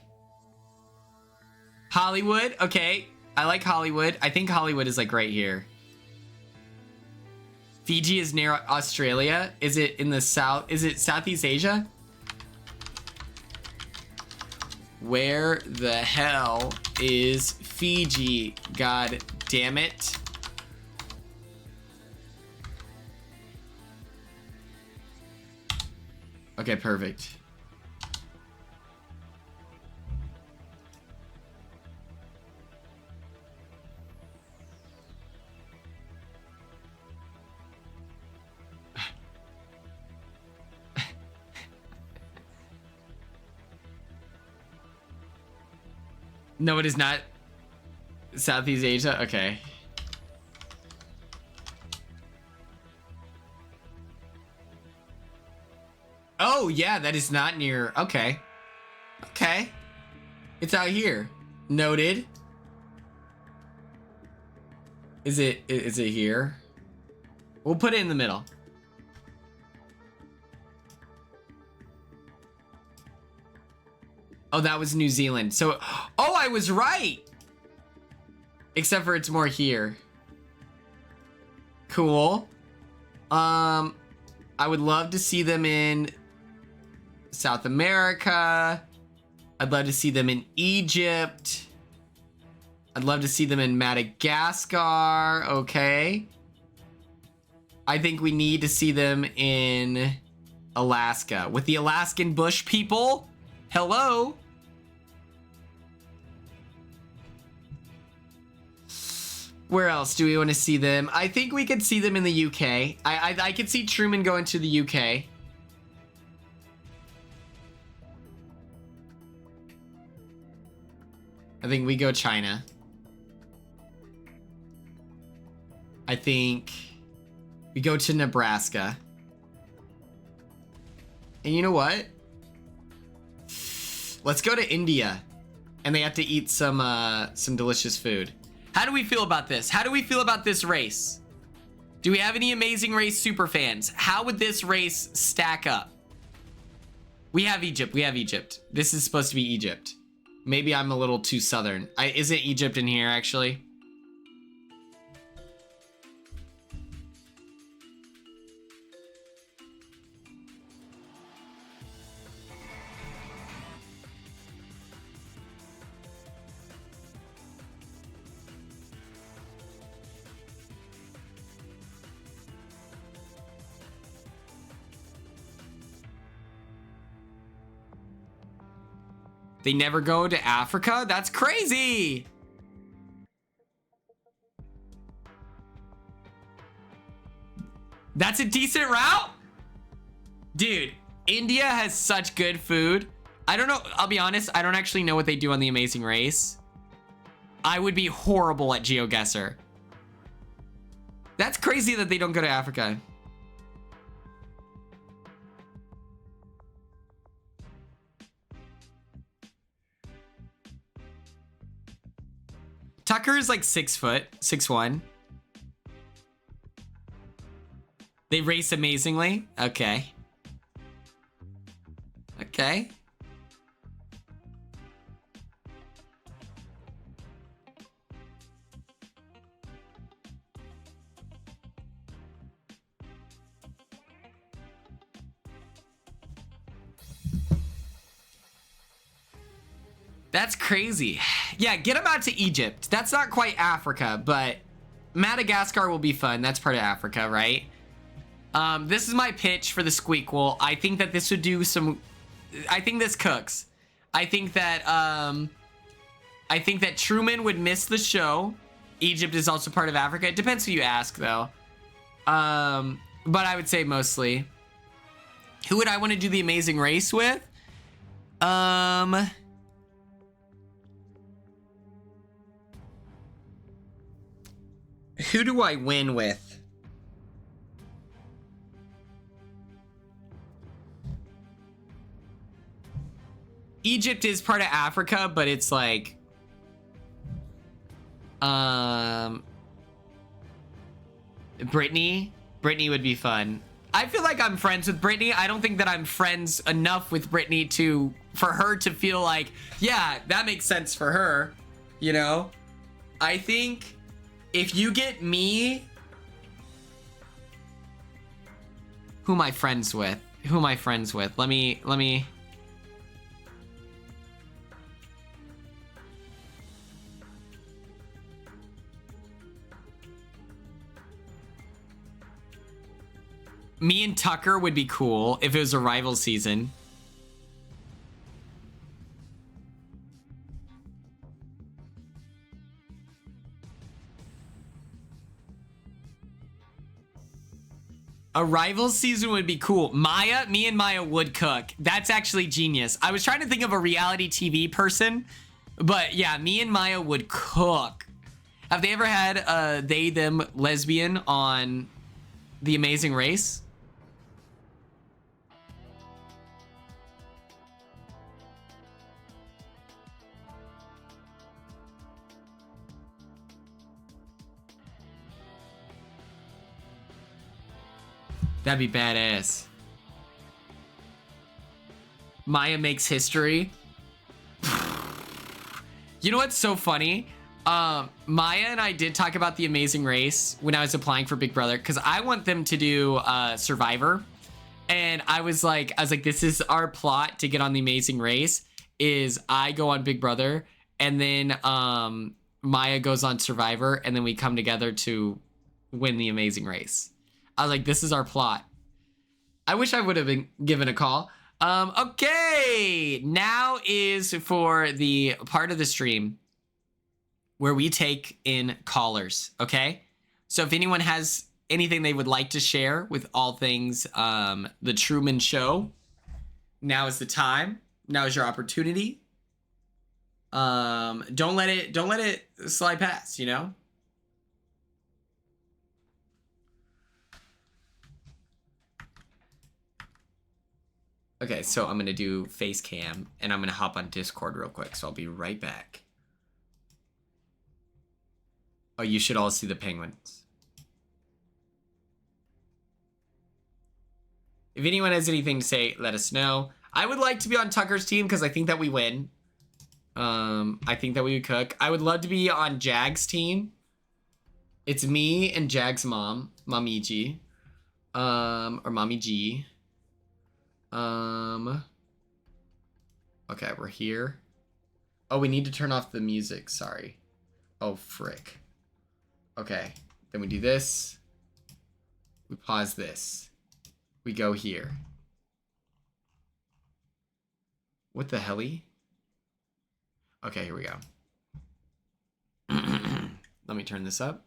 Hollywood. Okay. I like Hollywood. I think Hollywood is like right here. Fiji is near Australia. Is it in the south? Is it Southeast Asia? Where the hell is Fiji? God damn it. Okay, perfect. No, it is not Southeast Asia. Okay. Oh, yeah, that is not near. Okay. Okay. It's out here. Noted. Is it here? We'll put it in the middle. Oh, that was New Zealand. So, oh, I was right. Except for it's more here. Cool. I would love to see them in South America. I'd love to see them in Egypt. I'd love to see them in Madagascar. Okay. I think we need to see them in Alaska with the Alaskan bush people. Hello. Where else do we want to see them? I think we could see them in the UK. I could see Truman going to the UK. I think we go China. I think we go to Nebraska. And you know what? Let's go to India. And they have to eat some delicious food. How do we feel about this? How do we feel about this race? Do we have any Amazing Race super fans? How would this race stack up? We have Egypt. We have Egypt. This is supposed to be Egypt. Maybe I'm a little too southern. Isn't Egypt in here, actually? They never go to Africa? That's crazy! That's a decent route? Dude, India has such good food. I don't know, I'll be honest, I don't actually know what they do on The Amazing Race. I would be horrible at GeoGuessr. That's crazy that they don't go to Africa. Tucker is like 6 foot, 6'1". They race amazingly. Okay. Okay. That's crazy. Yeah, get them out to Egypt. That's not quite Africa, but Madagascar will be fun. That's part of Africa, right? This is my pitch for the Squeakquel. I think that this would do some... I think this cooks. I think that Truman would miss the show. Egypt is also part of Africa. It depends who you ask, though. But I would say mostly. Who would I want to do the Amazing Race with? Who do I win with? Egypt is part of Africa, but it's like, Brittany would be fun. I feel like I'm friends with Brittany. I don't think that I'm friends enough with Brittany for her to feel like, yeah, that makes sense for her, you know? I think if you get me, who am I friends with? Let me. Me and Tucker would be cool if it was a rival season. A rival season would be cool. Me and Maya would cook. That's actually genius. I was trying to think of a reality TV person, but yeah, me and Maya would cook. Have they ever had a they-them lesbian on The Amazing Race? That'd be badass. Maya makes history. You know what's so funny? Maya and I did talk about The Amazing Race when I was applying for Big Brother, because I want them to do Survivor. And I was like, this is our plot to get on The Amazing Race, is I go on Big Brother, and then Maya goes on Survivor, and then we come together to win The Amazing Race. I was like, this is our plot. I wish I would have been given a call. Okay, now is for the part of the stream where we take in callers, okay? So if anyone has anything they would like to share with all things The Truman Show, now is the time. Now is your opportunity. Don't let it slide past, you know? Okay, so I'm gonna do face cam and I'm gonna hop on Discord real quick, so I'll be right back. Oh, you should all see the penguins. If anyone has anything to say, let us know. I would like to be on Tucker's team because I think that we win. I think that we would cook. I would love to be on Jag's team. It's me and Jag's mom, Mommy G, or Mommy G. Okay, we're here. Oh, we need to turn off the music. Sorry. Oh, frick. Okay, then we do this. We pause this. We go here. What the helly? Okay, here we go. Let me turn this up.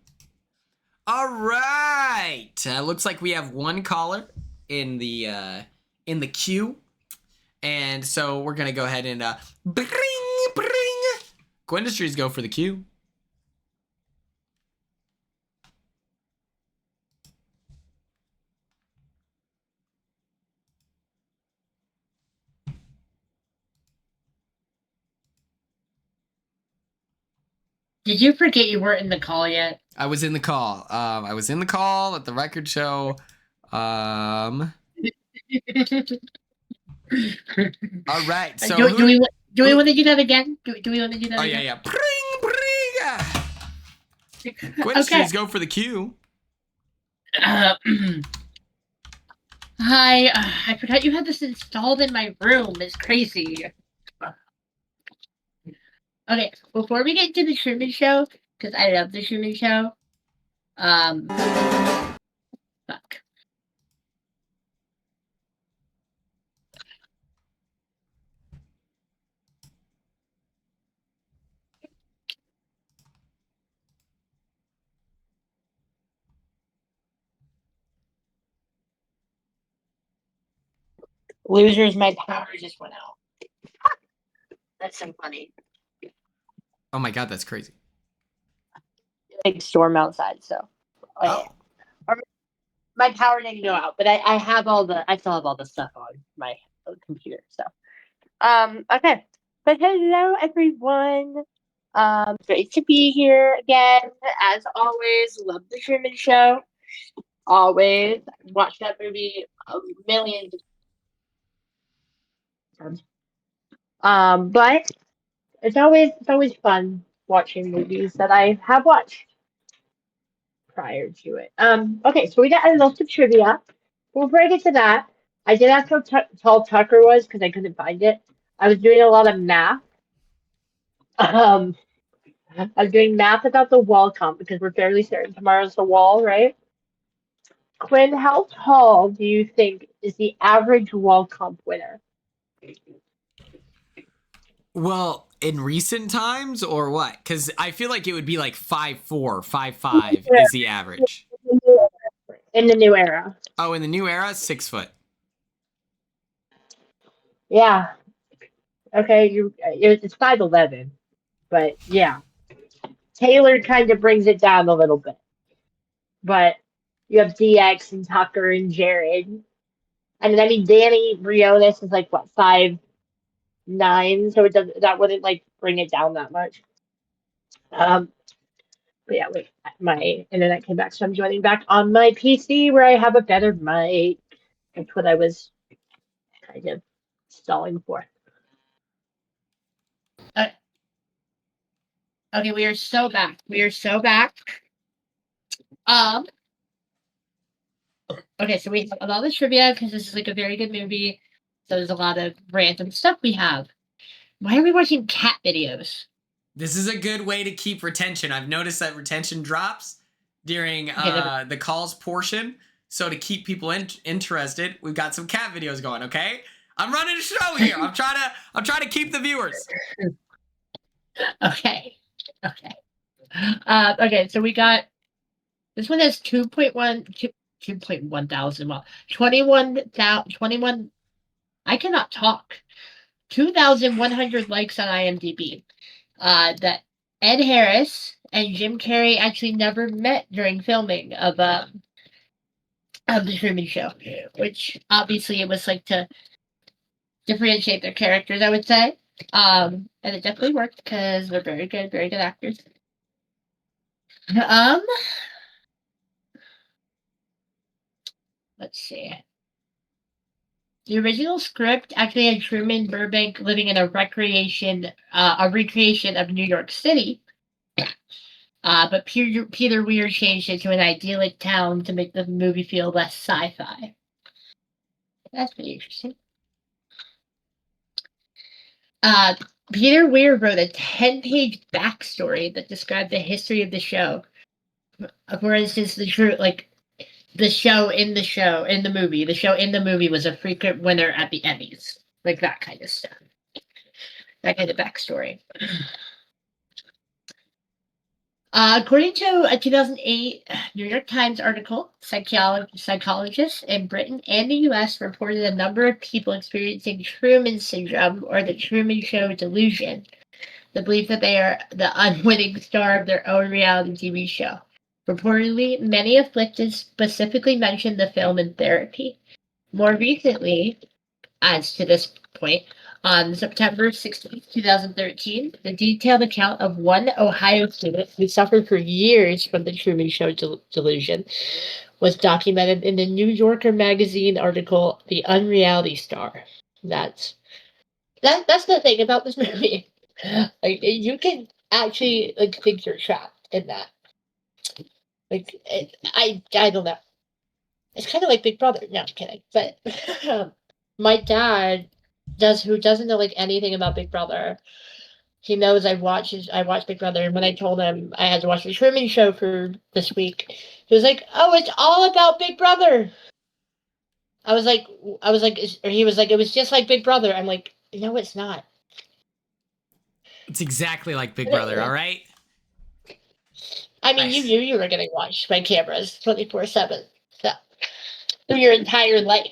All right. Looks like we have one caller in the queue. And so we're going to go ahead and bring. Go Industries go for the queue. Did you forget you weren't in the call yet? I was in the call. I was in the call at the record show. All right. So do we want to do that again? Do we want to do that Oh again? yeah. Pring, pring. Quinn, Okay. please go for the cue. Hi, I forgot you had this installed in my room. It's crazy. Okay, before we get to the Truman Show, because I love the Truman Show. Fuck. Losers, my power just went out. That's so funny. Oh my god, that's crazy. Big storm outside, so. Oh. My power didn't go out, but I still have all the stuff on my computer. So, okay. But hello, everyone. Great to be here again. As always, love the Truman Show. Always watch that movie millions of times. But it's always fun watching movies that I have watched prior to it. Okay, so we got a list of trivia. Before I get to that, I did ask how tall Tucker was because I couldn't find it. I was doing a lot of math. I was doing math about the wall comp because we're fairly certain tomorrow's the wall, right? Quinn, how tall do you think is the average wall comp winner? Well, in recent times or what? Because I feel like it would be like 5'4", 5'5" is the average. In the new era. Oh, in the new era, 6 foot. Yeah. Okay, it's 5'11", but yeah. Taylor kind of brings it down a little bit. But you have DX and Tucker and Jared. And I mean Danny Briones is like what, 5'9", so that wouldn't like bring it down that much. But yeah, wait, my internet came back, so I'm joining back on my PC where I have a better mic. That's what I was kind of stalling for. Okay, we are so back. We are so back. Okay, so we have a lot of trivia because this is like a very good movie. So there's a lot of random stuff we have. Why are we watching cat videos? This is a good way to keep retention. I've noticed that retention drops during the calls portion. So to keep people interested, we've got some cat videos going. Okay, I'm running a show here. I'm trying to keep the viewers. Okay. Okay, so we got this one has 2.1 thousand. Well, 21. I cannot talk. 2,100 likes on IMDb. That Ed Harris and Jim Carrey actually never met during filming of the Truman Show, which obviously it was like to differentiate their characters, I would say. And it definitely worked because they're very good actors. Let's see. The original script actually had Truman Burbank living in a recreation of New York City. But Peter Weir changed it to an idyllic town to make the movie feel less sci-fi. That's pretty interesting. Peter Weir wrote a 10-page backstory that described the history of the show. For instance, the show in the movie was a frequent winner at the Emmys, like that kind of stuff. That kind of backstory. According to a 2008 New York Times article, psychologists in Britain and the U.S. reported a number of people experiencing Truman syndrome or the Truman Show delusion, the belief that they are the unwitting star of their own reality TV show. Reportedly, many afflicted specifically mentioned the film in therapy. More recently, as to this point, on September 16, 2013, the detailed account of one Ohio student who suffered for years from the Truman Show delusion was documented in the New Yorker magazine article "The Unreality Star." That's the thing about this movie. Like you can actually like think you're trapped in that. Like I don't know. It's kind of like Big Brother. No, I'm kidding. But my dad who doesn't know like anything about Big Brother. He knows I watched Big Brother, and when I told him I had to watch the Truman Show for this week, he was like, "Oh, it's all about Big Brother." I was like, or he was like, "It was just like Big Brother." I'm like, "No, it's not." It's exactly like Big Brother, all right? I mean, you Nice. knew you were getting watched by cameras 24/7, so through your entire life.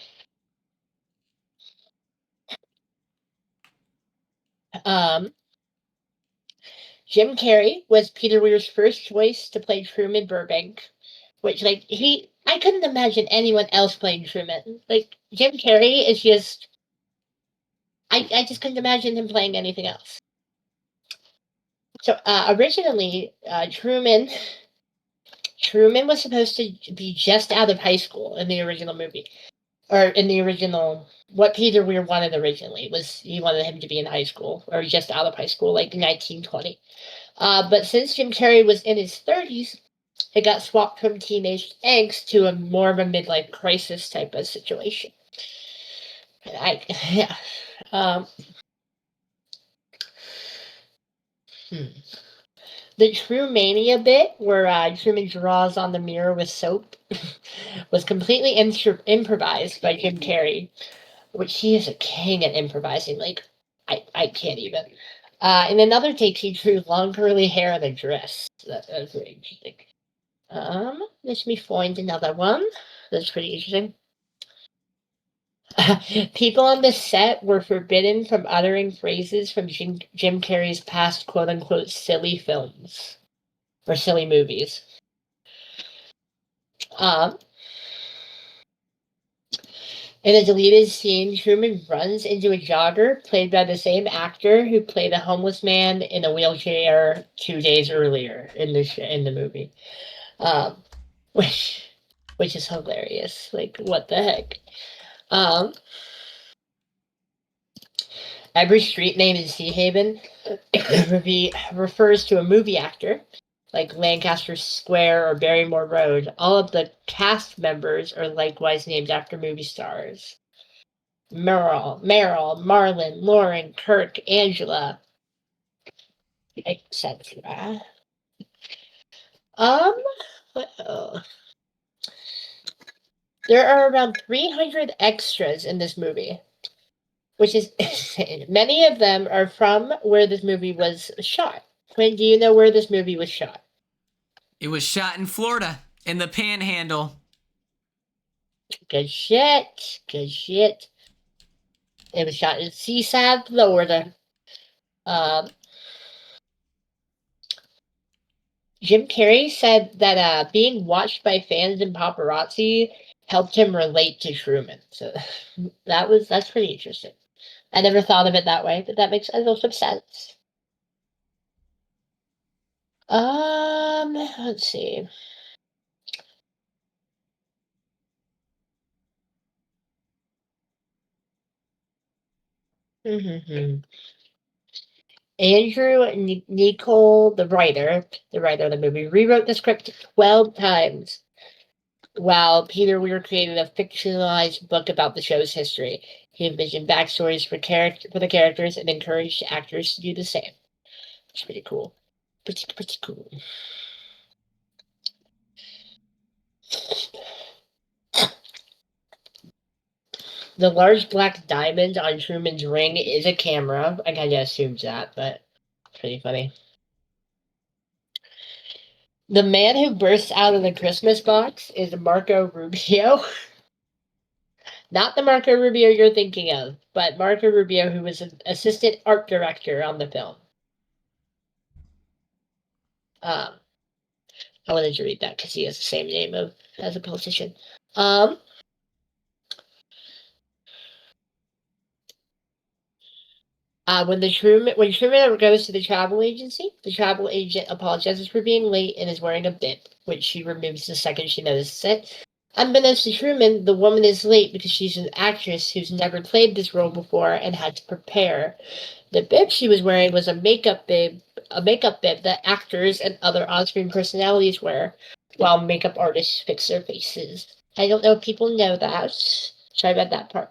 Um, Jim Carrey was Peter Weir's first choice to play Truman Burbank, which like I couldn't imagine anyone else playing Truman. Like Jim Carrey is just I just couldn't imagine him playing anything else. So originally, Truman was supposed to be just out of high school in the original movie, or in the original what Peter Weir wanted originally was he wanted him to be in high school or just out of high school, like 1920. But since Jim Carrey was in his 30s, it got swapped from teenage angst to a more of a midlife crisis type of situation. Yeah. Um, hmm. The True Mania bit, where Truman draws on the mirror with soap, was completely improvised by Jim Carrey, which he is a king at improvising. Like, I can't even. In another take, he drew long curly hair and a dress. That was very interesting. Let me find another one. That's pretty interesting. People on the set were forbidden from uttering phrases from Jim Carrey's past quote unquote silly films or silly movies. Um, in a deleted scene, Truman runs into a jogger played by the same actor who played a homeless man in a wheelchair 2 days earlier in the movie, um, which which is hilarious. Like, what the heck? Um, every street name in Sea Haven refers to a movie actor, like Lancaster Square or Barrymore Road. All of the cast members are likewise named after movie stars. Meryl, Marlon, Lauren, Kirk, Angela, etc. Um, there are around 300 extras in this movie, which is insane. Many of them are from where this movie was shot. Quinn, do you know where this movie was shot? It was shot in Florida, in the Panhandle. Good shit. Good shit. It was shot in Seaside, Florida. Um, Jim Carrey said that being watched by fans and paparazzi helped him relate to Truman. So that's pretty interesting. I never thought of it that way, but that makes a little some sense. Let's see. Andrew Nicole, the writer of the movie, rewrote the script 12 times while Peter Weir created a fictionalized book about the show's history. He envisioned backstories for the characters and encouraged actors to do the same. It's pretty cool. Pretty cool. The large black diamond on Truman's ring is a camera. I kind of assumed that, but it's pretty funny. The man who bursts out of the Christmas box is Marco Rubio. Not the Marco Rubio you're thinking of, but Marco Rubio, who was an assistant art director on the film. Um, I wanted to read that because he has the same name as a politician. Um, when Truman goes to the travel agency, the travel agent apologizes for being late and is wearing a bib, which she removes the second she notices it. Unbeknownst to Truman, the woman is late because she's an actress who's never played this role before and had to prepare. The bib she was wearing was a makeup bib that actors and other on-screen personalities wear while makeup artists fix their faces. I don't know if people know that. So I read that part.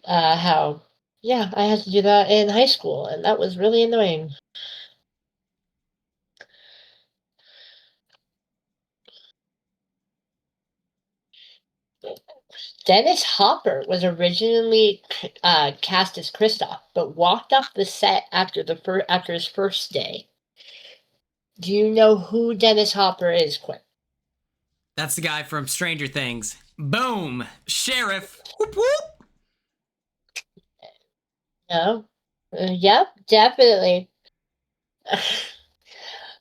How, yeah, I had to do that in high school, and that was really annoying. Dennis Hopper was originally cast as Kristoff, but walked off the set after his first day. Do you know who Dennis Hopper is, Quinn? That's the guy from Stranger Things. Boom! Sheriff! Whoop whoop! No? Yep, definitely.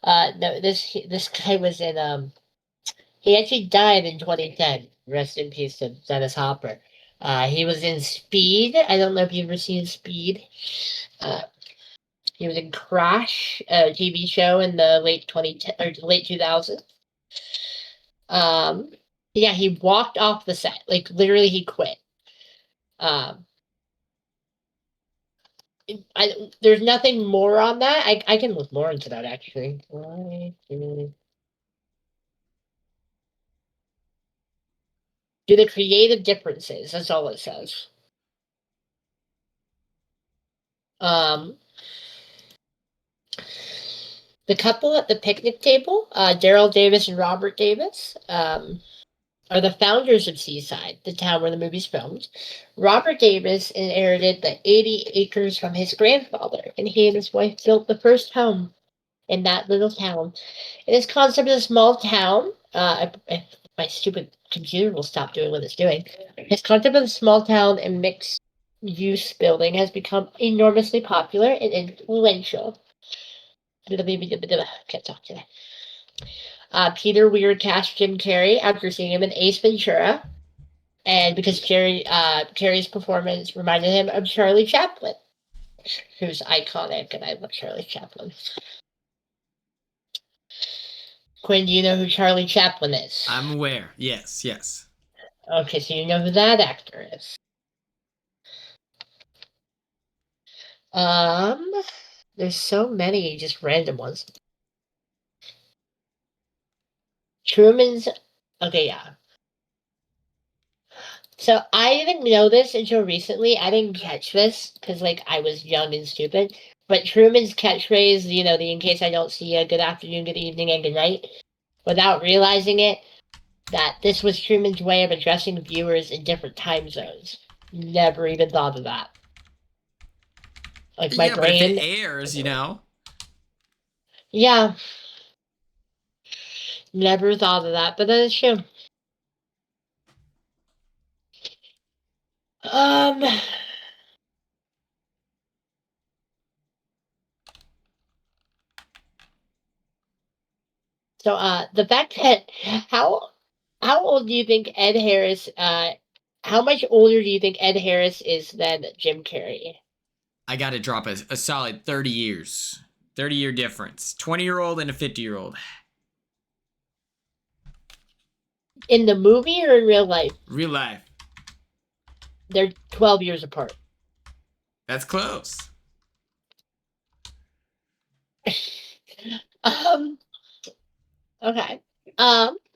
No, this guy was in. He actually died in 2010. Rest in peace to Dennis Hopper. He was in Speed. I don't know if you've ever seen Speed. Uh, he was in Crash, a TV show in the late 2010 or late 2000s. Um, yeah, he walked off the set. Like literally, he quit. Um, there's nothing more on that. I can look more into that actually. Due to creative differences. That's all it says. Um, the couple at the picnic table, Daryl Davis and Robert Davis, are the founders of Seaside, the town where the movie's filmed. Robert Davis inherited the 80 acres from his grandfather, and he and his wife built the first home in that little town. And his concept of a small town, if my stupid computer will stop doing what it's doing, his concept of a small town and mixed use building has become enormously popular and influential. Can't talk today. Peter Weir cast Jim Carrey after seeing him in Ace Ventura, and because Carrey's performance reminded him of Charlie Chaplin, who's iconic, and I love Charlie Chaplin. Quinn, do you know who Charlie Chaplin is? I'm aware. Yes, yes. Okay, so you know who that actor is. Um, there's so many just random ones. Truman's. Okay, yeah. So I didn't know this until recently. I didn't catch this because, like, I was young and stupid. But Truman's catchphrase, the in case I don't see you, good afternoon, good evening, and good night, without realizing it, that this was Truman's way of addressing viewers in different time zones. Never even thought of that. Like, my Yeah, but if it brain. airs, Yeah, never thought of that, but that is true. Um, the fact that how old do you think Ed Harris? How much older do you think Ed Harris is than Jim Carrey? I got to drop a solid 30 years. 30-year difference. 20-year-old and a 50-year-old. In the movie or in real life? Real life. They're 12 years apart. That's close. um. Okay.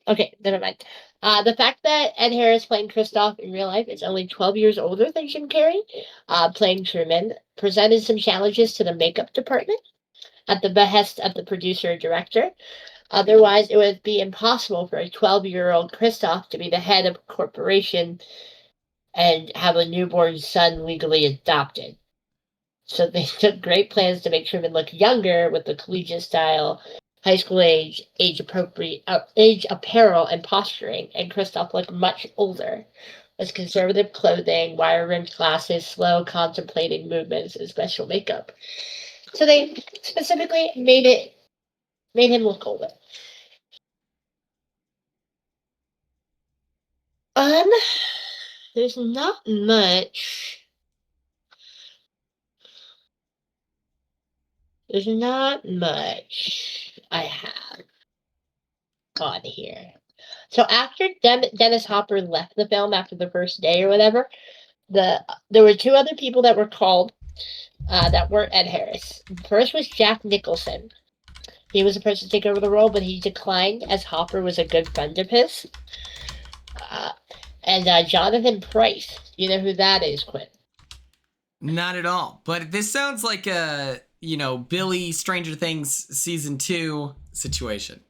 Okay. Never mind. The fact that Ed Harris playing Kristoff in real life is only 12 years older than Jim Carrey, playing Truman, presented some challenges to the makeup department at the behest of the producer and director. Otherwise, it would be impossible for a 12-year-old Kristoff to be the head of a corporation and have a newborn son legally adopted. So they took great plans to make Truman look younger with the collegiate style, high school age appropriate, age apparel and posturing, and Kristoff looked much older, with conservative clothing, wire-rimmed glasses, slow, contemplating movements, and special makeup. So they specifically made him look older. Um, there's not much. There's not much I have on here. So after Dennis Hopper left the film after the first day or whatever, there were two other people that were called that weren't Ed Harris. First was Jack Nicholson. He was supposed to take over the role, but he declined as Hopper was a good friend of his. Uh, and Jonathan Pryce. You know who that is, Quinn? Not at all. But this sounds like a, Billy Stranger Things season 2 situation.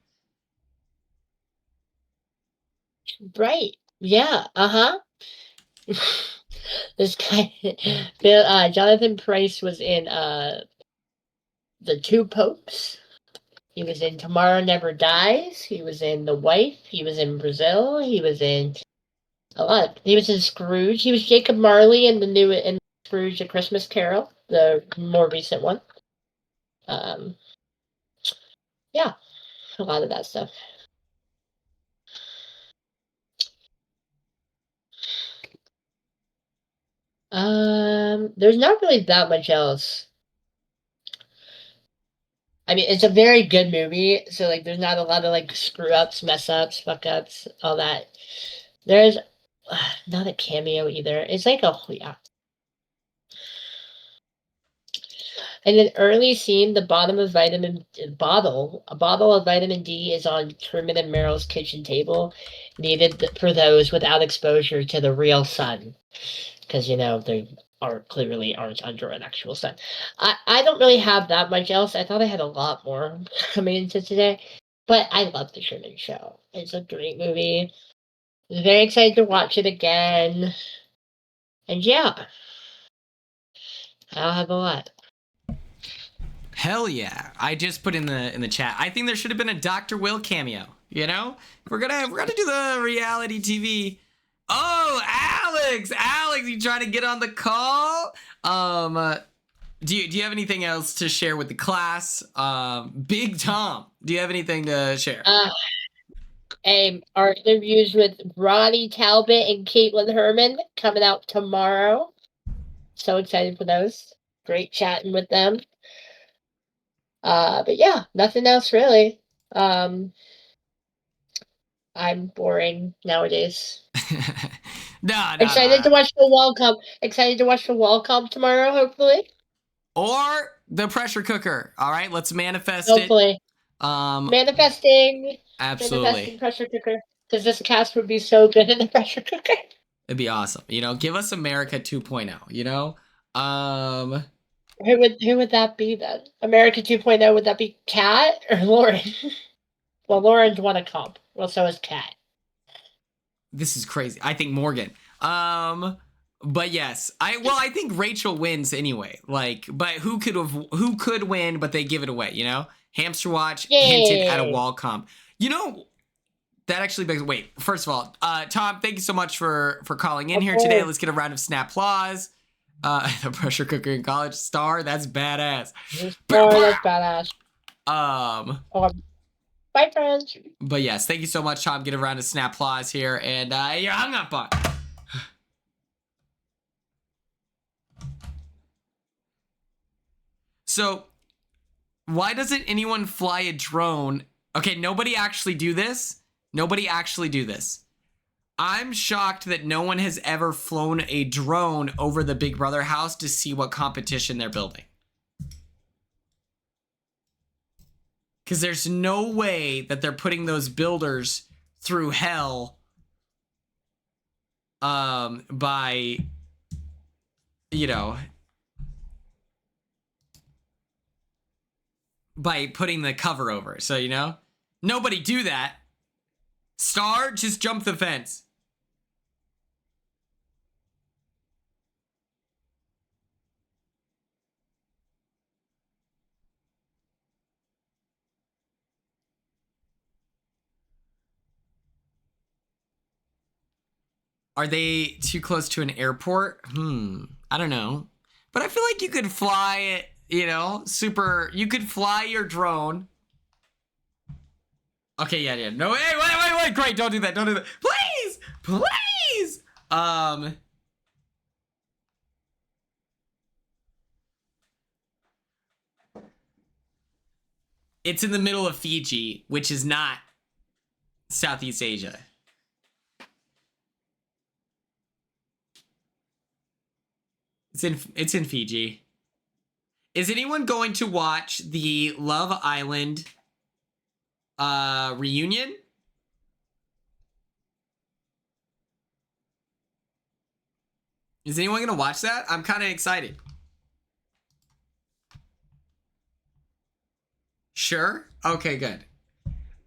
Right. Yeah. This guy, Jonathan Pryce was in The Two Popes. He was in Tomorrow Never Dies. He was in The Wife. He was in Brazil. He was in a lot. He was in Scrooge. He was Jacob Marley in Scrooge: A Christmas Carol, the more recent one. Yeah, a lot of that stuff. There's not really that much else. I mean, it's a very good movie, so like, there's not a lot of like screw ups, mess ups, fuck ups, all that. There's not a cameo either. It's like yeah. In an early scene, the a bottle of vitamin D is on Truman and Meryl's kitchen table, needed for those without exposure to the real sun, because they aren't under an actual sun. I don't really have that much else. I thought I had a lot more coming into today, but I love the Truman Show. It's a great movie. I'm very excited to watch it again, and yeah, I'll have a lot. Hell yeah. I just put in the chat. I think there should have been a Dr. Will cameo, We're gonna do the reality TV. Oh, Alex, you trying to get on the call? Do you have anything else to share with the class? Big Tom, do you have anything to share? Our interviews with Ronnie Talbot and Caitlin Herman coming out tomorrow. So excited for those. Great chatting with them. But yeah, nothing else really. I'm boring nowadays. No. Excited to watch the wall come. Excited to watch the wall come tomorrow, hopefully. Or the pressure cooker. All right, let's manifest Hopefully. it. Manifesting. Absolutely. Manifesting pressure cooker. Because this cast would be so good in the pressure cooker. It'd be awesome. Give us America 2.0, Who would that be then? America 2.0, would that be Kat or Lauren? Well, Lauren's won a comp. Well, so is Kat. This is crazy. I think Morgan. But yes, I think Rachel wins anyway. But who could win, but they give it away, Hamster Watch hinted at a wall comp. That actually begs. Wait, first of all, Tom, thank you so much for calling in here today. Let's get a round of snap applause. The pressure cooker in college star. That's badass. That's badass. Bye, friends. But yes, thank you so much, Tom. Get a round of snap applause here, and you're hung up on. So, why doesn't anyone fly a drone? Okay, nobody actually do this. I'm shocked that no one has ever flown a drone over the Big Brother house to see what competition they're building. Because there's no way that they're putting those builders through hell by, by putting the cover over. So, nobody do that. Star, just jump the fence. Are they too close to an airport? I don't know. But I feel like you could fly it, you could fly your drone. Okay, yeah. No, hey, wait. Great, don't do that. Please. It's in the middle of Fiji, which is not Southeast Asia. It's in Fiji. Is anyone going to watch the Love Island reunion? Is anyone gonna watch that? I'm kind of excited. Sure? Okay, good.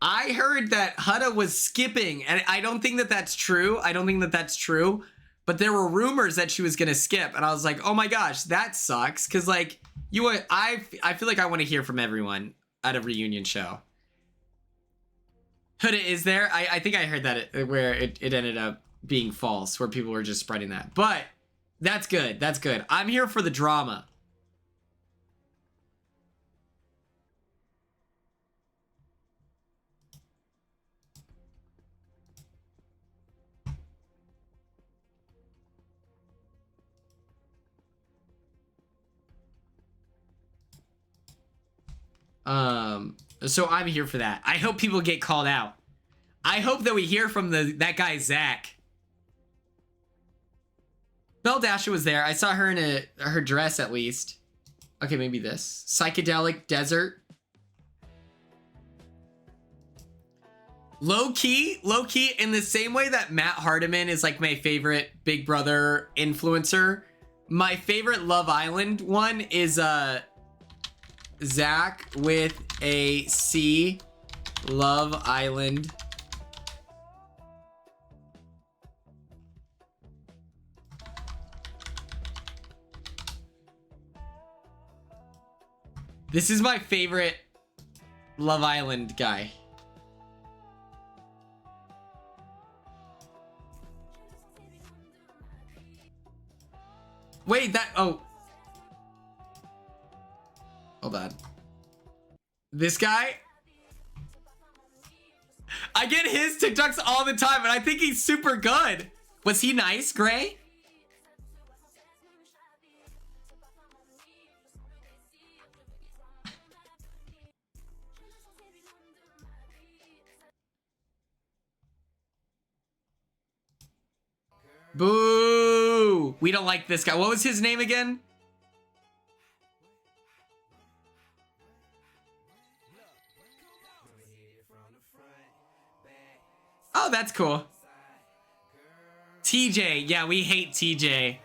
I heard that Hutta was skipping, and I don't think that that's true. I don't think that that's true. But there were rumors that she was gonna skip, and I was like, oh my gosh, that sucks. Cause like I feel like I want to hear from everyone at a reunion show. Hutta is there. I think I heard that where it ended up being false, where people were just spreading that. But that's good. That's good. I'm here for the drama. So I'm here for that. I hope people get called out. I hope that we hear from that guy Zach. Belle Dasher was there. I saw her in her dress at least. Okay, maybe this. Psychedelic Desert. Low key, in the same way that Matt Hardiman is like my favorite Big Brother influencer, my favorite Love Island one is Zach with a C, Love Island. This is my favorite Love Island guy. Wait, oh. Hold on. This guy? I get his TikToks all the time, and I think he's super good. Was he nice, Gray? Boo! We don't like this guy. What was his name again? Oh, that's cool. TJ. Yeah, we hate TJ.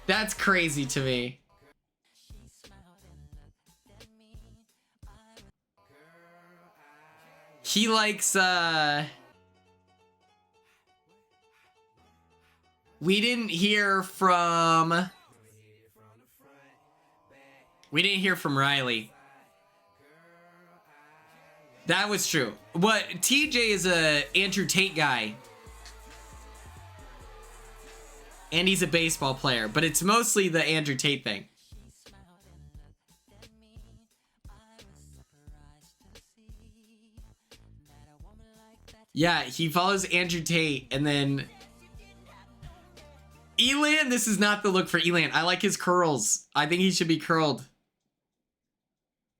That's crazy to me. He likes, we didn't hear from Riley. That was true. What, TJ is a Andrew Tate guy. And he's a baseball player, but it's mostly the Andrew Tate thing. Yeah, he follows Andrew Tate, and then Elan, this is not the look for Elan. I like his curls. I think he should be curled.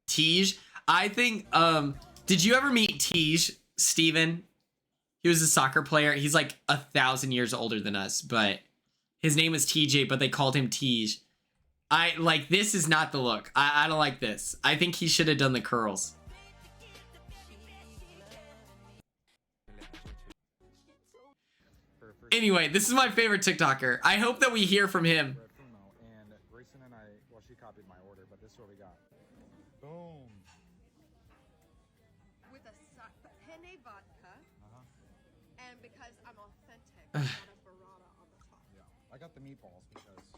Tej, I think, did you ever meet Tej, Steven? He was a soccer player. He's like 1,000 years older than us, but his name was TJ, but they called him Tej. This is not the look. I don't like this. I think he should have done the curls. Anyway, this is my favorite TikToker. I hope that we hear from him. And Grayson and I, well, she copied my order, but this is what we got. Boom. With a penne vodka, and because I'm authentic, I got a burrata on the top. Yeah, I got the meatballs because I just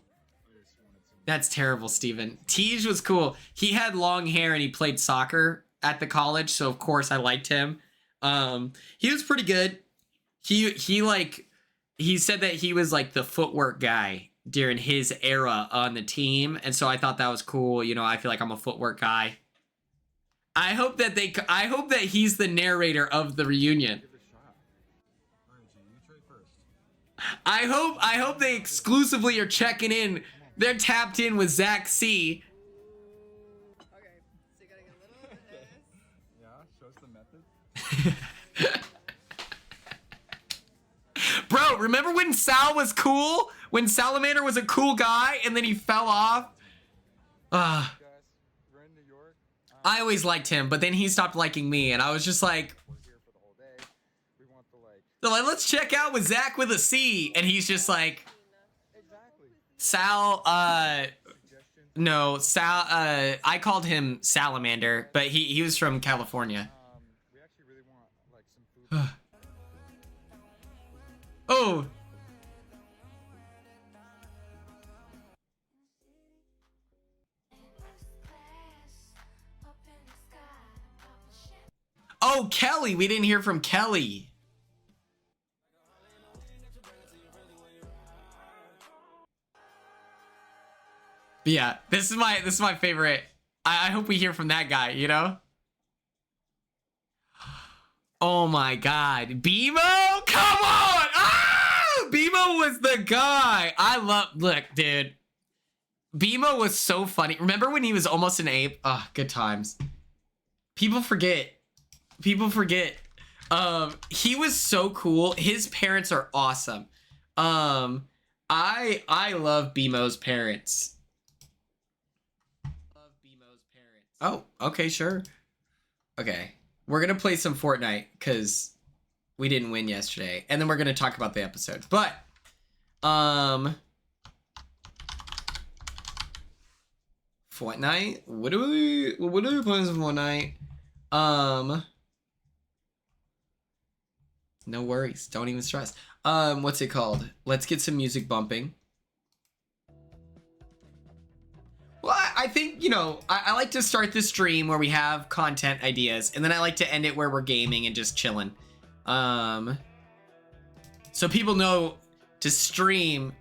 wanted some. That's terrible, Steven. Tej was cool. He had long hair and he played soccer at the college, so of course I liked him. He was pretty good. He said that he was like the footwork guy during his era on the team, and so I thought that was cool. You know, I feel like I'm a footwork guy. I hope that he's the narrator of the reunion. Give it a shot. RNG, you trade first. I hope they exclusively are checking in. They're tapped in with Zach C. Okay. Bro, remember when Sal was cool? When Salamander was a cool guy and then he fell off? Guys, we're in New York. I always liked him, but then he stopped liking me, and I was just like, We're here for the whole day. We want the like. so like, let's check out with Zach with a C. And he's just like, Exactly. Sal, Suggestions. no, Sal, I called him Salamander, but he was from California. We actually really want like some food. Oh. Oh, Kelly. We didn't hear from Kelly. But yeah, this is my favorite. I hope we hear from that guy, you know? Oh my god. BMO? Come on! Ah! BMO was the guy. Look, dude. BMO was so funny. Remember when he was almost an ape? Ah, good times. People forget. People forget. He was so cool. His parents are awesome. I love BMO's parents. Oh, okay, sure. Okay. We're gonna play some Fortnite because we didn't win yesterday. And then we're gonna talk about the episode. But Fortnite? What are we playing some Fortnite? No worries. Don't even stress. What's it called? Let's get some music bumping. Well, I think, you know, I like to start the stream where we have content ideas, and then I like to end it where we're gaming and just chilling. So people know to stream.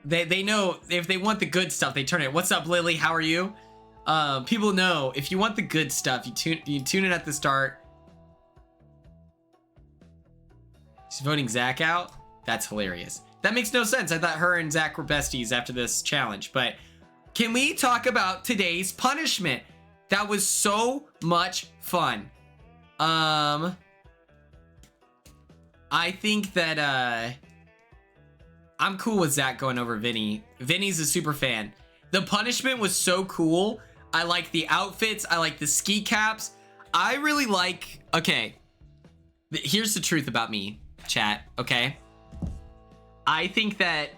They know if they want the good stuff, they turn it. What's up, Lily? How are you? People know if you want the good stuff, you tune in at the start. She's voting Zach out? That's hilarious. That makes no sense. I thought her and Zach were besties after this challenge. But can we talk about today's punishment? That was so much fun. I think that I'm cool with Zach going over Vinny. Vinny's a super fan. The punishment was so cool. I like the outfits. I like the ski caps. I really like... Okay. Here's the truth about me, chat. Okay? I think that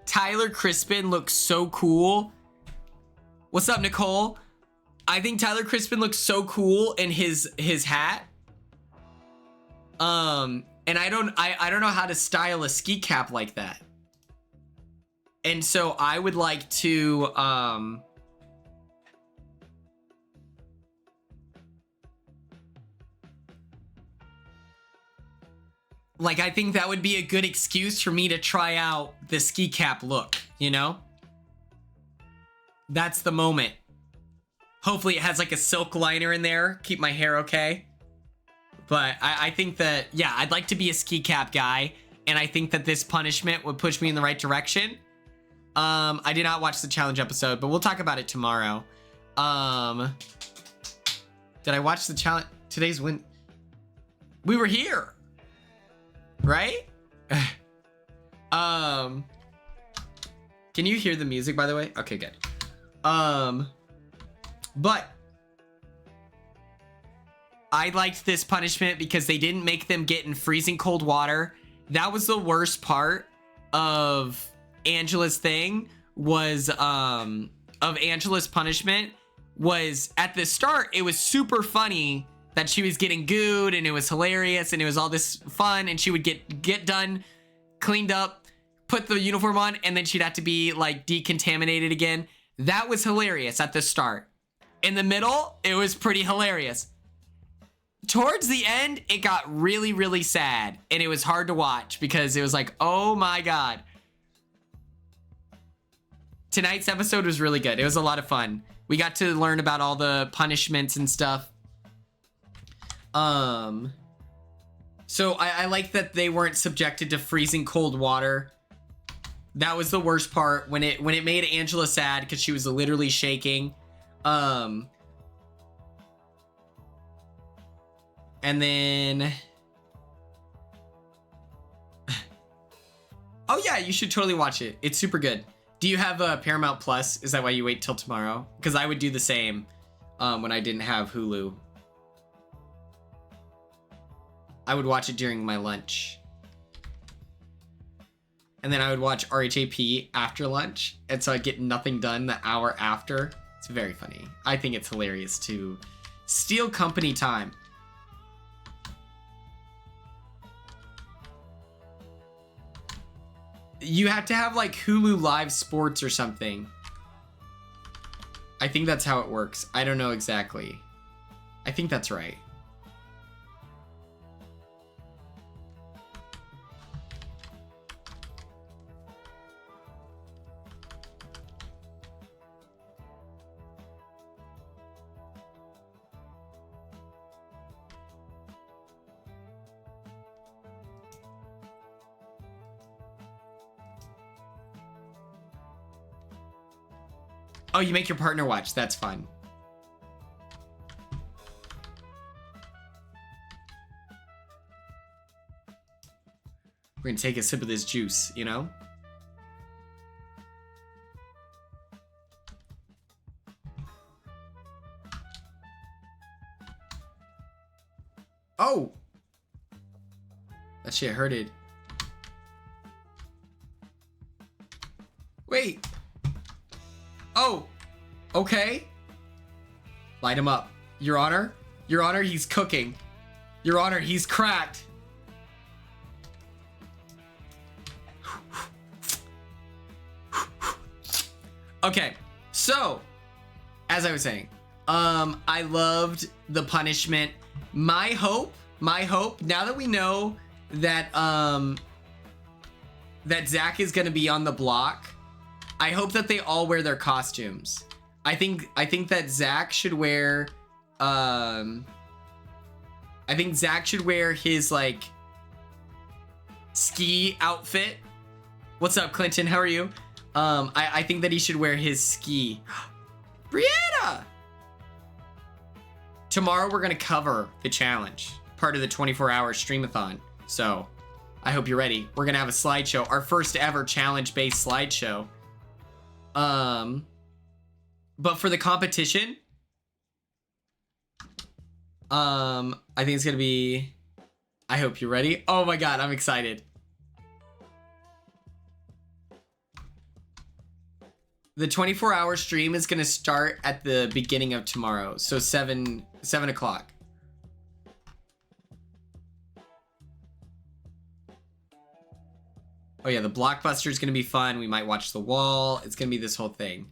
Tyler Crispin looks so cool. What's up, Nicole? I think Tyler Crispin looks so cool in his hat. And I don't know how to style a ski cap like that. And so I would like to like, I think that would be a good excuse for me to try out the ski cap look, you know? That's the moment. Hopefully it has like a silk liner in there. Keep my hair okay. But I think that, yeah, I'd like to be a ski cap guy. And I think that this punishment would push me in the right direction. I did not watch the challenge episode, but we'll talk about it tomorrow. Did I watch the challenge? Today's win. We were here. Right? Can you hear the music, by the way? Okay, good. But I liked this punishment because they didn't make them get in freezing cold water. That was the worst part of Angela's thing, was of Angela's punishment, was at the start it was super funny that she was getting gooed and it was hilarious and it was all this fun, and she would get done, cleaned up, put the uniform on, and then she'd have to be like decontaminated again. That was hilarious at the start. In the middle, it was pretty hilarious. Towards the end, it got really, really sad, and it was hard to watch because it was like, oh my god. Tonight's episode was really good. It was a lot of fun. We got to learn about all the punishments and stuff. So I like that they weren't subjected to freezing cold water. That was the worst part, when it made Angela sad because she was literally shaking. And then... Oh yeah, you should totally watch it. It's super good. Do you have Paramount Plus? Is that why you wait till tomorrow? Because I would do the same when I didn't have Hulu. I would watch it during my lunch. And then I would watch RHAP after lunch. And so I'd get nothing done the hour after. It's very funny. I think it's hilarious to steal company time. You have to have like Hulu Live Sports or something. I think that's how it works. I don't know exactly. I think that's right. Oh, you make your partner watch. That's fun. We're gonna take a sip of this juice, you know? Oh! That shit hurted. Wait! Oh, okay. Light him up. Your Honor? Your Honor, he's cooking. Your Honor, he's cracked. Okay, so, as I was saying, I loved the punishment. My hope, now that we know that, that Zach is gonna be on the block, I hope that they all wear their costumes. I think that Zach should wear I think Zach should wear his like ski outfit. What's up, Clinton? How are you? I think that he should wear his ski. Brianna! Tomorrow we're gonna cover the challenge, part of the 24-hour streamathon. So I hope you're ready. We're gonna have a slideshow, our first ever challenge-based slideshow. But for the competition, I think it's gonna be, I hope you're ready. Oh my God, I'm excited. The 24-hour stream is gonna start at the beginning of tomorrow. So 7 o'clock. Oh yeah, the blockbuster is gonna be fun. We might watch The Wall. It's gonna be this whole thing.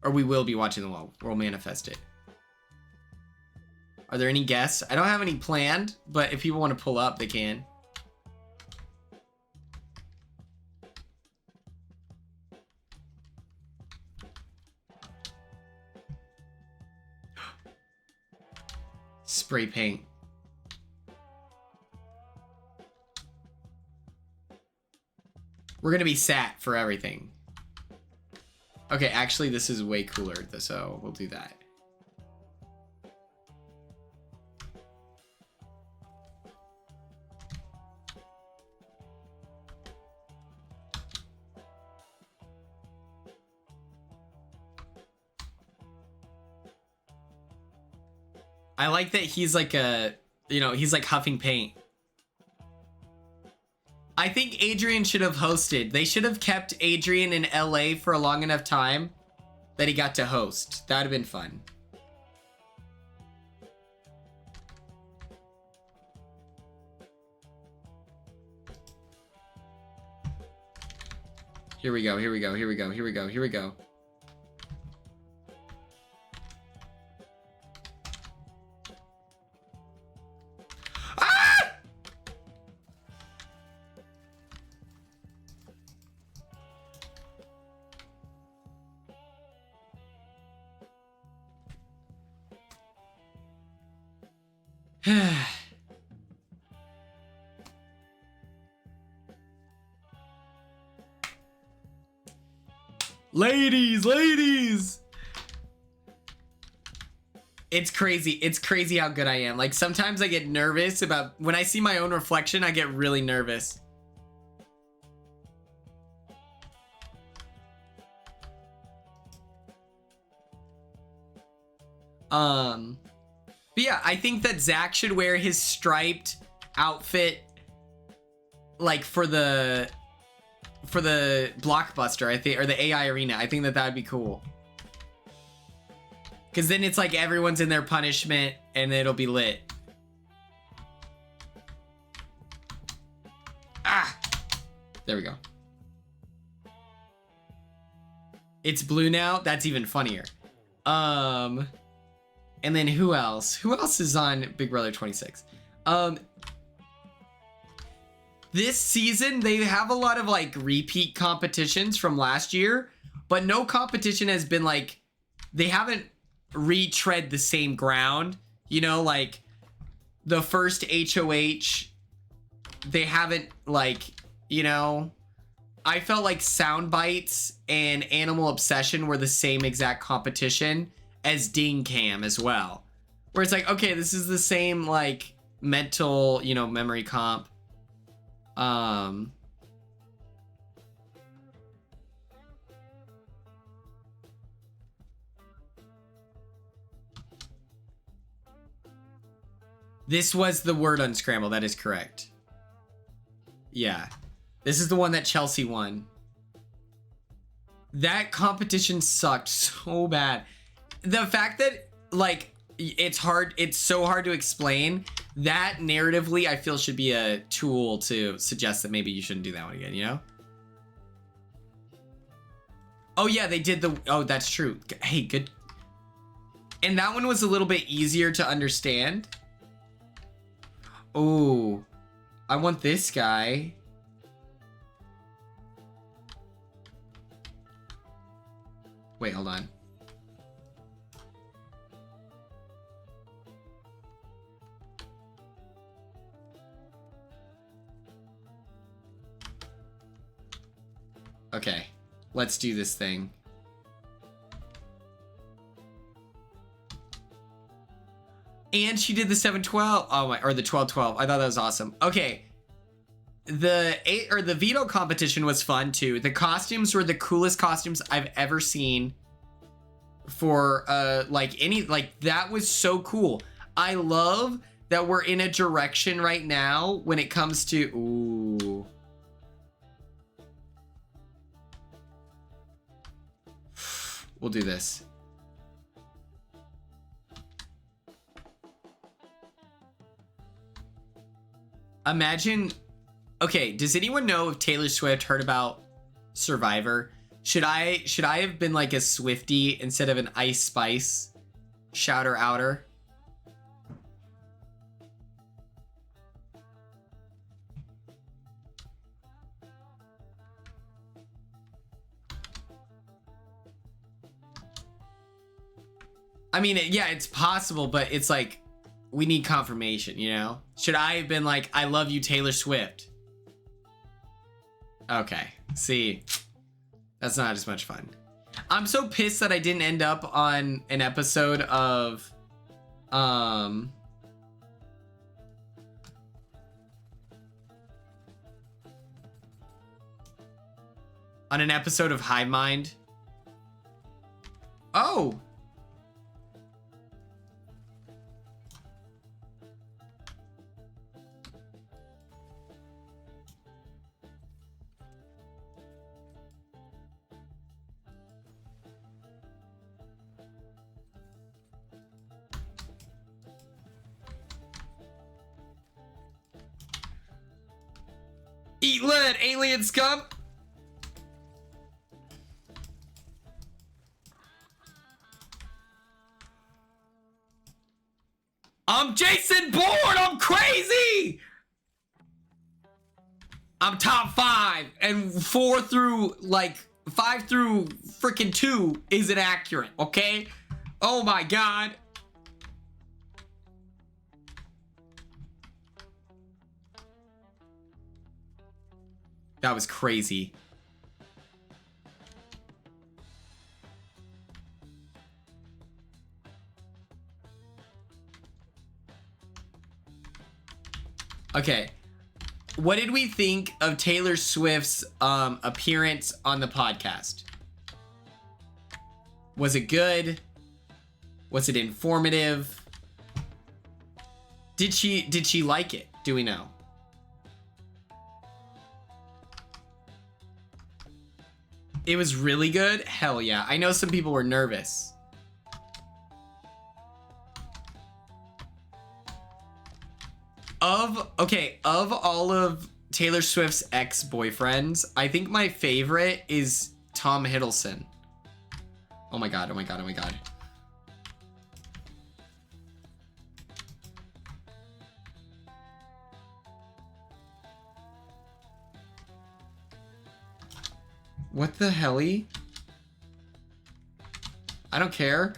Or we will be watching The Wall. We'll manifest it. Are there any guests? I don't have any planned, but if people want to pull up, they can. Spray paint. We're gonna be sat for everything. Okay, actually, this is way cooler, so we'll do that. I like that he's like a, you know, he's like huffing paint. I think Adrian should have hosted. They should have kept Adrian in LA for a long enough time that he got to host. That would have been fun. Here we go, here we go, here we go, here we go, here we go. Ladies, ladies! It's crazy. It's crazy how good I am. Like sometimes I get nervous about when I see my own reflection, I get really nervous. But yeah, I think that Zach should wear his striped outfit like for the blockbuster, I think, or the AI arena. I think that would be cool. Because then it's like everyone's in their punishment and it'll be lit. Ah! There we go. It's blue now? That's even funnier. And then who else? Who else is on Big Brother 26? This season, they have a lot of like repeat competitions from last year, but no competition has been like, they haven't retread the same ground, you know, like the first HOH, they haven't like, you know, I felt like Sound Bites and Animal Obsession were the same exact competition as Ding Cam as well, where it's like, okay, this is the same like mental, you know, memory comp. This was the word unscramble. That is correct. Yeah. This is the one that Chelsea won. That competition sucked so bad. The fact that, like, it's so hard to explain. That narratively, I feel, should be a tool to suggest that maybe you shouldn't do that one again, you know? Oh, yeah, they did oh, that's true. Hey, good. And that one was a little bit easier to understand. Oh, I want this guy. Wait, hold on. Okay, let's do this thing. And she did the 712. Oh my, or the 1212. I thought that was awesome. Okay. The veto competition was fun too. The costumes were the coolest costumes I've ever seen for that was so cool. I love that we're in a direction right now when it comes to ooh. We'll do this. Imagine, okay, does anyone know if Taylor Swift heard about Survivor? Should I have been like a Swiftie instead of an Ice Spice shouter outer? I mean, yeah, it's possible, but it's like, we need confirmation, you know? Should I have been like, I love you, Taylor Swift? Okay, see, that's not as much fun. I'm so pissed that I didn't end up on an episode of, on an episode of Hive Mind. Oh! Eat lead, alien scum! I'm Jason Bourne! I'm crazy! I'm top 5, and 5 through freaking 2 isn't accurate, okay? Oh my god. That was crazy. Okay. What did we think of Taylor Swift's appearance on the podcast? Was it good? Was it informative? Did she like it? Do we know? It was really good? Hell yeah. I know some people were nervous. Of all of Taylor Swift's ex-boyfriends, I think my favorite is Tom Hiddleston. Oh my god, oh my god, oh my god. What the helly? I don't care.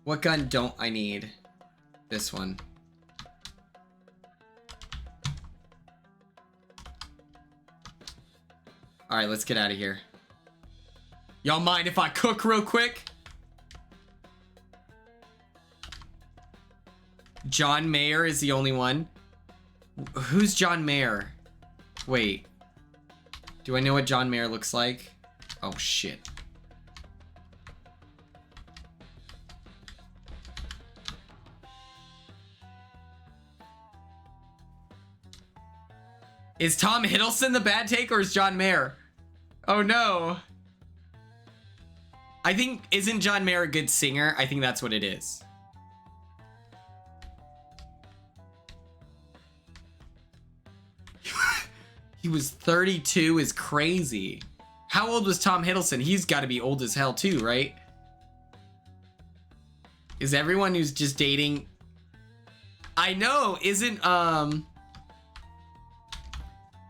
What gun don't I need? This one. Alright, let's get out of here. Y'all mind if I cook real quick? John Mayer is the only one. Who's John Mayer? Wait. Do I know what John Mayer looks like? Oh, shit. Is Tom Hiddleston the bad take or is John Mayer? Oh no. I think, isn't John Mayer a good singer? I think that's what it is. He was 32 is crazy. How old was Tom Hiddleston? He's got to be old as hell too, right? Is everyone who's just dating... I know, isn't,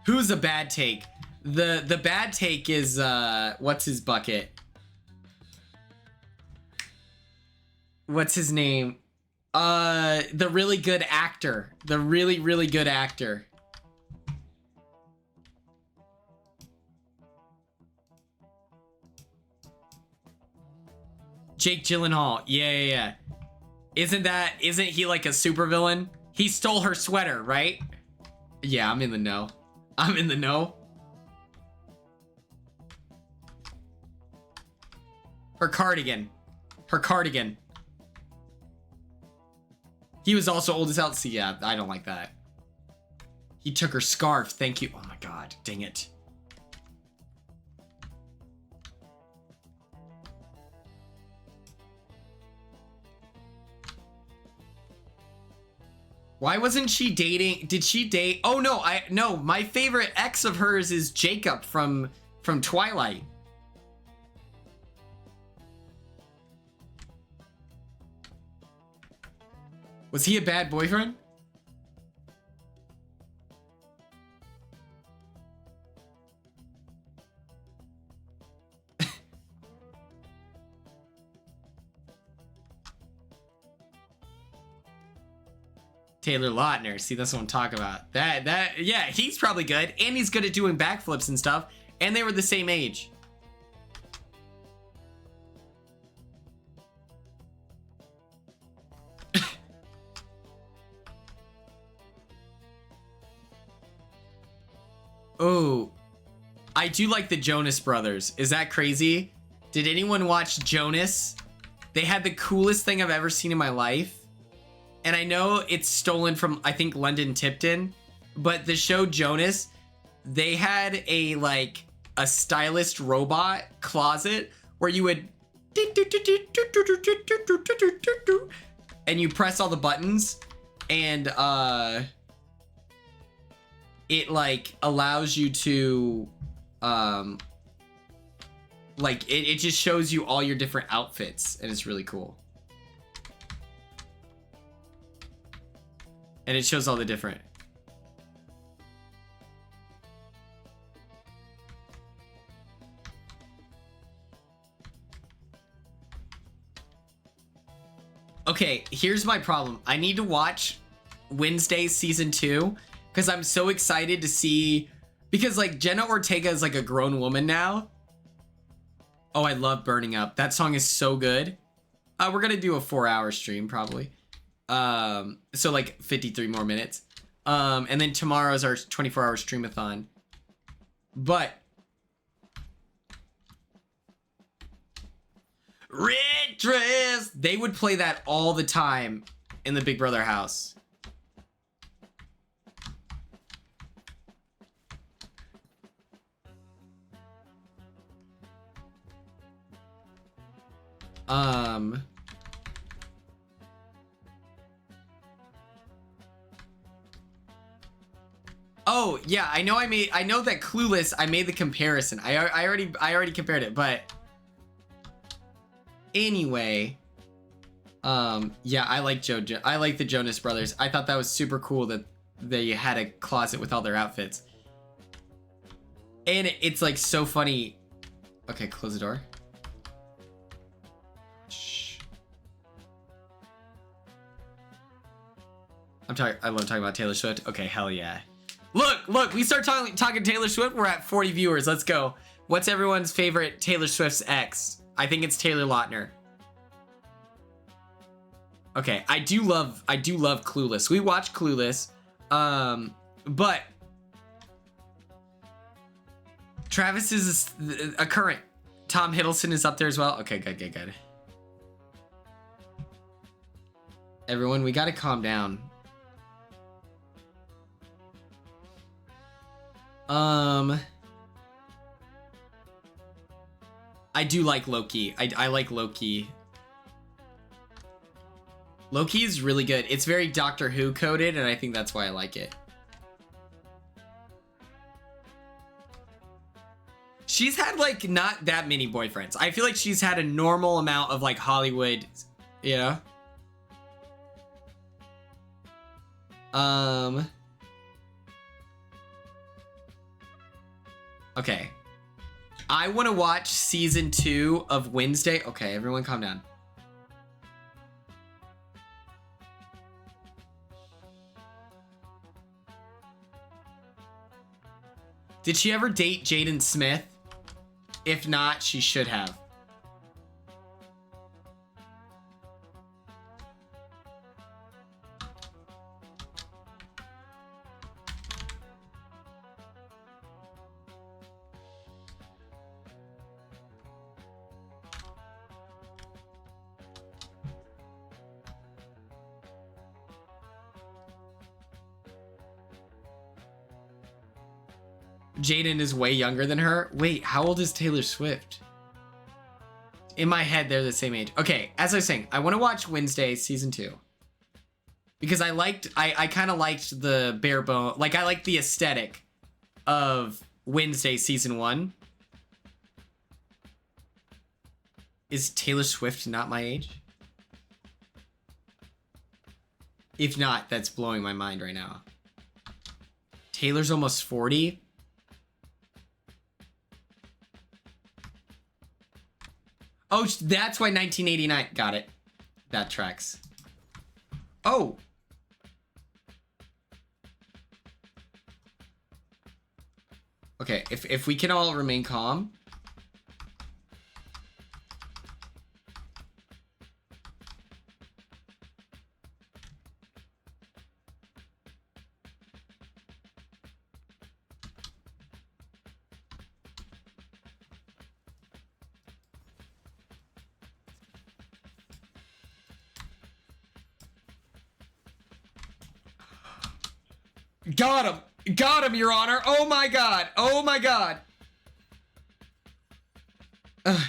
who's a bad take? The bad take is, what's his bucket? What's his name? The really good actor. The really, really good actor. Jake Gyllenhaal. Yeah. Isn't he like a supervillain? He stole her sweater, right? Yeah, I'm in the know. I'm in the know. Her cardigan. Her cardigan. He was also old as hell. See, yeah, I don't like that. He took her scarf. Thank you. Oh my god. Dang it. Why wasn't she dating? Did she date? Oh no, no, my favorite ex of hers is Jacob from Twilight. Was he a bad boyfriend? Taylor Lautner. See, that's what I'm talking about. Yeah, he's probably good. And he's good at doing backflips and stuff. And they were the same age. Oh, I do like the Jonas Brothers. Is that crazy? Did anyone watch Jonas? They had the coolest thing I've ever seen in my life. And I know it's stolen from, I think, London Tipton, but the show Jonas, they had a stylist robot closet where you would and you press all the buttons and it allows you to it just shows you all your different outfits and it's really cool. And it shows all the different. Okay, here's my problem. I need to watch Wednesday season 2 because I'm so excited to see, because Jenna Ortega is a grown woman now Oh, I love Burning Up. That song is so good. We're gonna do a 4-hour stream probably. So like 53 more minutes. And then tomorrow's our 24-hour streamathon. But Red Dress, they would play that all the time in the Big Brother house. Oh yeah, I know that Clueless, I made the comparison. I already compared it, but anyway, yeah, I like the Jonas Brothers. I thought that was super cool that they had a closet with all their outfits. And it's like so funny. Okay, close the door. Shh. I love talking about Taylor Swift. Okay, hell yeah. Look, we start talking Taylor Swift, we're at 40 viewers. Let's go. What's everyone's favorite Taylor Swift's ex? I think it's Taylor Lautner. Okay, I do love Clueless. We watch Clueless. But Travis is a current. Tom Hiddleston is up there as well. Okay, good. Everyone, we gotta calm down. I do like Loki. I like Loki. Loki is really good. It's very Doctor Who coded, and I think that's why I like it. She's had like not that many boyfriends. I feel like she's had a normal amount of like Hollywood, you know? Okay. I want to watch season 2 of Wednesday. Okay, everyone calm down. Did she ever date Jaden Smith? If not, she should have. Jaden is way younger than her. Wait, how old is Taylor Swift? In my head, they're the same age. Okay, as I was saying, I want to watch Wednesday season 2. Because I kind of liked the bare bone, like I like the aesthetic of Wednesday season 1. Is Taylor Swift not my age? If not, that's blowing my mind right now. Taylor's almost 40. Oh, that's why 1989. Got it. That tracks. Oh. Okay, if we can all remain calm. Got him! Got him, Your Honor! Oh my god! Oh my god! Ugh.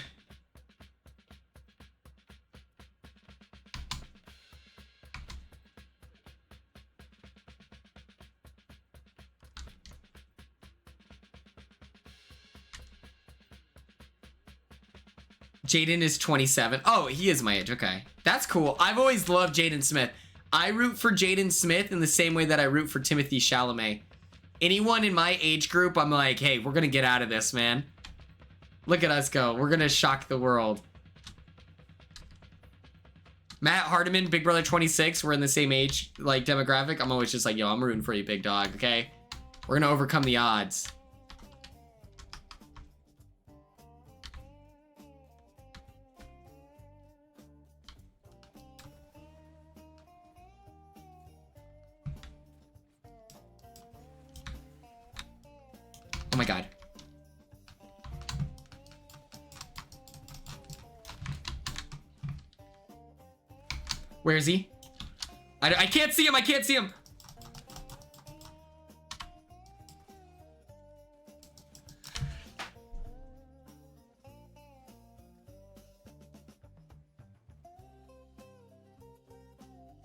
Jaden is 27. Oh, he is my age. Okay. That's cool. I've always loved Jaden Smith. I root for Jaden Smith in the same way that I root for Timothée Chalamet. Anyone in my age group, I'm like, hey, we're going to get out of this, man. Look at us go. We're going to shock the world. Matt Hardiman, Big Brother 26, we're in the same age, like, demographic. I'm always just like, yo, I'm rooting for you, big dog, okay? We're going to overcome the odds. my god. Where is he? I can't see him. I can't see him.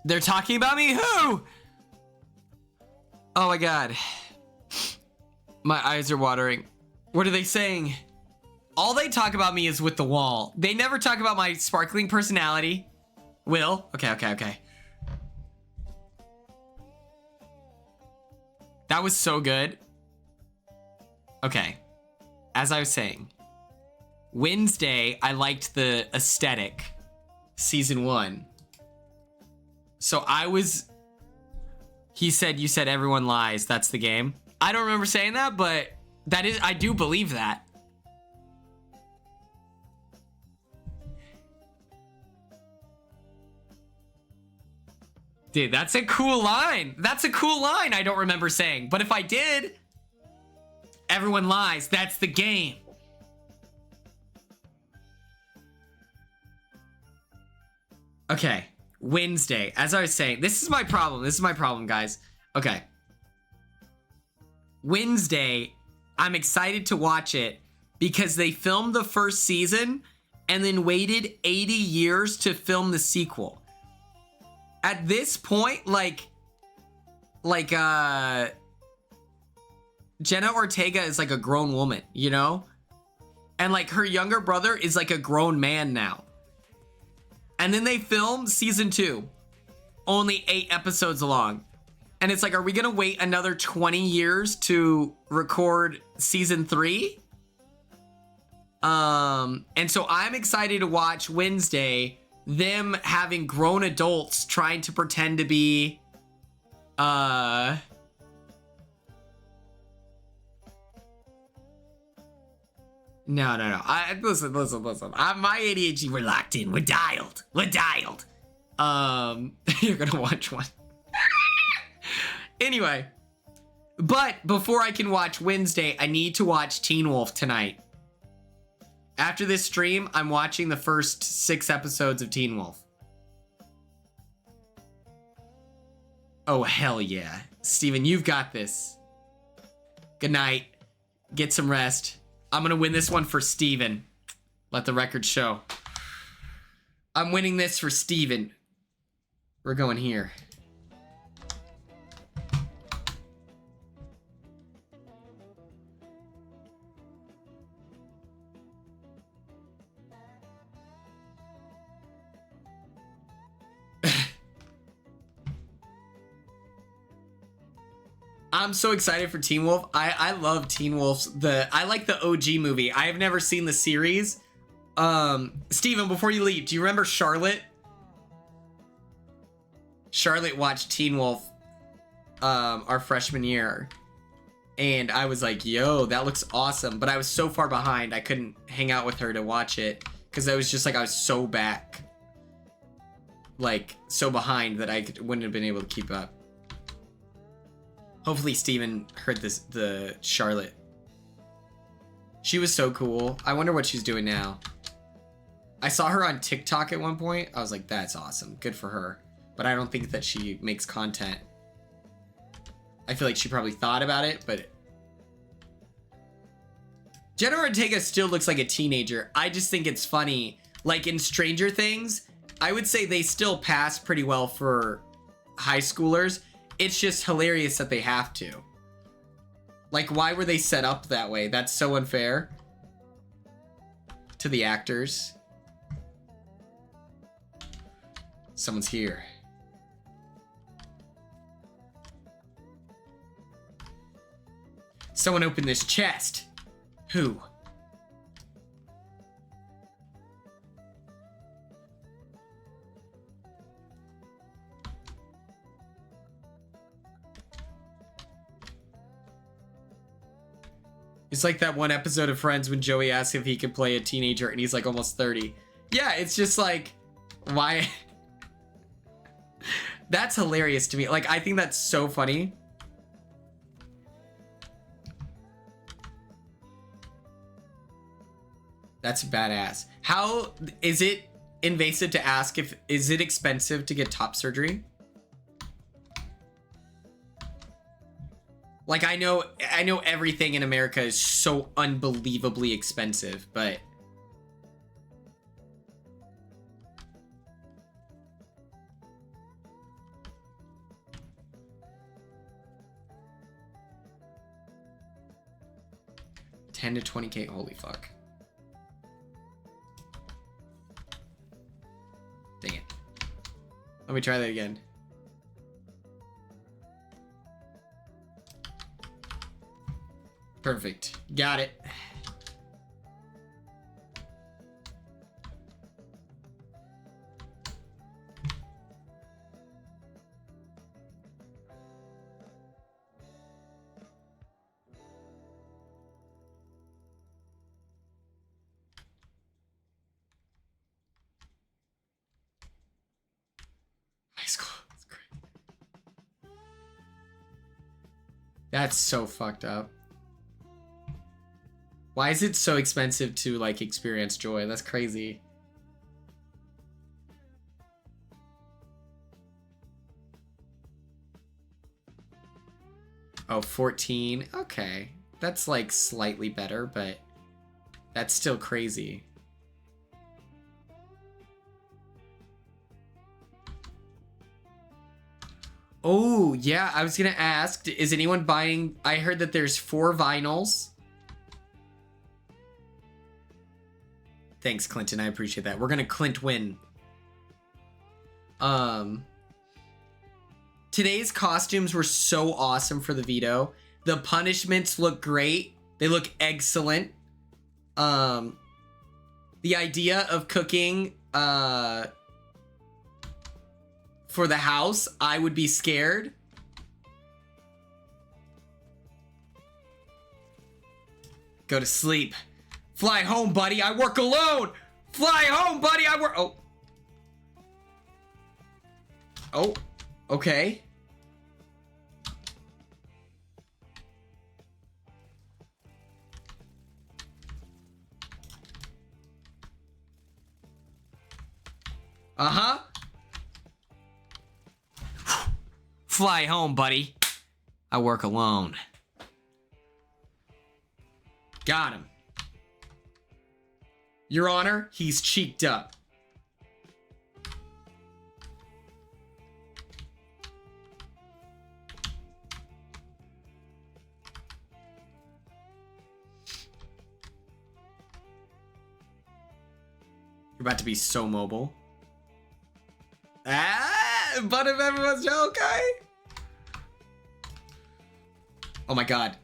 They're talking about me? Who? Oh my god. My eyes are watering. What are they saying? All they talk about me is with the wall. They never talk about my sparkling personality. Will? Okay, okay, okay. That was so good. Okay. As I was saying, Wednesday, I liked the aesthetic. Season 1. So he said, you said everyone lies. That's the game. I don't remember saying that, but I do believe that. Dude, that's a cool line. That's a cool line I don't remember saying. But if I did, everyone lies. That's the game. Okay. Wednesday. As I was saying, this is my problem. This is my problem, guys. Okay. Wednesday, I'm excited to watch it because they filmed the first season and then waited 80 years to film the sequel. At this point, Jenna Ortega is like a grown woman, you know? And like her younger brother is like a grown man now. And then they filmed season 2, only 8 episodes long. And it's like, are we gonna wait another 20 years to record season 3? And so I'm excited to watch Wednesday, them having grown adults trying to pretend to be, no. Listen. My ADHD, we're locked in. We're dialed. You're gonna watch one. Anyway, but before I can watch Wednesday, I need to watch Teen Wolf tonight. After this stream, I'm watching the first 6 episodes of Teen Wolf. Oh, hell yeah. Steven, you've got this. Good night. Get some rest. I'm gonna win this one for Steven. Let the record show. I'm winning this for Steven. We're going here. I'm so excited for Teen Wolf. I love Teen Wolf's. I like the OG movie. I have never seen the series. Steven, before you leave, do you remember Charlotte? Charlotte watched Teen Wolf our freshman year. And I was like, yo, that looks awesome. But I was so far behind, I couldn't hang out with her to watch it. Because I was just like, I was so back. Like, so behind that I wouldn't have been able to keep up. Hopefully Steven heard the Charlotte. She was so cool. I wonder what she's doing now. I saw her on TikTok at one point. I was like, that's awesome. Good for her. But I don't think that she makes content. I feel like she probably thought about it, but... Jenna Ortega still looks like a teenager. I just think it's funny. Like in Stranger Things, I would say they still pass pretty well for high schoolers. It's just hilarious that they have to. Like, why were they set up that way? That's so unfair to the actors. Someone's here. Someone opened this chest. Who? It's like that one episode of Friends when Joey asks if he could play a teenager and he's like almost 30. Yeah, it's just like, why? That's hilarious to me. Like, I think that's so funny. That's badass. How is it invasive to ask if is it expensive to get top surgery? Like I know everything in America is so unbelievably expensive, but $10 to $20K, holy fuck. Dang it. Let me try that again. Perfect. Got it. High school. That's great. That's so fucked up. Why is it so expensive to like experience joy? That's crazy. Oh, 14. Okay. That's like slightly better, but that's still crazy. Oh, yeah, I was gonna ask, is anyone buying? I heard that there's 4 vinyls. Thanks, Clinton. I appreciate that. We're gonna Clint win. Today's costumes were so awesome for the veto. The punishments look great. They look excellent. The idea of cooking for the house, I would be scared. Go to sleep. Fly home, buddy. I work alone. Fly home, buddy. I work. Oh. Oh. Okay. Uh-huh. Fly home, buddy. I work alone. Got him. Your Honor, he's cheeked up. You're about to be so mobile. Ah, but if everyone's okay. Oh my god.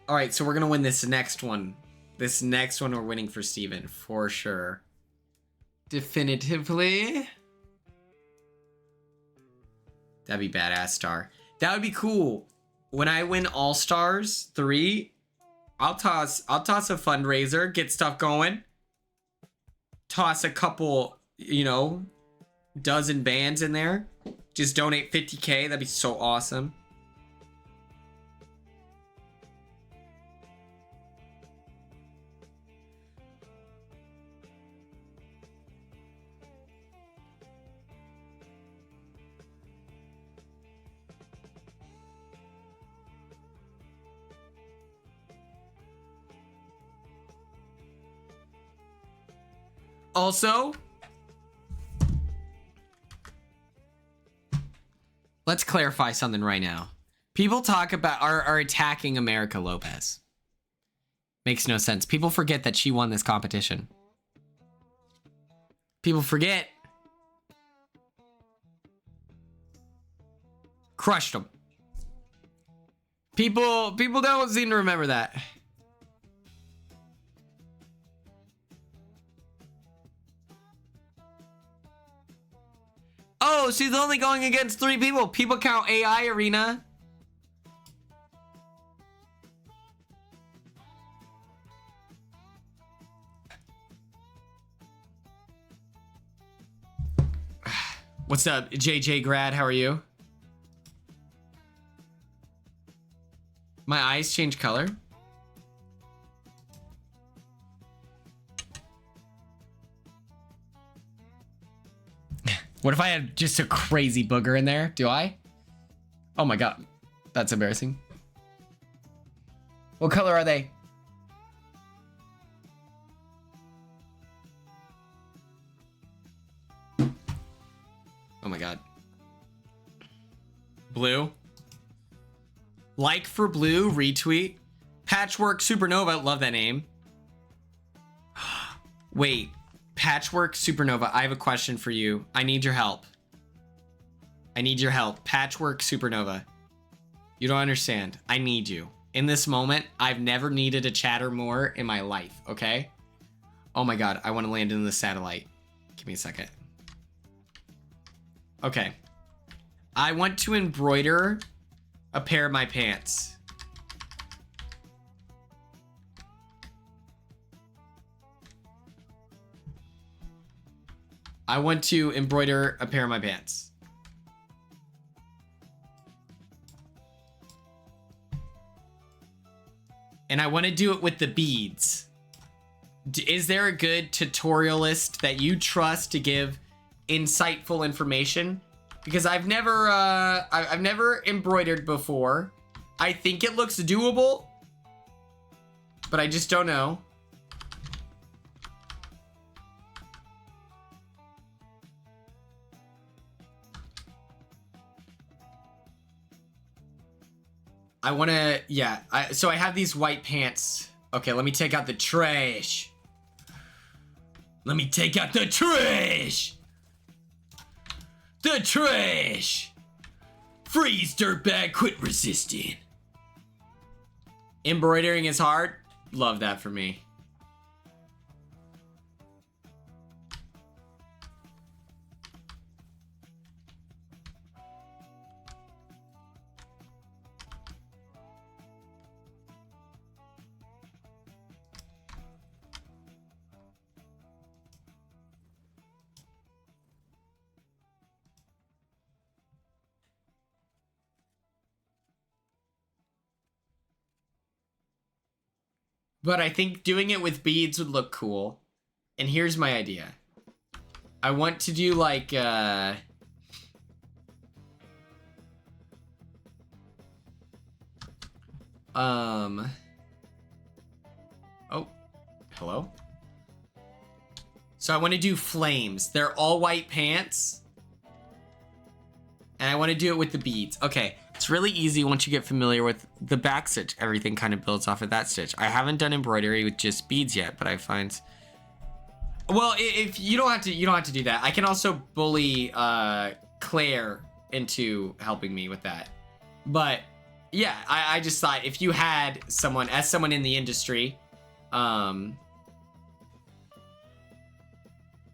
All right, so we're gonna win this next one. This next one we're winning for Steven, for sure. Definitively. That'd be badass, Star. That would be cool. When I win All Stars 3, I'll toss a fundraiser, get stuff going. Toss a couple, you know, dozen bands in there. Just donate 50K, that'd be so awesome. Also, let's clarify something right now. People talk about are attacking America Lopez. Makes no sense. People forget that she won this competition. People forget. Crushed them. People don't seem to remember that. Oh, she's only going against 3 people. People count AI Arena. What's up, JJ Grad? How are you? My eyes change color? What if I had just a crazy booger in there? Do I? Oh my god. That's embarrassing. What color are they? Oh my god. Blue. Like for blue, retweet. Patchwork Supernova, love that name. Wait, Patchwork Supernova, I have a question for you. I need your help. I need your help. Patchwork Supernova. You don't understand. I need you. In this moment, I've never needed a chatter more in my life, okay? Oh my god, I want to land in the satellite. Give me a second. Okay. I want to embroider a pair of my pants. I want to embroider a pair of my pants. And I want to do it with the beads. Is there a good tutorialist that you trust to give insightful information? Because I've never embroidered before. I think it looks doable, but I just don't know. I want to, yeah. So I have these white pants. Okay, let me take out the trash. Let me take out the trash. The trash. Freeze, dirtbag, quit resisting. Embroidering is hard. Love that for me. But I think doing it with beads would look cool. And here's my idea. I want to do like, oh, hello? So I want to do flames. They're all white pants. And I want to do it with the beads. Okay. It's really easy once you get familiar with the back stitch. Everything kind of builds off of that stitch. I haven't done embroidery with just beads yet, but I find, well, if you don't have to do that. I can also bully Claire into helping me with that. But yeah, I just thought if you had someone in the industry, but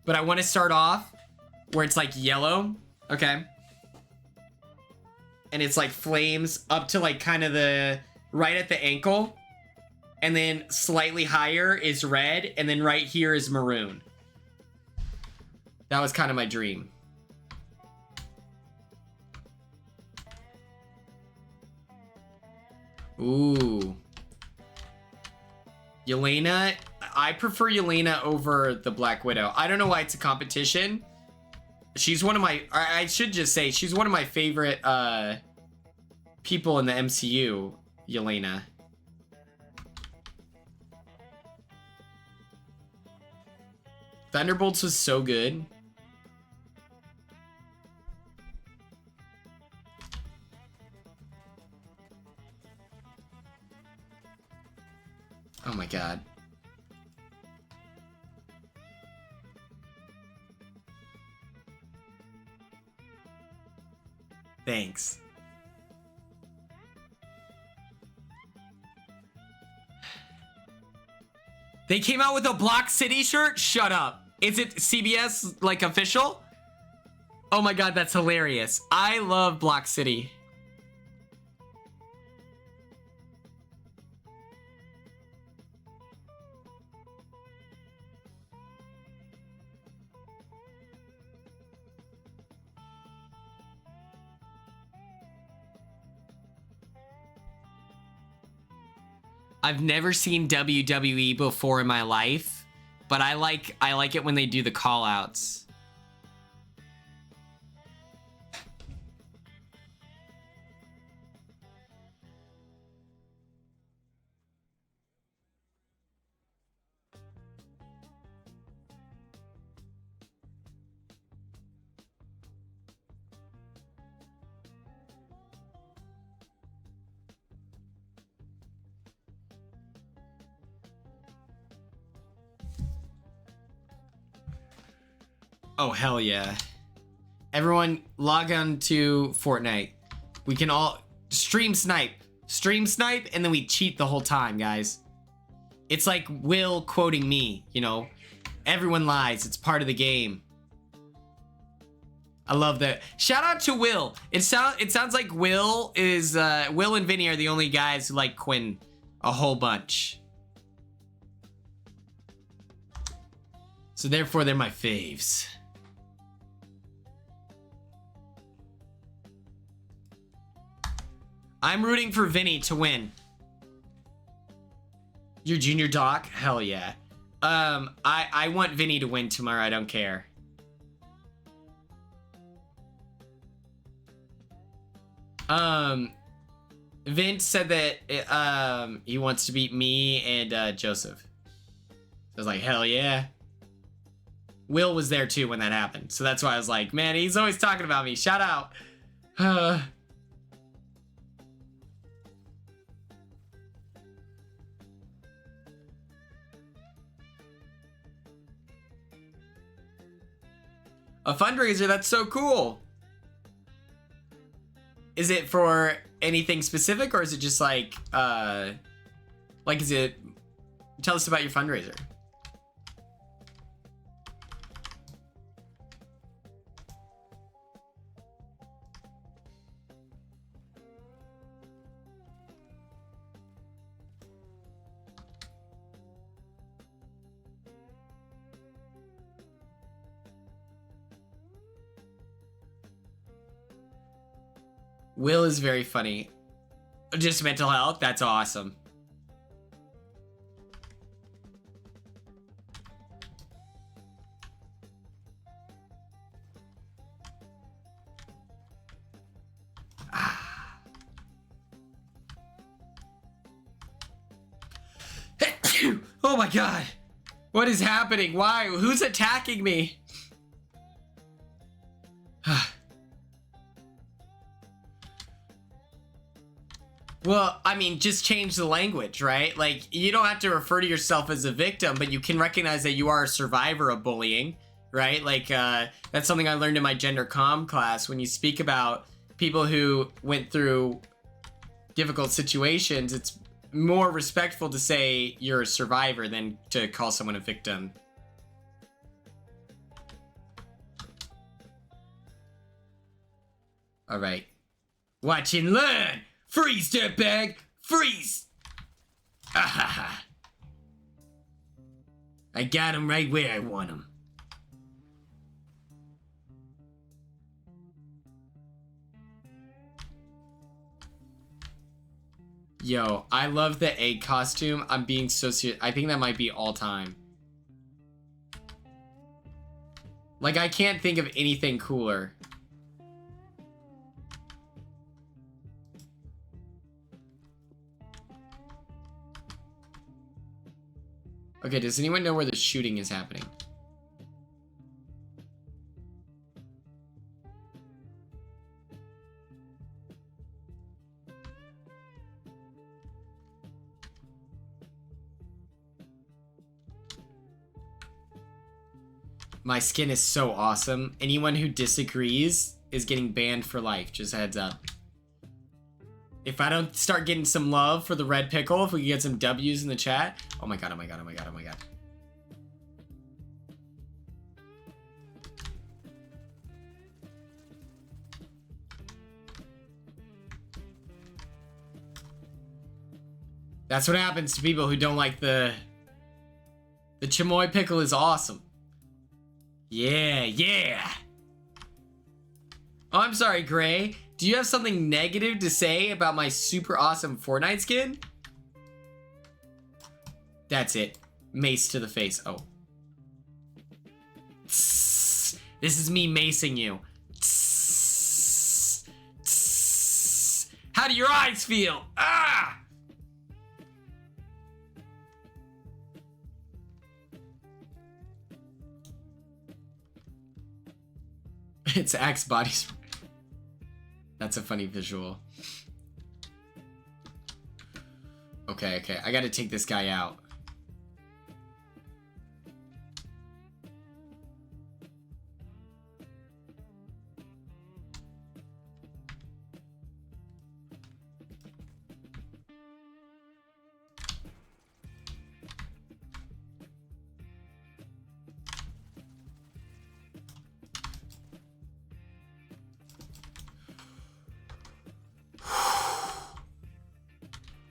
I want to start off where it's like yellow, okay? And it's like flames up to like kind of the right at the ankle, and then slightly higher is red, and then right here is maroon. That was kind of my dream. Ooh. Yelena, I prefer Yelena over the Black Widow. I don't know why it's a competition. She's one of my, I should just say, she's one of my favorite people in the MCU, Yelena. Thunderbolts was so good. Oh my god. Thanks. They came out with a Block City shirt? Shut up. Is it CBS, like, official? Oh my god, that's hilarious. I love Block City. I've never seen WWE before in my life, but I like it when they do the call outs. Oh, hell yeah. Everyone log on to Fortnite. We can all stream snipe. Stream snipe, and then we cheat the whole time, guys. It's like Will quoting me, you know? Everyone lies. It's part of the game. I love that. Shout out to Will. It sounds like Will and Vinny are the only guys who like Quinn a whole bunch. So therefore, they're my faves. I'm rooting for Vinny to win. Your junior doc? Hell yeah. I want Vinny to win tomorrow. I don't care. Vince said that he wants to beat me and Joseph. I was like, hell yeah. Will was there too when that happened. So that's why I was like, man, he's always talking about me. Shout out. A fundraiser, that's so cool. Is it for anything specific, or is it just like is it, tell us about your fundraiser. Will is very funny. Just mental health? That's awesome. Oh my god. What is happening? Why? Who's attacking me? Well, I mean, just change the language, right? Like, you don't have to refer to yourself as a victim, but you can recognize that you are a survivor of bullying, right? Like, that's something I learned in my gender comm class. When you speak about people who went through difficult situations, it's more respectful to say you're a survivor than to call someone a victim. All right. Watch and learn! Freeze, dirtbag! Freeze! Ahaha. I got him right where I want him. Yo, I love the egg costume. I'm being so serious. I think that might be all time. Like, I can't think of anything cooler. Okay, does anyone know where the shooting is happening? My skin is so awesome. Anyone who disagrees is getting banned for life. Just a heads up. If I don't start getting some love for the red pickle, if we can get some W's in the chat. Oh my god, oh my god, oh my god, oh my god. That's what happens to people who don't like the chamoy pickle is awesome. Yeah, yeah. Oh, I'm sorry, Gray. Do you have something negative to say about my super awesome Fortnite skin? That's it. Mace to the face. Oh. Tss. This is me macing you. Tss. Tss. How do your eyes feel? Ah! It's Axe body spray. That's a funny visual. Okay, okay. I gotta take this guy out.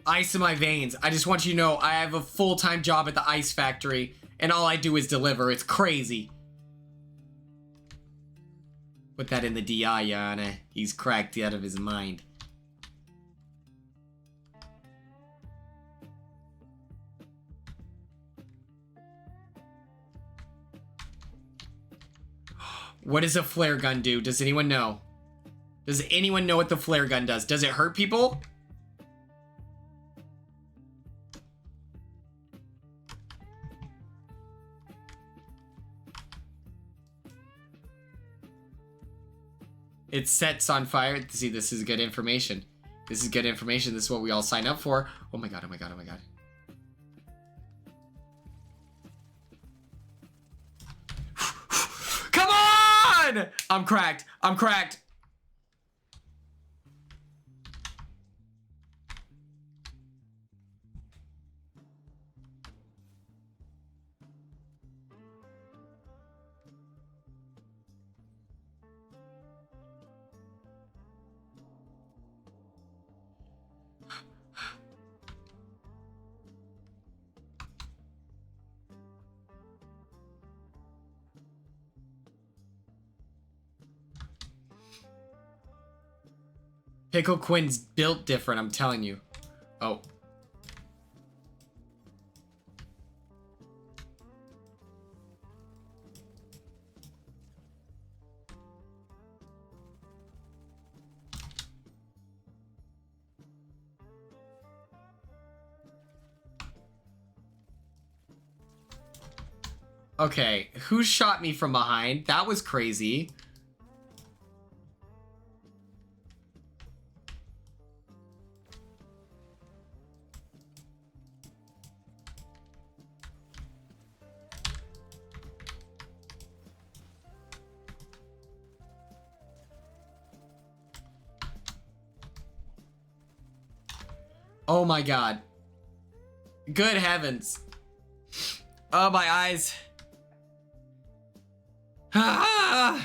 Ice in my veins. I just want you to know I have a full-time job at the ice factory, and all I do is deliver. It's crazy. Put that in the DI, Yana. He's cracked out of his mind. What does a flare gun do? Does anyone know? Does anyone know what the flare gun does? Does it hurt people? It sets on fire. See, this is good information. This is good information. This is what we all sign up for. Oh my god, oh my god, oh my god. Come on! I'm cracked. I'm cracked. Pickle Quinn's built different, I'm telling you. Oh. Okay, who shot me from behind? That was crazy. Oh my god. Good heavens. Oh, my eyes. Ah!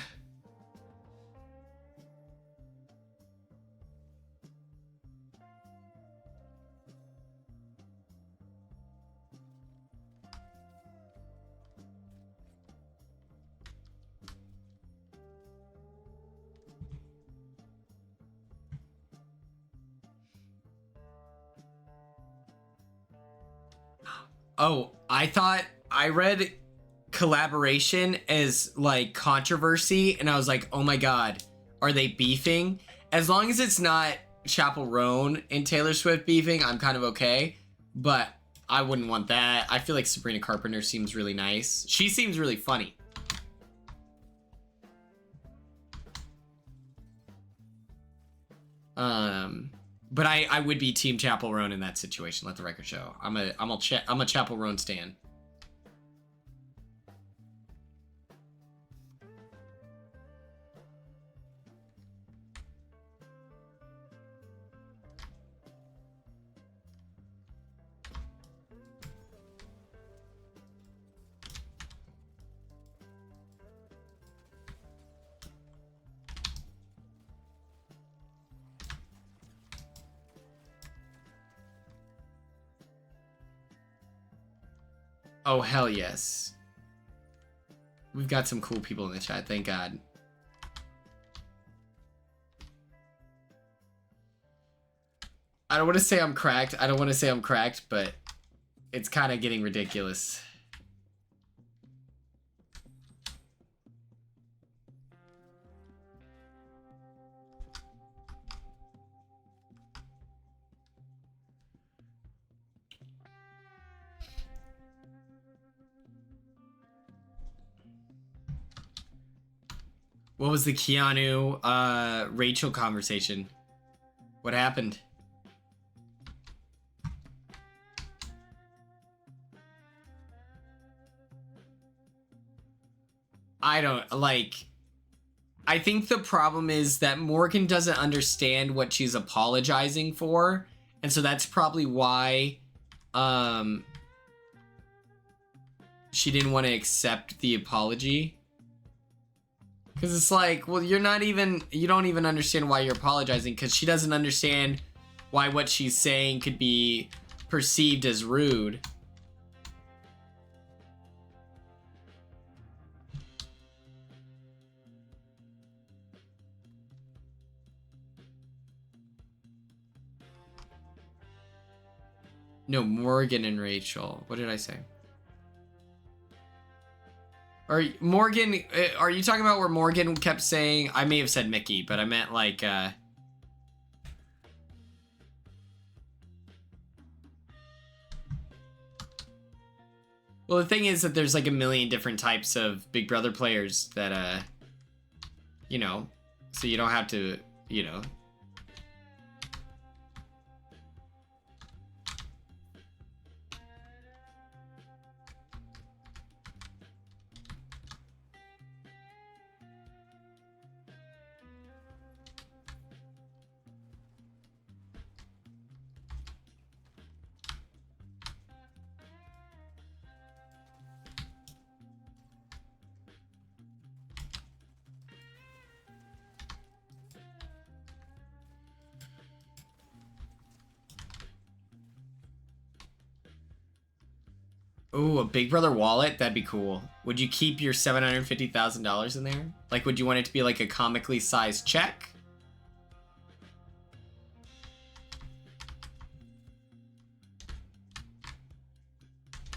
Oh, I read collaboration as like controversy, and I was like, oh my god, are they beefing? As long as it's not Chappell Roan and Taylor Swift beefing, I'm kind of okay, but I wouldn't want that. I feel like Sabrina Carpenter seems really nice. She seems really funny. But I would be Team Chappell Roan in that situation. Let the record show. I'm a Chappell Roan stan. Oh, hell yes. We've got some cool people in the chat, thank God. I don't want to say I'm cracked. I don't want to say I'm cracked, but it's kind of getting ridiculous. What was the Keanu, Rachel conversation? What happened? I don't, like... I think the problem is that Morgan doesn't understand what she's apologizing for, and so that's probably why, she didn't want to accept the apology. Because it's like, well, you don't even understand why you're apologizing, because she doesn't understand why what she's saying could be perceived as rude. No, Morgan and Rachel. What did I say? Are Morgan? Are you talking about where Morgan kept saying? I may have said Mickey, but I meant like. Well, the thing is that there's like a million different types of Big Brother players that, you know, so you don't have to, you know. Ooh, a Big Brother wallet? That'd be cool. Would you keep your $750,000 in there? Like, would you want it to be like a comically sized check?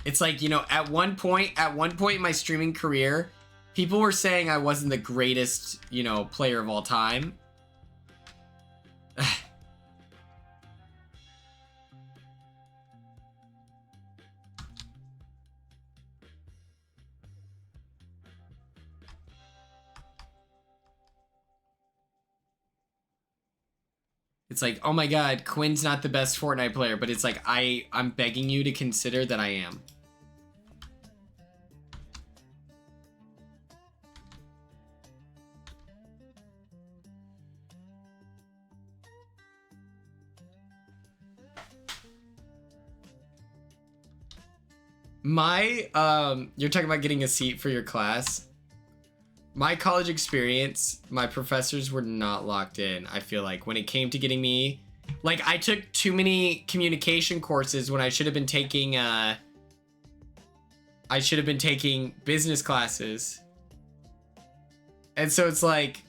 It's like, you know, at one point in my streaming career, people were saying I wasn't the greatest, you know, player of all time. It's like, oh my god, Quinn's not the best Fortnite player, but it's like, I'm begging you to consider that I am. You're talking about getting a seat for your class. My college experience, my professors were not locked in. I feel like when it came to getting me, like I took too many communication courses when I should have been taking business classes. And so it's like,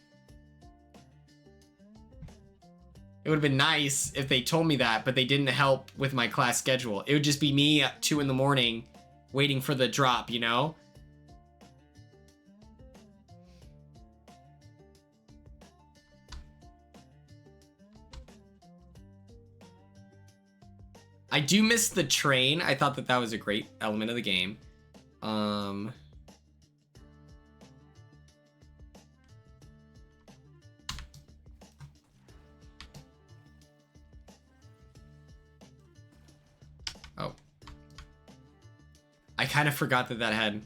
it would have been nice if they told me that, but they didn't help with my class schedule. It would just be me at 2 in the morning waiting for the drop, you know? I do miss the train. I thought that was a great element of the game. Oh. I kind of forgot that had...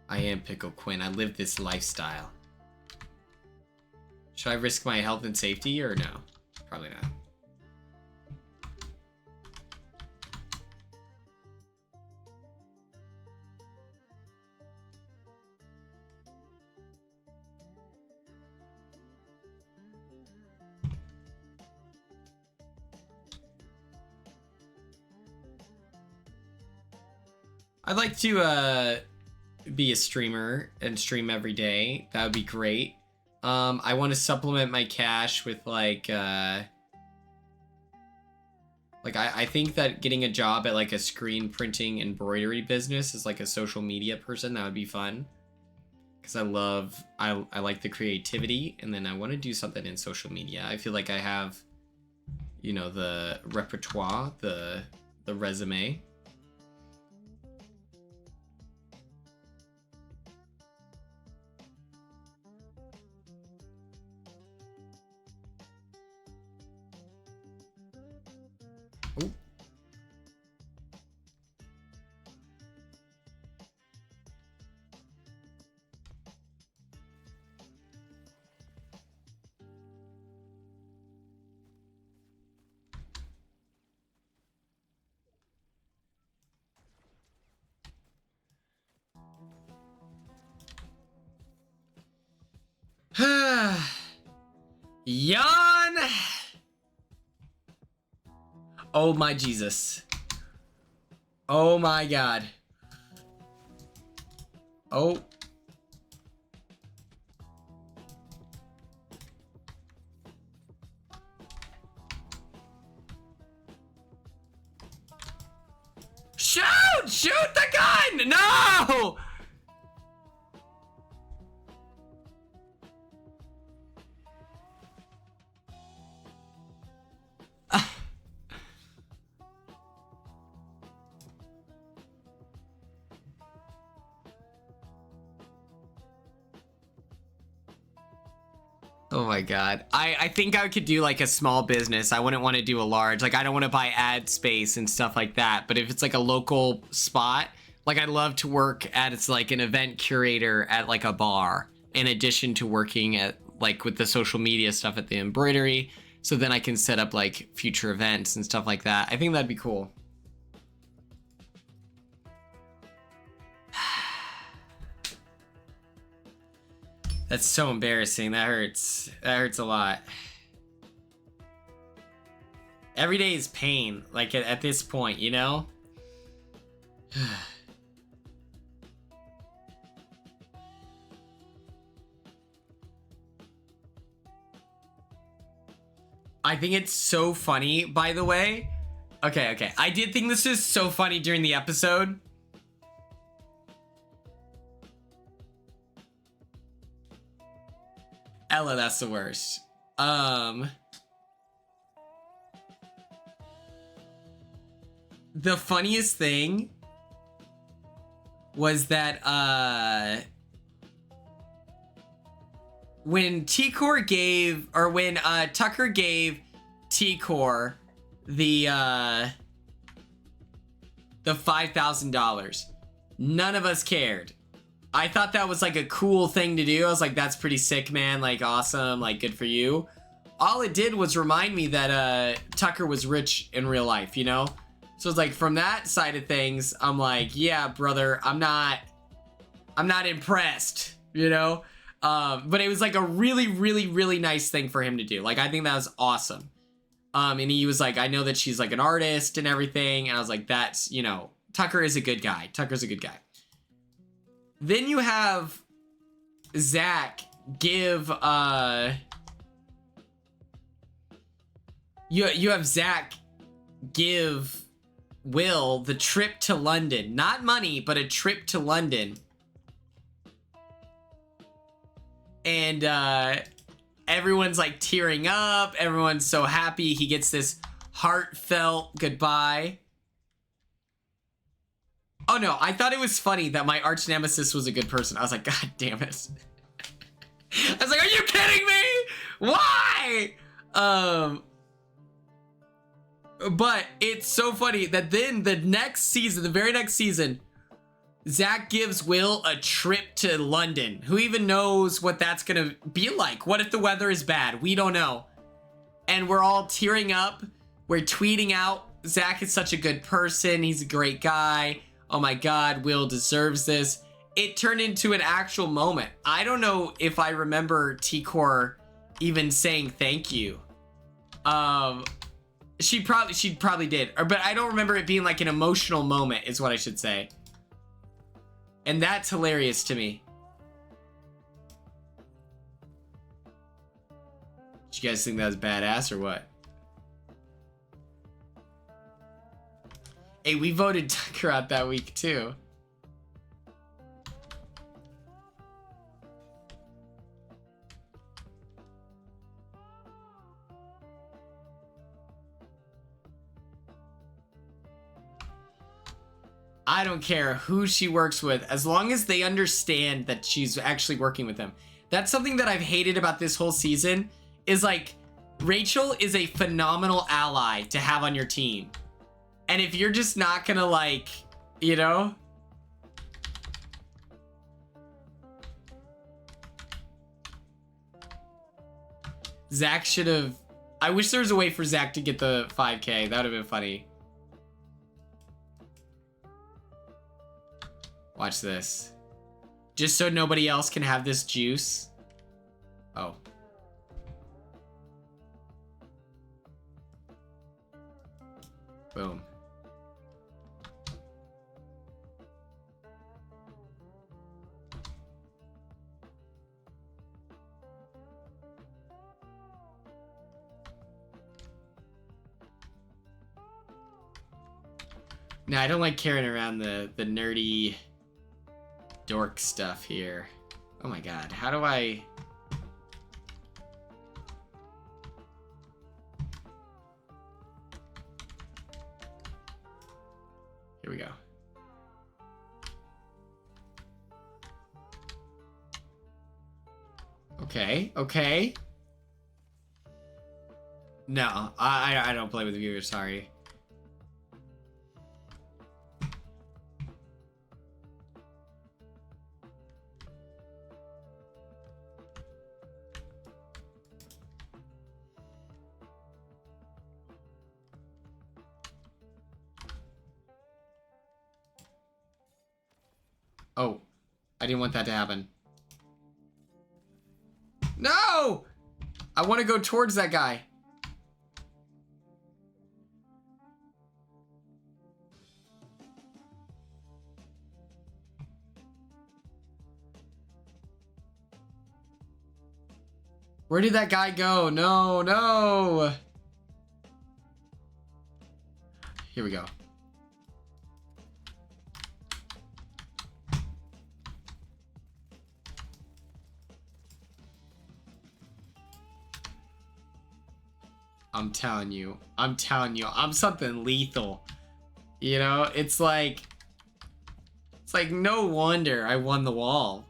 I am Pickle Quinn. I live this lifestyle. Should I risk my health and safety or no? Probably not. I'd like to be a streamer and stream every day. That would be great. I want to supplement my cash with like I think that getting a job at like a screen printing embroidery business as like a social media person, that would be fun. Because I like the creativity, and then I want to do something in social media. I feel like I have, you know, the repertoire, the resume. Ooh. Yawn! Oh my Jesus. Oh my God. Oh. Shoot! Shoot the gun! No! Oh my God. I think I could do like a small business. I wouldn't want to do a large. Like I don't want to buy ad space and stuff like that. But if it's like a local spot, like I'd love to work as like an event curator at like a bar, in addition to working at like with the social media stuff at the embroidery. So then I can set up like future events and stuff like that. I think that'd be cool. That's so embarrassing. That hurts. That hurts a lot. Every day is pain, like at this point, you know? I think it's so funny, by the way. Okay. I did think this is so funny during the episode. Ella, that's the worst. The funniest thing was that when T-Core gave, or when Tucker gave T-Core the $5,000, none of us cared. I thought that was like a cool thing to do. I was like, that's pretty sick, man. Like, awesome. Like, good for you. All it did was remind me that Tucker was rich in real life, you know? So it's like, from that side of things, I'm like, yeah, brother, I'm not impressed, you know? But it was like a really, really, really nice thing for him to do. Like, I think that was awesome. And he was like, I know that she's like an artist and everything. And I was like, that's, you know, Tucker is a good guy. Tucker's a good guy. Then you have Zach give you have Zach give Will the trip to London. Not money, but a trip to London. And everyone's like tearing up. Everyone's so happy. He gets this heartfelt goodbye. Oh no, I thought it was funny that my arch nemesis was a good person. I was like, God damn it. I was like, are you kidding me? Why? But it's so funny that then the next season, the very next season, Zach gives Will a trip to London. Who even knows what that's gonna be like? What if the weather is bad? We don't know. And we're all tearing up. We're tweeting out, Zach is such a good person. He's a great guy. Oh my God, Will deserves this. It turned into an actual moment. I don't know if I remember T-Core even saying thank you. She probably did. But I don't remember it being like an emotional moment is what I should say. And that's hilarious to me. Did you guys think that was badass or what? Hey, we voted Tucker out that week too. I don't care who she works with, as long as they understand that she's actually working with them. That's something that I've hated about this whole season, is like, Rachel is a phenomenal ally to have on your team. And if you're just not gonna like, you know? Zach should have... I wish there was a way for Zach to get the 5K. That would have been funny. Watch this. Just so nobody else can have this juice. Oh. Boom. No, I don't like carrying around the nerdy dork stuff here. Oh my god, how do I... Here we go. Okay, okay. No, I don't play with viewers, sorry. Oh, I didn't want that to happen. No! I want to go towards that guy. Where did that guy go? No, no. Here we go. I'm telling you, I'm something lethal. You know, it's like no wonder I won the wall.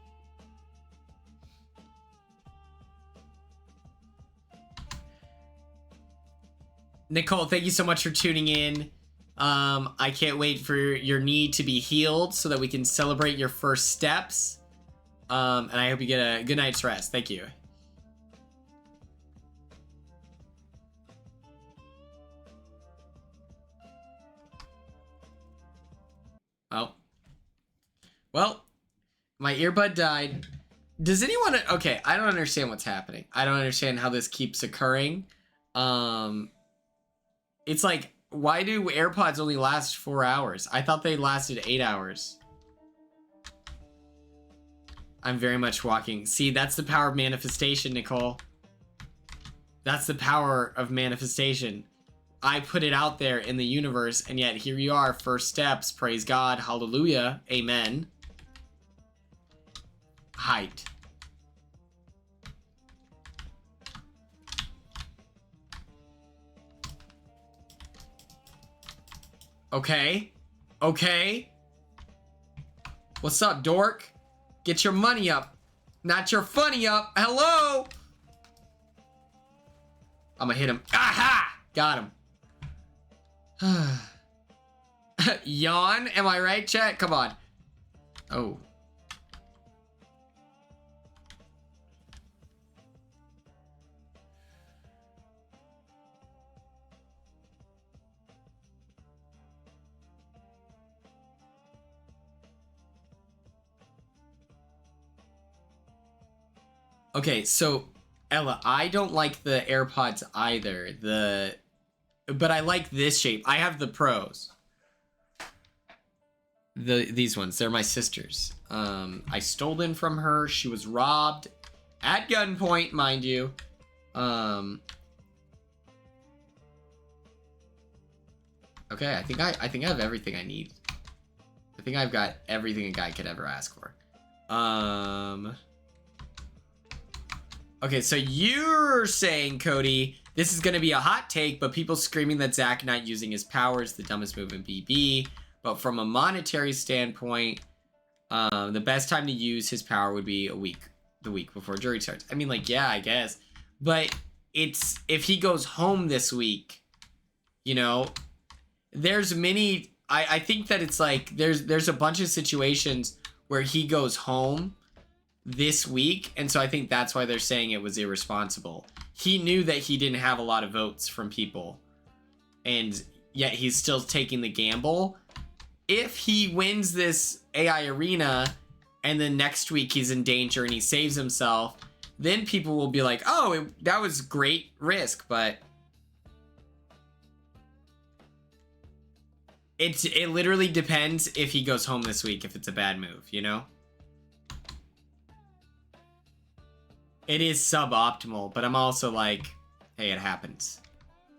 Nicole, thank you so much for tuning in. I can't wait for your knee to be healed so that we can celebrate your first steps. And I hope you get a good night's rest. Thank you. Oh. Well, my earbud died. Does anyone... Okay, I don't understand what's happening. I don't understand how this keeps occurring. It's like, why do AirPods only last 4 hours? I thought they lasted 8 hours. I'm very much walking. See, that's the power of manifestation, Nicole. That's the power of manifestation. I put it out there in the universe, and yet here you are, first steps, praise God, hallelujah, amen. Hyped. Okay, okay. What's up, dork? Get your money up, not your funny up. Hello? I'm gonna hit him. Aha! Got him. Yawn? Am I right, chat? Come on. Oh. Okay, so Ella, I don't like the AirPods either. But I like this shape. I have the Pros. These ones, they're my sister's. I stole them from her. She was robbed at gunpoint, mind you. Okay, I think I have everything I need. I think I've got everything a guy could ever ask for. Okay, so you're saying, Cody, this is going to be a hot take, but people screaming that Zach not using his power is the dumbest move in BB. But from a monetary standpoint, the best time to use his power would be the week before jury starts. I mean, like, yeah, I guess. But it's, if he goes home this week, you know, there's many, I think that it's like, there's a bunch of situations where he goes home this week, and so I think that's why they're saying it was irresponsible. He knew that he didn't have a lot of votes from people, and yet he's still taking the gamble. If he wins this AI arena, and then next week he's in danger and he saves himself, then people will be like, oh, that was great risk, but... It literally depends if he goes home this week, if it's a bad move, you know? It is suboptimal, but I'm also like, hey, it happens,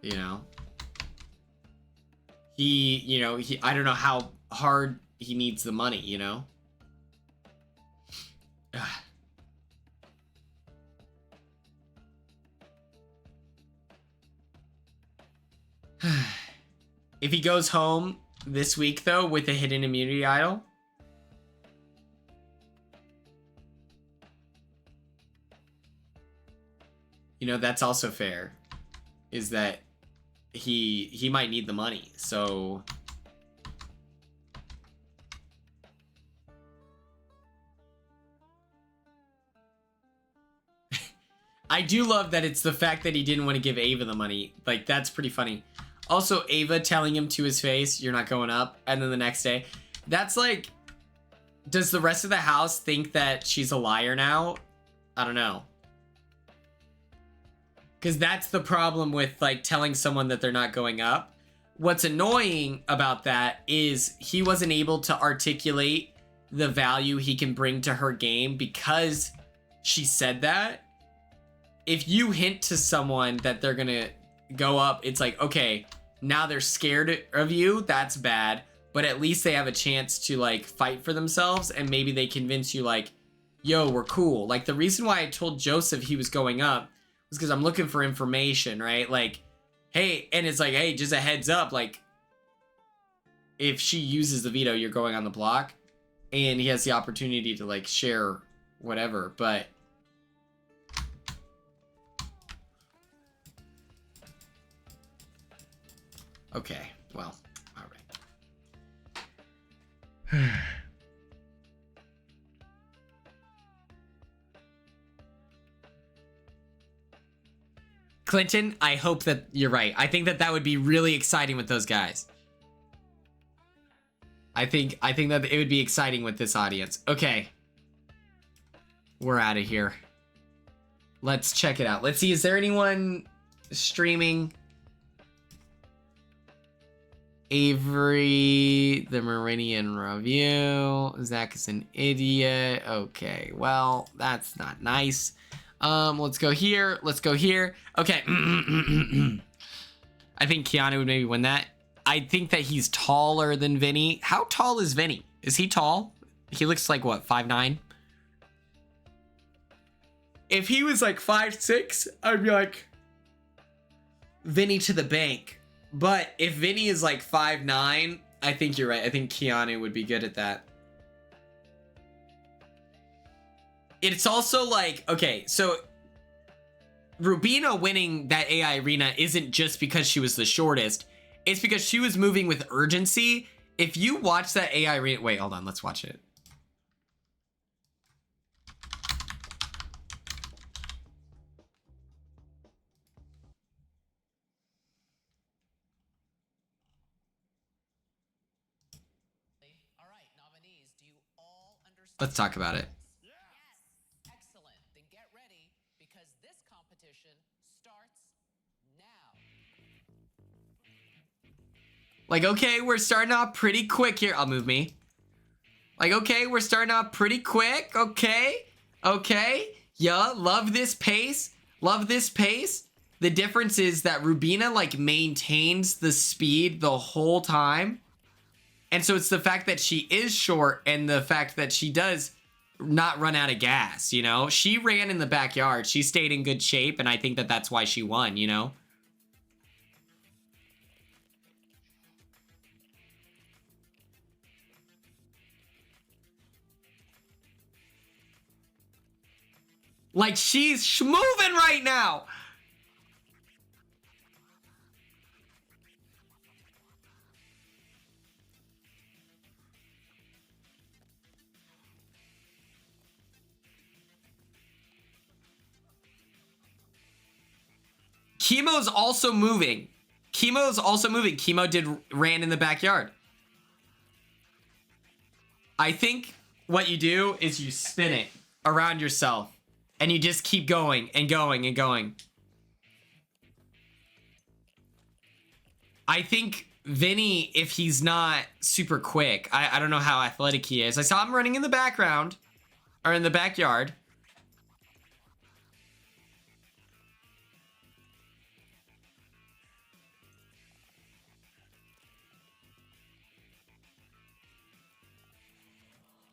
you know? I don't know how hard he needs the money, you know? If he goes home this week, though, with a hidden immunity idol, you know, that's also fair, is that he might need the money, so... I do love that it's the fact that he didn't want to give Ava the money. Like, that's pretty funny. Also, Ava telling him to his face, you're not going up, and then the next day. That's like... Does the rest of the house think that she's a liar now? I don't know. Because that's the problem with, like, telling someone that they're not going up. What's annoying about that is he wasn't able to articulate the value he can bring to her game because she said that. If you hint to someone that they're gonna go up, it's like, okay, now they're scared of you, that's bad, but at least they have a chance to, like, fight for themselves, and maybe they convince you, like, yo, we're cool. Like, the reason why I told Joseph he was going up was because I'm looking for information, right? Like, hey, and it's like, hey, just a heads up, like, if she uses the veto, you're going on the block, and he has the opportunity to, like, share whatever, but... Okay, well, all right. Clinton, I hope that you're right. I think that would be really exciting with those guys. I think that it would be exciting with this audience. Okay. We're out of here. Let's check it out. Let's see, is there anyone streaming? Avery, the Meridian Review. Zach is an idiot. Okay, well, that's not nice. Let's go here. Let's go here. Okay. I think Keanu would maybe win that. I think that he's taller than Vinny. How tall is Vinny? Is he tall? He looks like, what, 5'9"? If he was like 5'6", I'd be like, Vinny to the bank. But if Vinny is like 5'9", I think you're right. I think Keanu would be good at that. It's also like, okay, so Rubina winning that AI arena isn't just because she was the shortest. It's because she was moving with urgency. If you watch that AI arena... Wait, hold on. Let's watch it. Let's talk about it. Yes. Excellent. Then get ready because this competition starts now. Like, okay, we're starting off pretty quick here. I'll move me. Like, okay, we're starting off pretty quick. Okay. Okay. Yeah, love this pace. Love this pace. The difference is that Rubina, like, maintains the speed the whole time. And so it's the fact that she is short and the fact that she does not run out of gas, you know? She ran in the backyard. She stayed in good shape, and I think that that's why she won, you know? Like, she's moving right now! Chemo's also moving. Chemo's also moving. Chemo ran in the backyard. I think what you do is you spin it around yourself and you just keep going and going and going. I think Vinny, if he's not super quick, I don't know how athletic he is. I saw him running in the background, or in the backyard.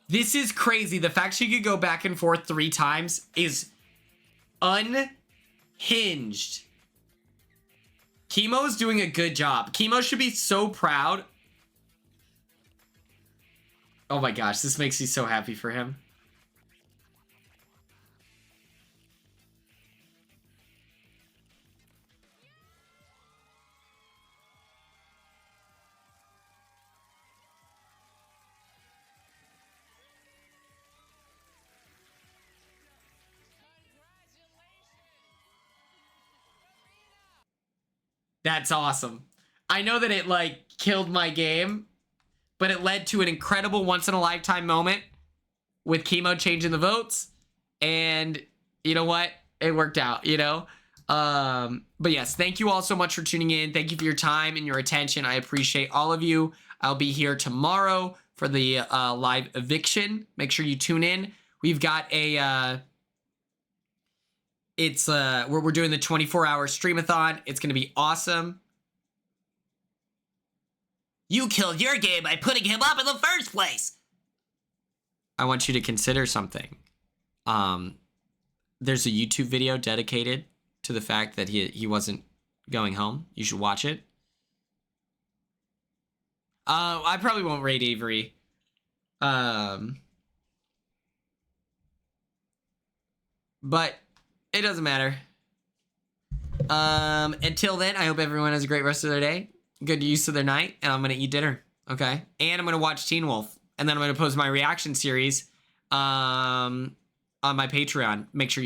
This is crazy. The fact she could go back and forth 3 times is unhinged. Chemo's doing a good job. Chemo should be so proud. Oh my gosh, this makes me so happy for him. That's awesome. I know that it like killed my game, but it led to an incredible once-in-a-lifetime moment with Chemo changing the votes. And you know what? It worked out, you know? But yes, thank you all so much for tuning in. Thank you for your time and your attention. I appreciate all of you. I'll be here tomorrow for the live eviction. Make sure you tune in. We've got a... we're doing the 24-hour streamathon. It's going to be awesome. You killed your game by putting him up in the first place. I want you to consider something. There's a YouTube video dedicated to the fact that he wasn't going home. You should watch it. I probably won't raid Avery. But it doesn't matter. Until then, I hope everyone has a great rest of their day. Good use of their night. And I'm going to eat dinner. Okay? And I'm going to watch Teen Wolf. And then I'm going to post my reaction series on my Patreon. Make sure you